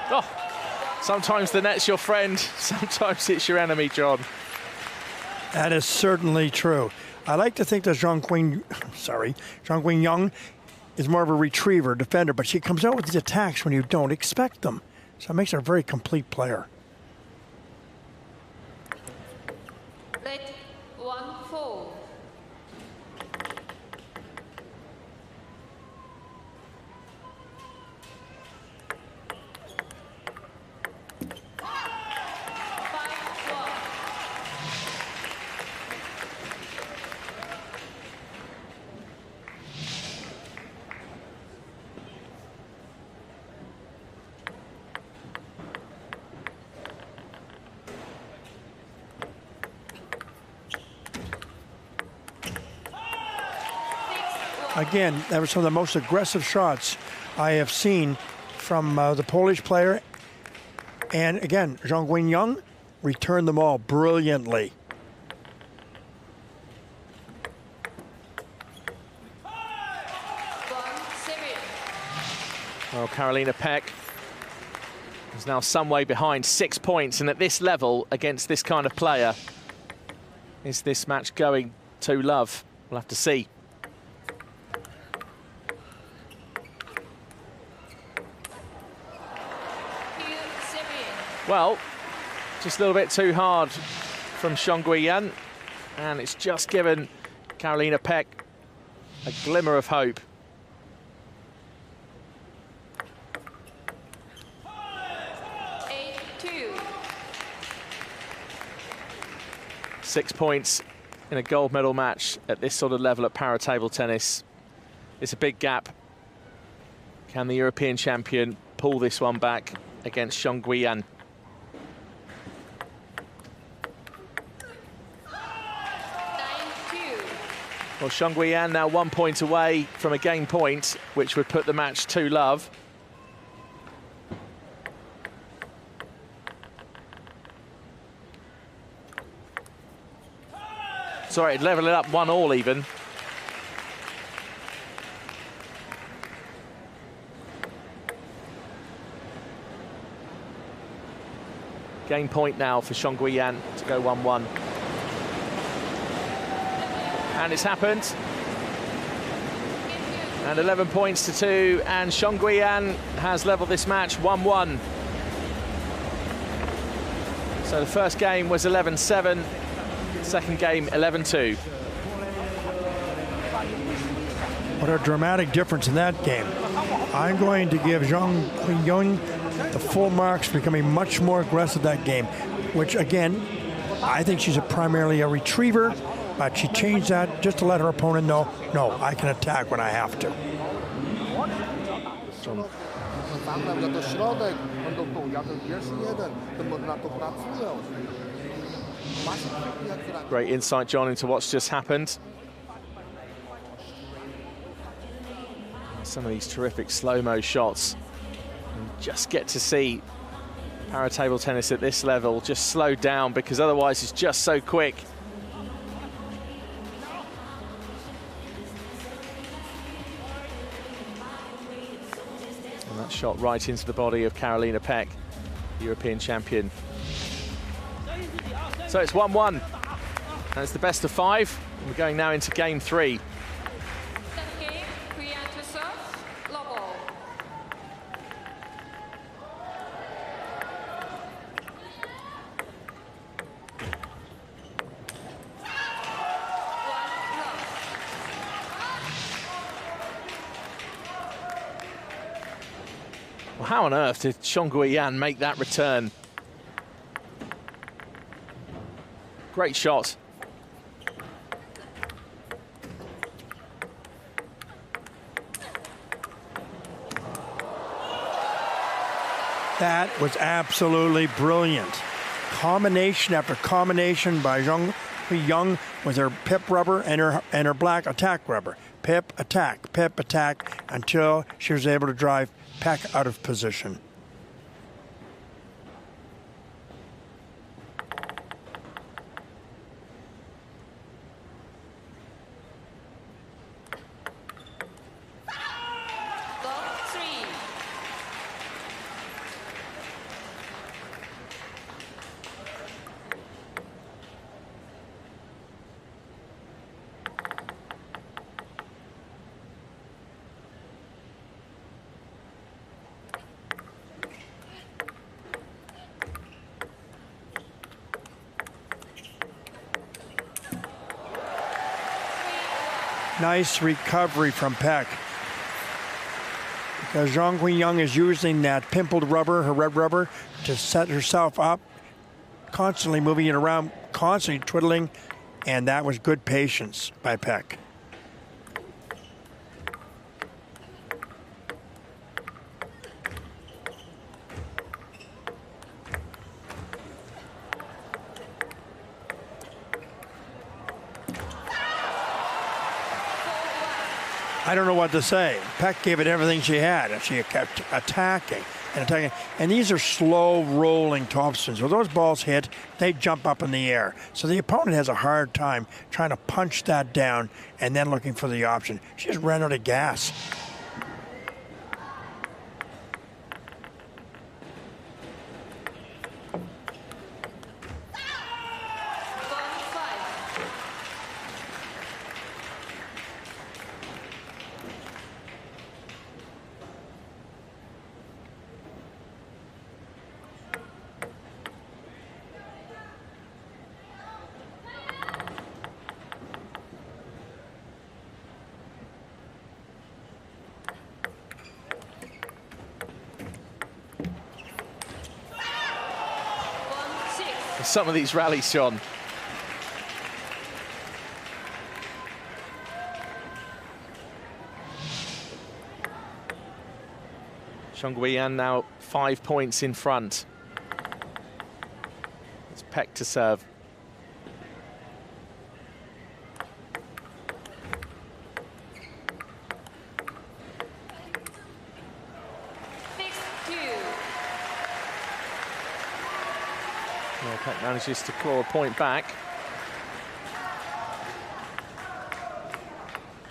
Oh, sometimes the net's your friend, sometimes it's your enemy, John. That is certainly true. I like to think that Zhang Guiyang is more of a retriever, defender, but she comes out with these attacks when you don't expect them. So it makes her a very complete player. Late 1-4. Again, that was some of the most aggressive shots I have seen from the Polish player. And again, Zhang Guiyang returned them all brilliantly. Well, Karolina Peck is now some way behind, 6 points, and at this level, against this kind of player, is this match going to love? We'll have to see. Well, just a little bit too hard from Zhang Guiyang, and it's just given Karolina Peck a glimmer of hope. Six points in a gold medal match at this sort of level at para table tennis. It's a big gap. Can the European champion pull this one back against Zhang Guiyang? Well, Zhang Guiyang now 1 point away from a game point, which would put the match 2-love. Sorry, it'd level it up 1-1 even. Game point now for Zhang Guiyang to go 1-1. And it's happened. And 11 points to 2, and Zhang Guiyang has leveled this match 1-1. So the first game was 11-7, second game 11-2. What a dramatic difference in that game. I'm going to give Zhang Guiyang the full marks, becoming much more aggressive that game, which again, I think she's primarily a retriever, but she changed that just to let her opponent know, no, I can attack when I have to. Great insight, John, into what's just happened. Some of these terrific slow-mo shots. And just get to see para table tennis at this level just slow down, because otherwise it's just so quick. And that shot right into the body of Karolina Peck, European champion. So it's 1-1, and it's the best of 5. We're going now into game 3. Well, how on earth did Zhang Guiyang make that return? Great shot. That was absolutely brilliant. combination after combination by Zhang Huiyang with her pip rubber and her black attack rubber. Pip, attack, until she was able to drive Peck out of position. Nice recovery from Peck. Because Zhang Huiyang is using that pimpled rubber, her red rubber, to set herself up, constantly moving it around, constantly twiddling, and that was good patience by Peck. I don't know what to say. Peck gave it everything she had, and she kept attacking and attacking. And these are slow rolling topspins. When those balls hit, they jump up in the air. So the opponent has a hard time trying to punch that down and then looking for the option. She just ran out of gas. Some of these rallies, Sean. Zhang Huiyang now 5 points in front. It's Peck to serve. Peck manages to claw a point back.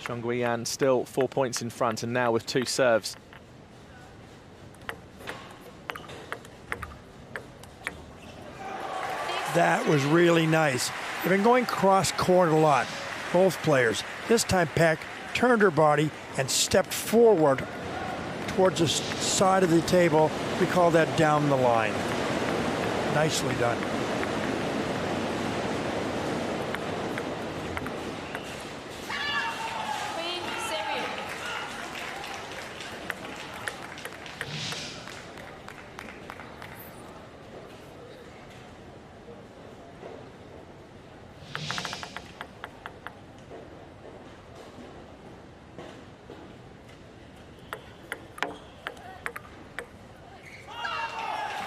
Zhang Huiyang still 4 points in front, and now with 2 serves. That was really nice. They've been going cross-court a lot, both players. This time Peck turned her body and stepped forward towards the side of the table. We call that down the line. Nicely done.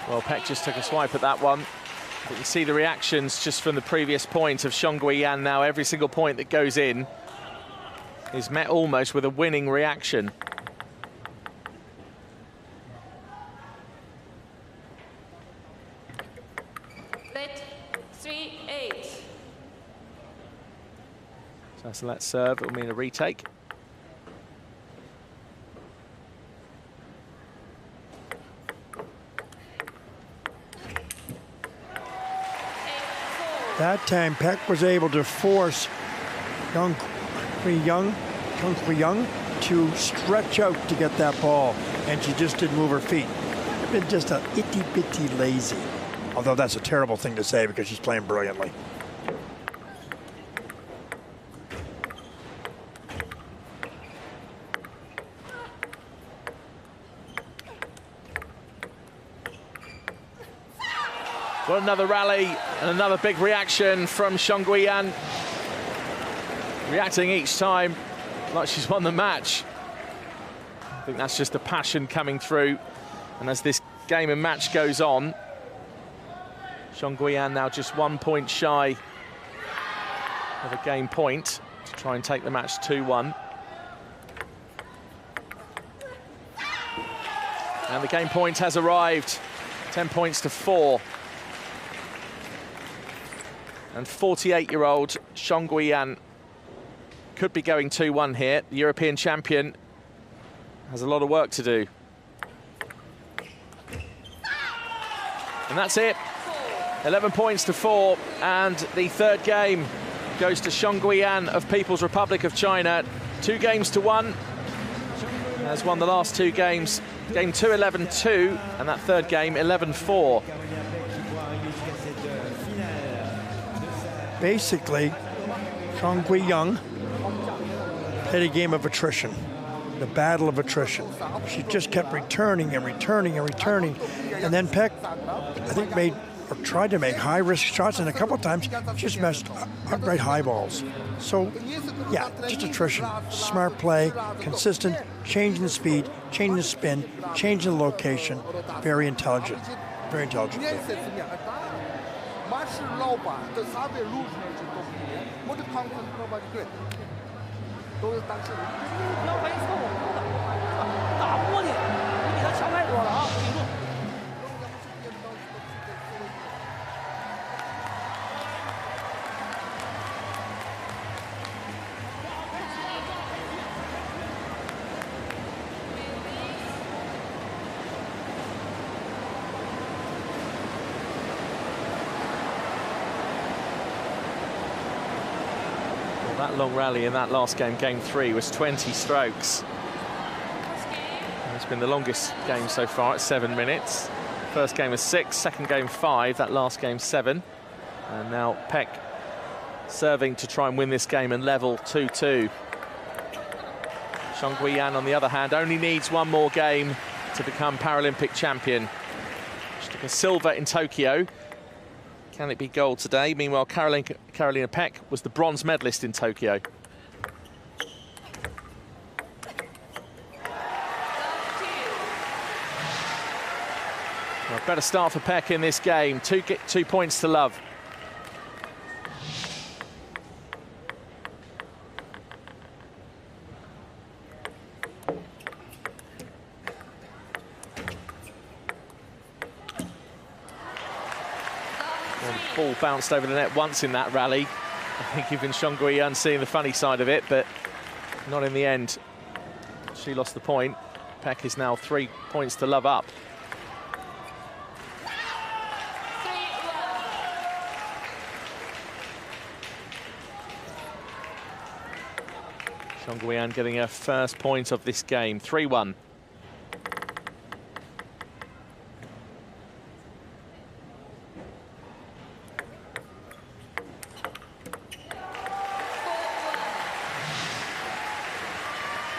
Well, Peck just took a swipe at that one. But you see the reactions just from the previous point of Zhang Huiyang. Now every single point that goes in is met almost with a winning reaction. Let 3-8. So that's a let serve. It'll mean a retake. That time, Peck was able to force Zhang Huiyang to stretch out to get that ball, and she just didn't move her feet. It's been just a itty-bitty lazy. Although that's a terrible thing to say because she's playing brilliantly. Well, another rally and another big reaction from Zhang Huiyang. Reacting each time like she's won the match. I think that's just the passion coming through. And as this game and match goes on, Zhang Guiyan now just 1 point shy of a game point to try and take the match 2-1. And the game point has arrived, 10 points to 4. And 48-year-old Zhang Guiyan could be going 2-1 here. The European champion has a lot of work to do. And that's it. 11 points to 4. And the third game goes to Zhang Guiyan of People's Republic of China. 2 games to 1. Has won the last 2 games. Game 2, 11-2. And that third game, 11-4. Basically, Zhang Guiyan played a game of attrition, the battle of attrition. She just kept returning and returning and returning. And then Peck, I think, made or tried to make high-risk shots, and a couple of times she just missed outright high balls. So, yeah, just attrition. Smart play, consistent, changing the speed, changing the spin, changing the location. Very intelligent. Very intelligent. 马氏老板的3位路线是都不一样，我的康复老板对，都是当时的。不要犯错误，打玻璃，你给他强太多了啊！顶住。 That long rally in that last game, game 3, was 20 strokes. And it's been the longest game so far at 7 minutes. First game was 6, second game 5, that last game 7. And now Peck serving to try and win this game and level 2-2. Zhang Guiyan, on the other hand, only needs 1 more game to become Paralympic champion. She took a silver in Tokyo. Can it be gold today? Meanwhile, Carolina Peck was the bronze medalist in Tokyo. Well, better start for Peck in this game. 2 points to love. Ball bounced over the net once in that rally. I think even Zhang Guiyan seeing the funny side of it, but not in the end. She lost the point. Peck is now 3 points to love up. Zhang Guiyan getting her first point of this game, 3-1.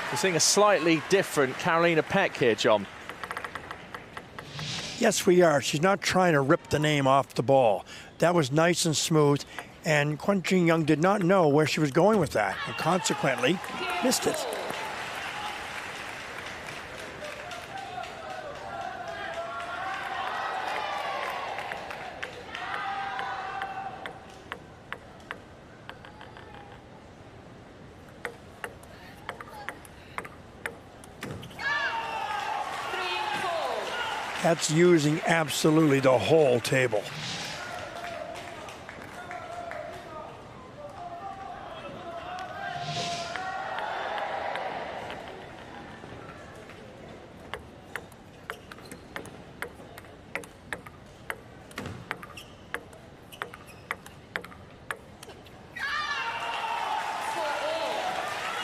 We're seeing a slightly different Carolina Peck here, John. Yes, we are. She's not trying to rip the name off the ball. That was nice and smooth, and Kwon Jin-young did not know where she was going with that, and consequently missed it. That's using absolutely the whole table.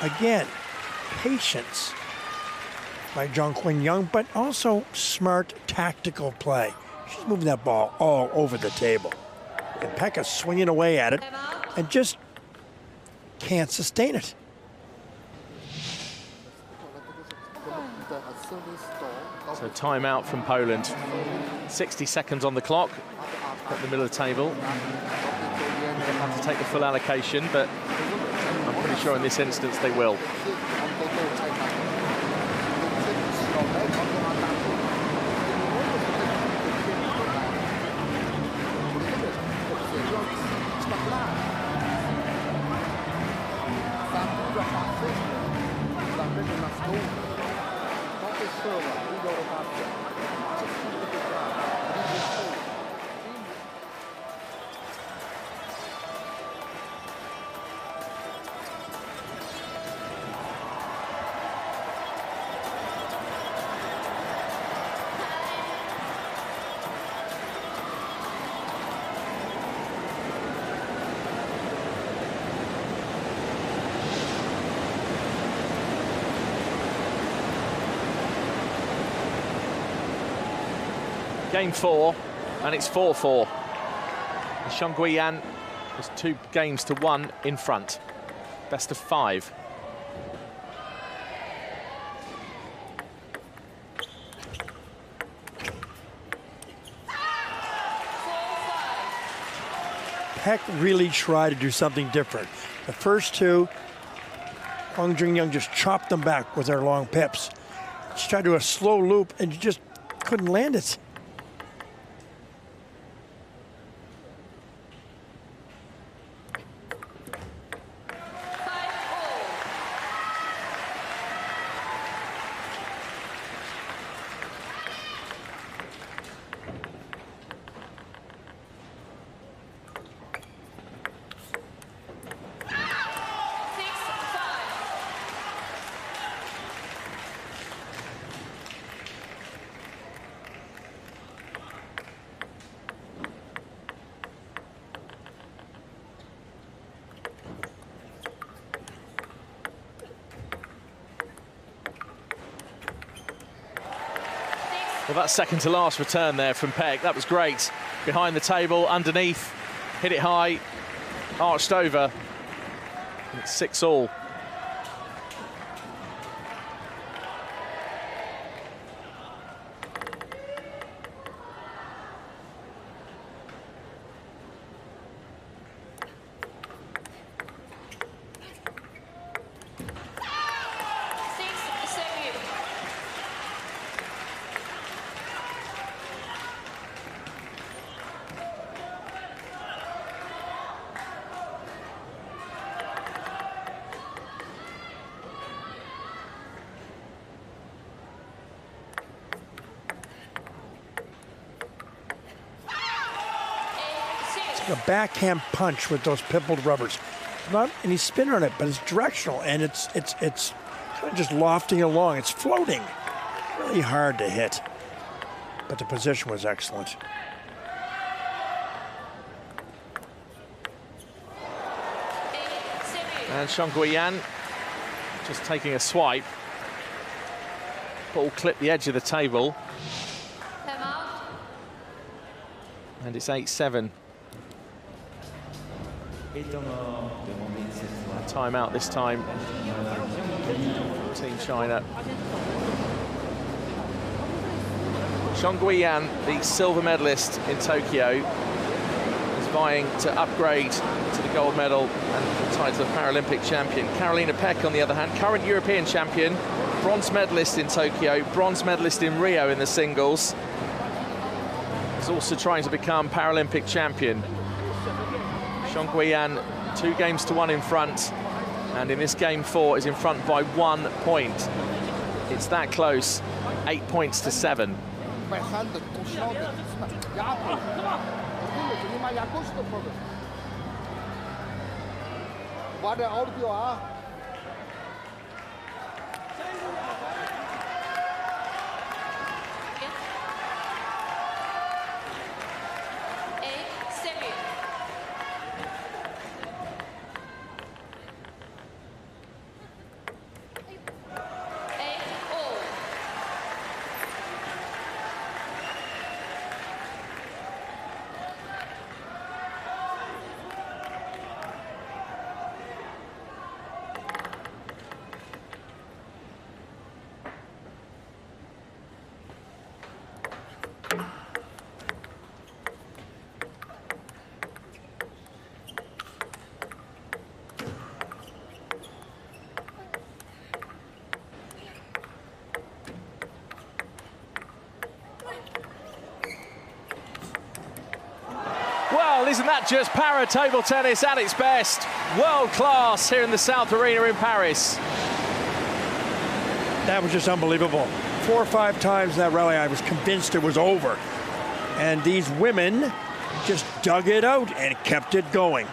Again, patience by Zhang Guiyan, but also smart tactical play. She's moving that ball all over the table. And Pekka's swinging away at it and just can't sustain it. So timeout from Poland. 60 seconds on the clock at the middle of the table. They have to take the full allocation, but I'm pretty sure in this instance they will. Game 4, and it's 4-4. Xiong Guiyan was 2 games to 1 in front. Best of 5. Peck really tried to do something different. The first 2, Hwang Jung-young just chopped them back with their long pips. She tried to do a slow loop, and you just couldn't land it. Well, that second to last return there from Peck, that was great. Behind the table, underneath, hit it high, arched over. It's 6-all. A backhand punch with those pimpled rubbers. Not any spin on it, but it's directional, and it's kind of just lofting along. It's floating. Really hard to hit, but the position was excellent. And Xiong Guiyan just taking a swipe. Ball clipped the edge of the table. And it's 8-7. Timeout this time. Team China. Xiong Guiyan, the silver medalist in Tokyo, is vying to upgrade to the gold medal and the title of Paralympic champion. Karolina Peck, on the other hand, current European champion, bronze medalist in Tokyo, bronze medalist in Rio in the singles, is also trying to become Paralympic champion. Xiong Guiyan, 2 games to 1 in front, and in this game 4 is in front by 1 point. It's that close, 8 points to 7. Well, isn't that just para table tennis at its best? World class here in the South Arena in Paris. That was just unbelievable. 4 or 5 times in that rally, I was convinced it was over. And these women just dug it out and kept it going.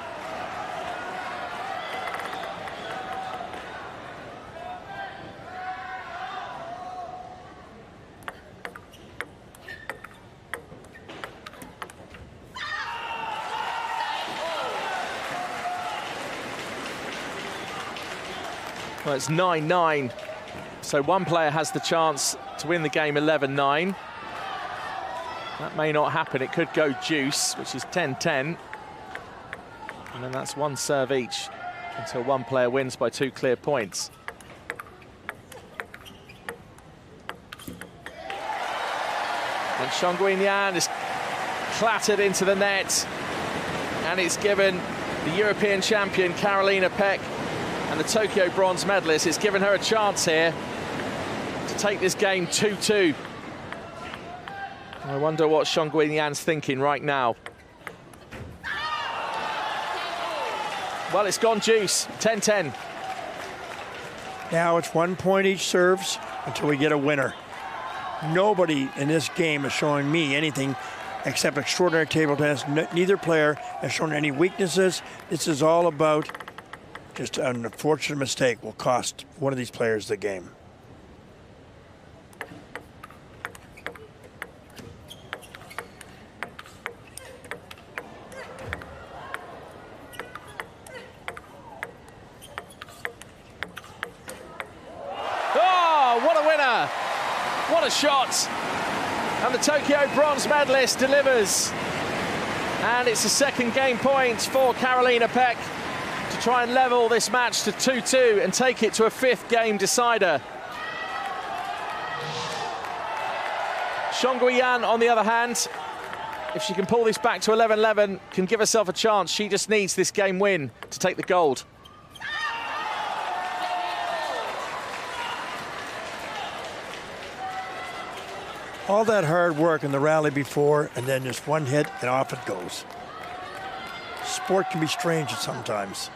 Well, it's 9-9. So one player has the chance to win the game 11-9. That may not happen. It could go deuce, which is 10-10. And then that's one serve each until one player wins by 2 clear points. And Xiong Guiyan is clattered into the net. And it's given the European champion, Carolina Peck, and the Tokyo bronze medalist, it's given her a chance here to take this game 2-2. I wonder what Xiong Guiyan's thinking right now. Well, it's gone deuce, 10-10. Now it's 1 point each serves until we get a winner. Nobody in this game is showing me anything except extraordinary table tennis. Neither player has shown any weaknesses. This is all about just an unfortunate mistake will cost one of these players the game. Oh, what a winner! What a shot! And the Tokyo bronze medalist delivers. And it's a second game point for Carolina Peck to try and level this match to 2-2 and take it to a 5th game decider. Xiong Guiyan, on the other hand, if she can pull this back to 11-11, can give herself a chance. She just needs this game win to take the gold. All that hard work in the rally before, and then just one hit, and off it goes. Sport can be strange sometimes.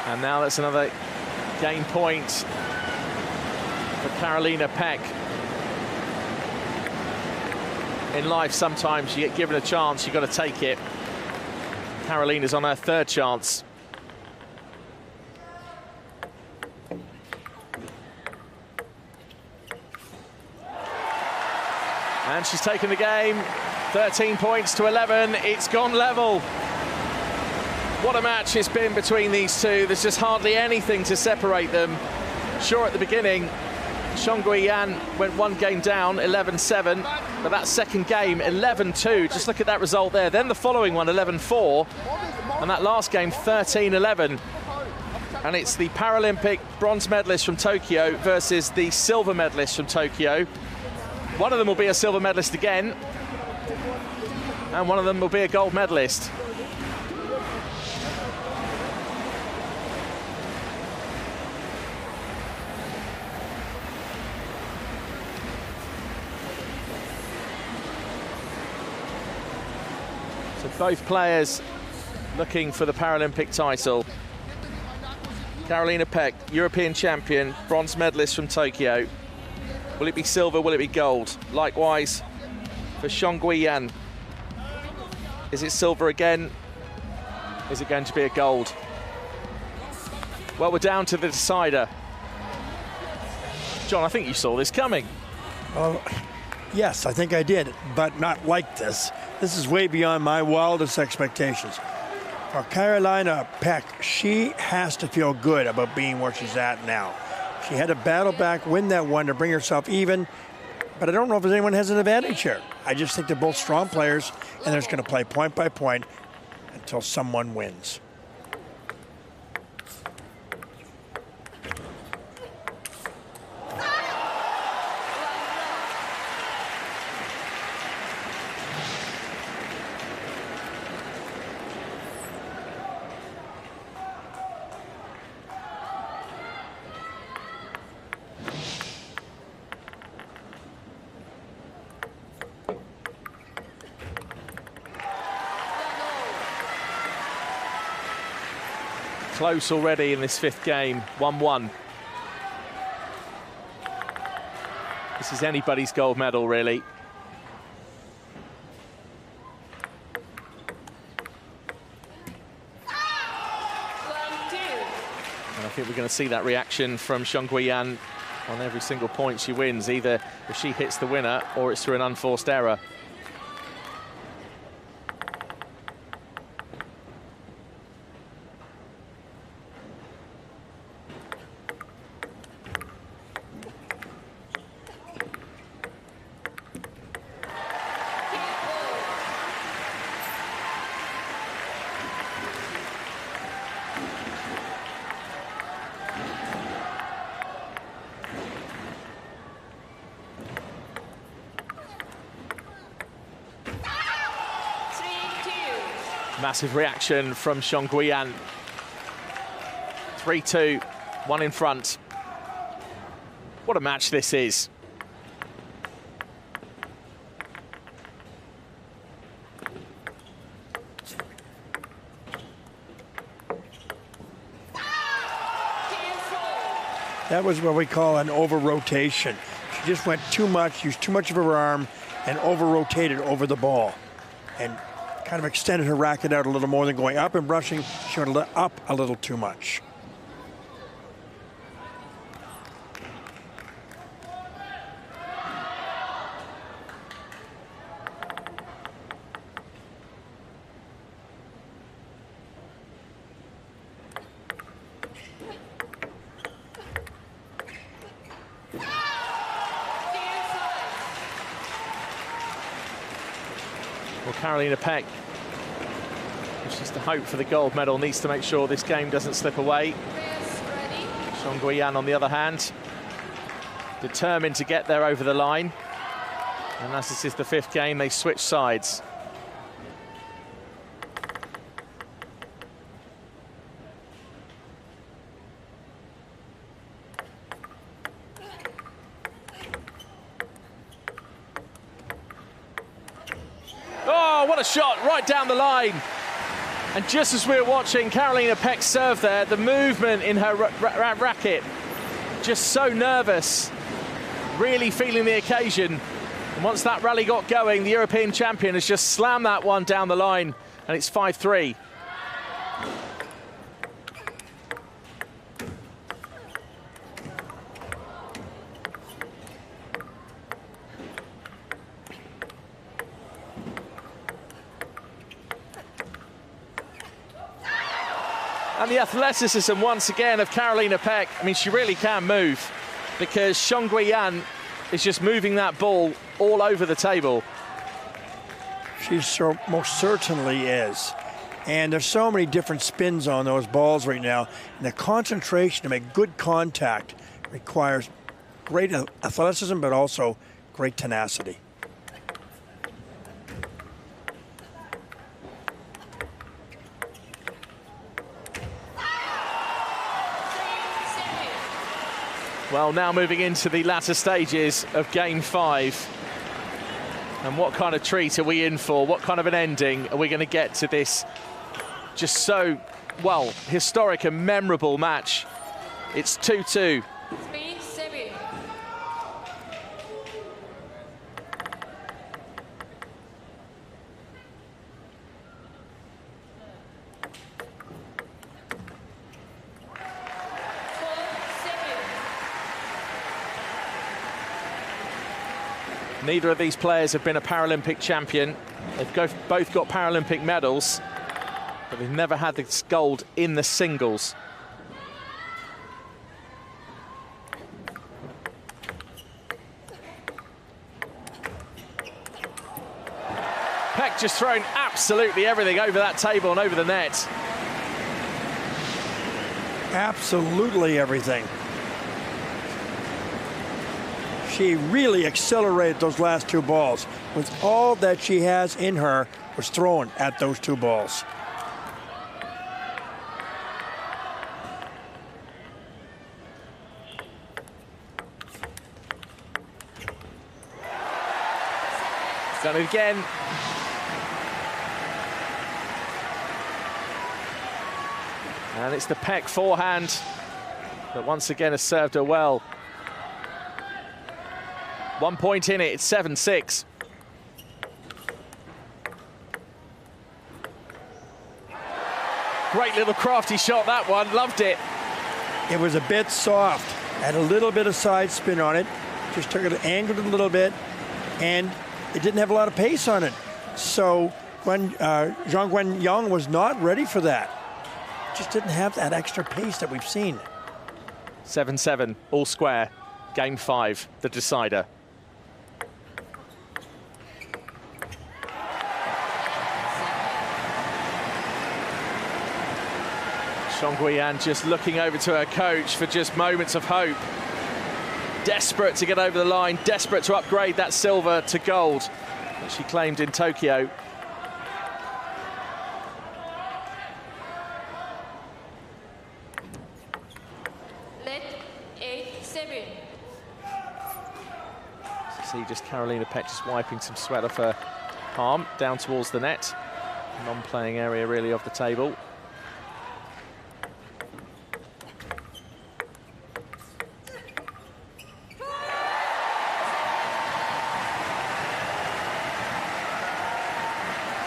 And now that's another game point for Carolina Peck. In life, sometimes you get given a chance, you've got to take it. Carolina's on her 3rd chance. And she's taken the game, 13 points to 11. It's gone level. What a match it's been between these two. There's just hardly anything to separate them. Sure, at the beginning, Xiong Guiyan went 1 game down, 11-7, but that second game, 11-2. Just look at that result there. Then the following one, 11-4, and that last game, 13-11. And it's the Paralympic bronze medalist from Tokyo versus the silver medalist from Tokyo. One of them will be a silver medalist again, and one of them will be a gold medalist. Both players looking for the Paralympic title. Carolina Peck, European champion, bronze medalist from Tokyo. Will it be silver, will it be gold? Likewise for Xiong Guiyan. Is it silver again? Is it going to be a gold? Well, we're down to the decider. John, I think you saw this coming. Well, yes, I think I did, but not like this. This is way beyond my wildest expectations. For Carolina Peck, she has to feel good about being where she's at now. She had to battle back, win that one to bring herself even, but I don't know if anyone has an advantage here. I just think they're both strong players, and they're just going to play point by point until someone wins. Close already in this 5th game, 1-1. This is anybody's gold medal, really. And I think we're going to see that reaction from Xiong Guiyan on every single point she wins, either if she hits the winner or it's through an unforced error. Massive reaction from Zhong Guiyan. 3-2, one in front. What a match this is. That was what we call an over-rotation. She just went too much, used too much of her arm, and over-rotated over the ball. And kind of extended her racket out a little more than going up and brushing. She went up a little too much. Well, Carolina Peck, which is the hope for the gold medal, needs to make sure this game doesn't slip away. Zhong Guiyan, on the other hand, determined to get there over the line. And as this is the fifth game, they switch sides. What a shot right down the line. And just as we were watching Carolina Peck serve there, the movement in her racket, just so nervous, really feeling the occasion. And once that rally got going, the European champion has just slammed that one down the line, and it's 5-3. And the athleticism, once again, of Carolina Peck. I mean, she really can move, because Zhong Guiyan is just moving that ball all over the table. She most certainly is. And there's so many different spins on those balls right now. And the concentration to make good contact requires great athleticism, but also great tenacity. Well, now moving into the latter stages of Game 5. And what kind of treat are we in for? What kind of an ending are we going to get to this just so, well, historic and memorable match? It's 2-2. Neither of these players have been a Paralympic champion. They've both got Paralympic medals, but they've never had this gold in the singles. Peck just thrown absolutely everything over that table and over the net. Absolutely everything. She really accelerated those last two balls. With all that she has in her was thrown at those two balls. Done it again. And it's the Peck forehand that once again has served her well. 1 point in it, it's 7-6. Great little crafty shot, that one, loved it. It was a bit soft, had a little bit of side spin on it, just took it, angled it a little bit, and it didn't have a lot of pace on it. So when Zhong Guiyan was not ready for that. Just didn't have that extra pace that we've seen. 7-7, all square. Game 5, the decider. Zhong Guiyan just looking over to her coach for just moments of hope. Desperate to get over the line, desperate to upgrade that silver to gold that she claimed in Tokyo. See just Karolina Peck just wiping some sweat off her palm down towards the net. Non-playing area really of the table.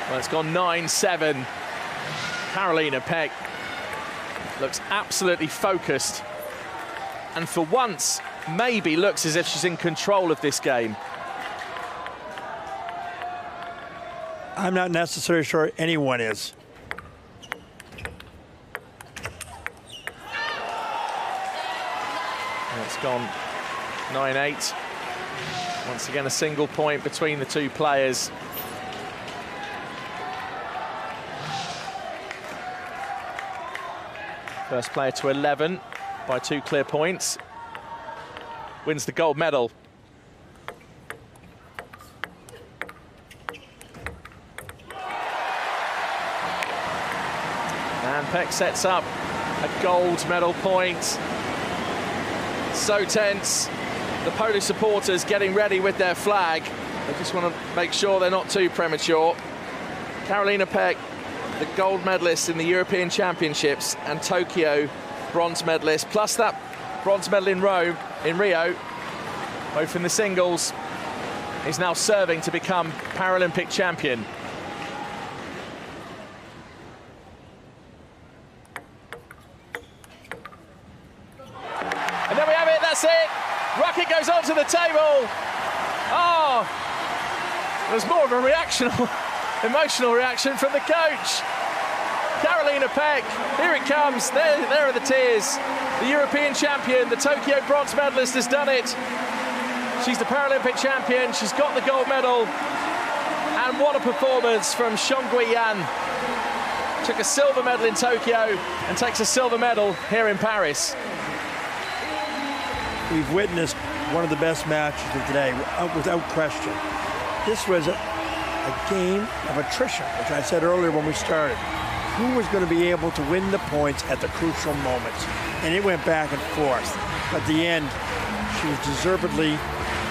Well, it's gone 9-7. Karolina Peck looks absolutely focused, and for once, maybe looks as if she's in control of this game. I'm not necessarily sure anyone is. And it's gone 9-8. Once again, a single point between the two players. First player to 11 by 2 clear points wins the gold medal. And Peck sets up a gold medal point. So tense. The Polish supporters getting ready with their flag. They just want to make sure they're not too premature. Karolina Peck, the gold medalist in the European Championships and Tokyo bronze medalist, plus that bronze medal in Rio, both in the singles, is now serving to become Paralympic champion. And there we have it, that's it. Racket goes onto the table. Oh, there's more of a reaction. Emotional reaction from the coach. Karolina Peck, here it comes. There are the tears. The European champion, the Tokyo bronze medalist has done it. She's the Paralympic champion. She's got the gold medal. And what a performance from Guiyang. Took a silver medal in Tokyo and takes a silver medal here in Paris. We've witnessed one of the best matches of today, without question. This was a game of attrition, which I said earlier when we started. Who was going to be able to win the points at the crucial moments? And it went back and forth. At the end, she was deservedly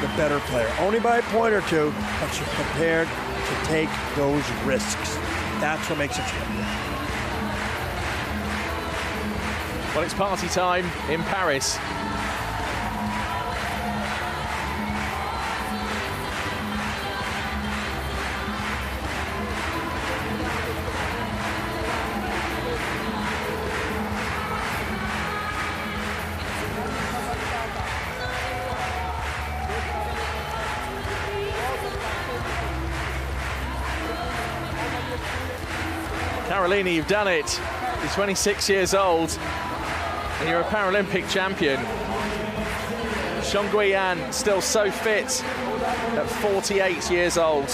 the better player. Only by a point or two, but she's prepared to take those risks. That's what makes it champion. Well, it's party time in Paris. Karolina, you've done it. You're 26 years old and you're a Paralympic champion. Guiyang still so fit at 48 years old.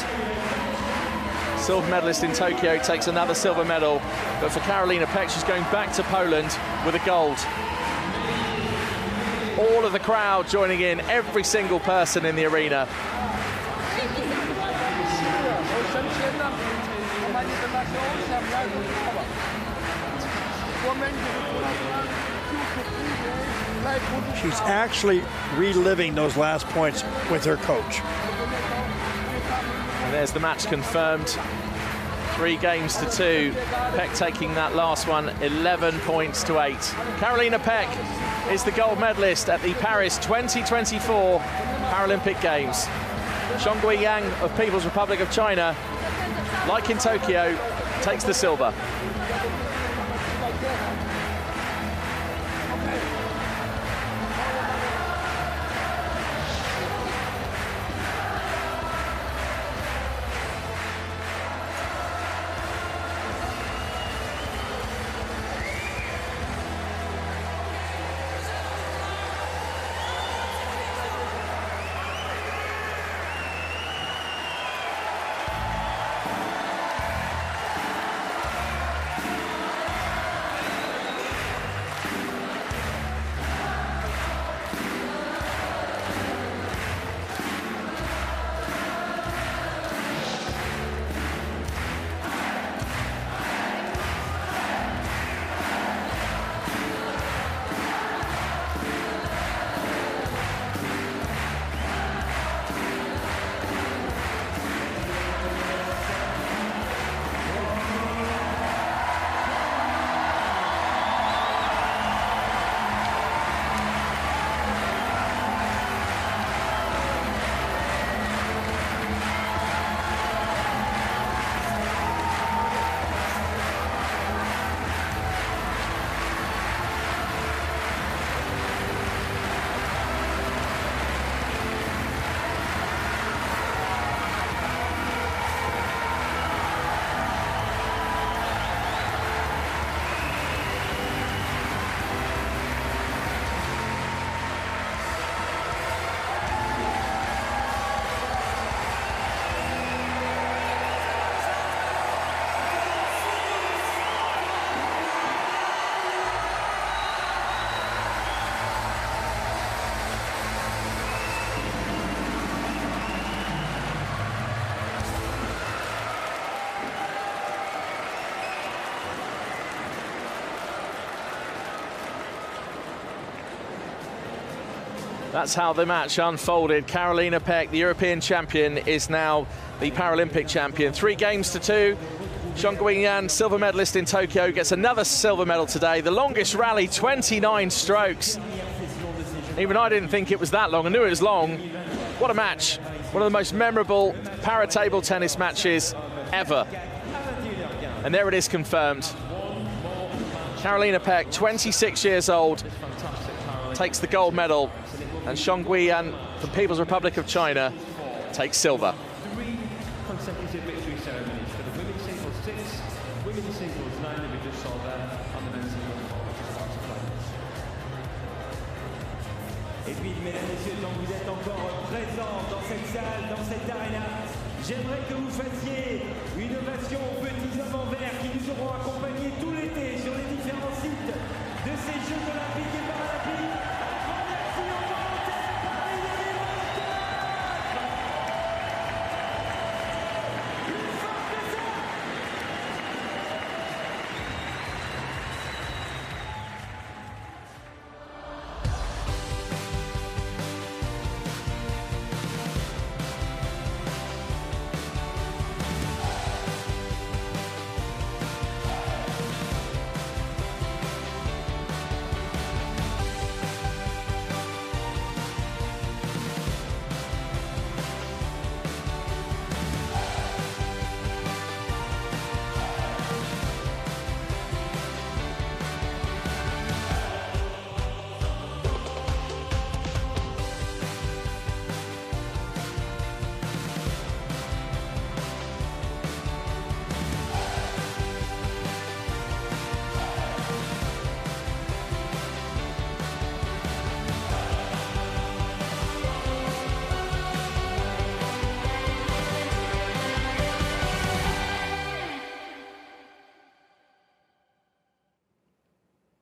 Silver medalist in Tokyo, takes another silver medal. But for Karolina Peck, she's going back to Poland with a gold. All of the crowd joining in, every single person in the arena. She's actually reliving those last points with her coach. And there's the match confirmed. 3 games to 2. Peck taking that last one, 11 points to 8. Karolina Peck is the gold medalist at the Paris 2024 Paralympic Games. Guiyang of People's Republic of China, like in Tokyo, takes the silver. That's how the match unfolded. Carolina Peck, the European champion, is now the Paralympic champion. 3 games to 2. Xiong Guiyan, silver medalist in Tokyo, gets another silver medal today. The longest rally, 29 strokes. Even I didn't think it was that long. I knew it was long. What a match. One of the most memorable para-table tennis matches ever. And there it is confirmed. Carolina Peck, 26 years old, takes the gold medal. And Xiong Guiyan from People's Republic of China takes silver. 3 consecutive victory ceremonies for the women's singles 6, women's singles 9 that we just saw there, and the men's singles 4, which is about to play. Et puis, mesdames, messieurs, tant que vous êtes encore présents dans cette salle, dans cette arena, j'aimerais que vous fassiez une ovation aux petits hommes en vert qui nous auront accompagnés tout l'été sur les différents sites de ces Jeux olympiques et paralympiques.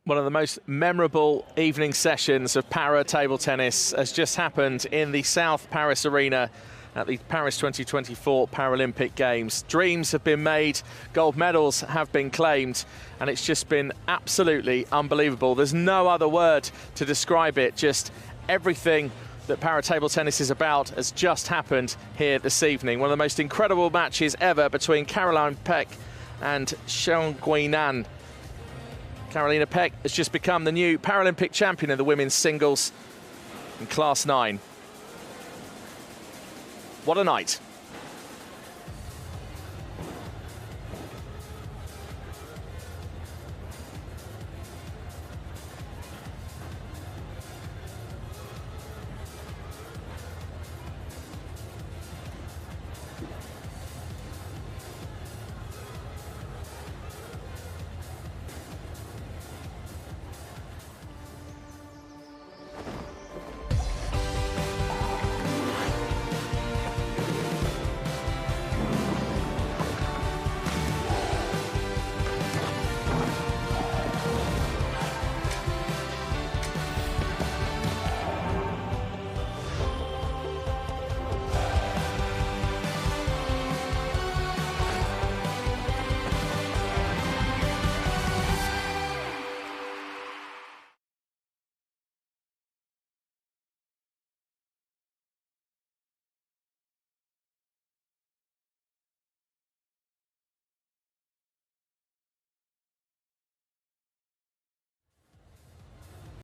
One of the most memorable evening sessions of para table tennis has just happened in the South Paris Arena at the Paris 2024 Paralympic Games. Dreams have been made, gold medals have been claimed, and it's just been absolutely unbelievable. There's no other word to describe it. Just everything that para table tennis is about has just happened here this evening. One of the most incredible matches ever between Carolina Peck and Xiong Guiyan. Carolina Peck has just become the new Paralympic champion in the women's singles in Class 9. What a night.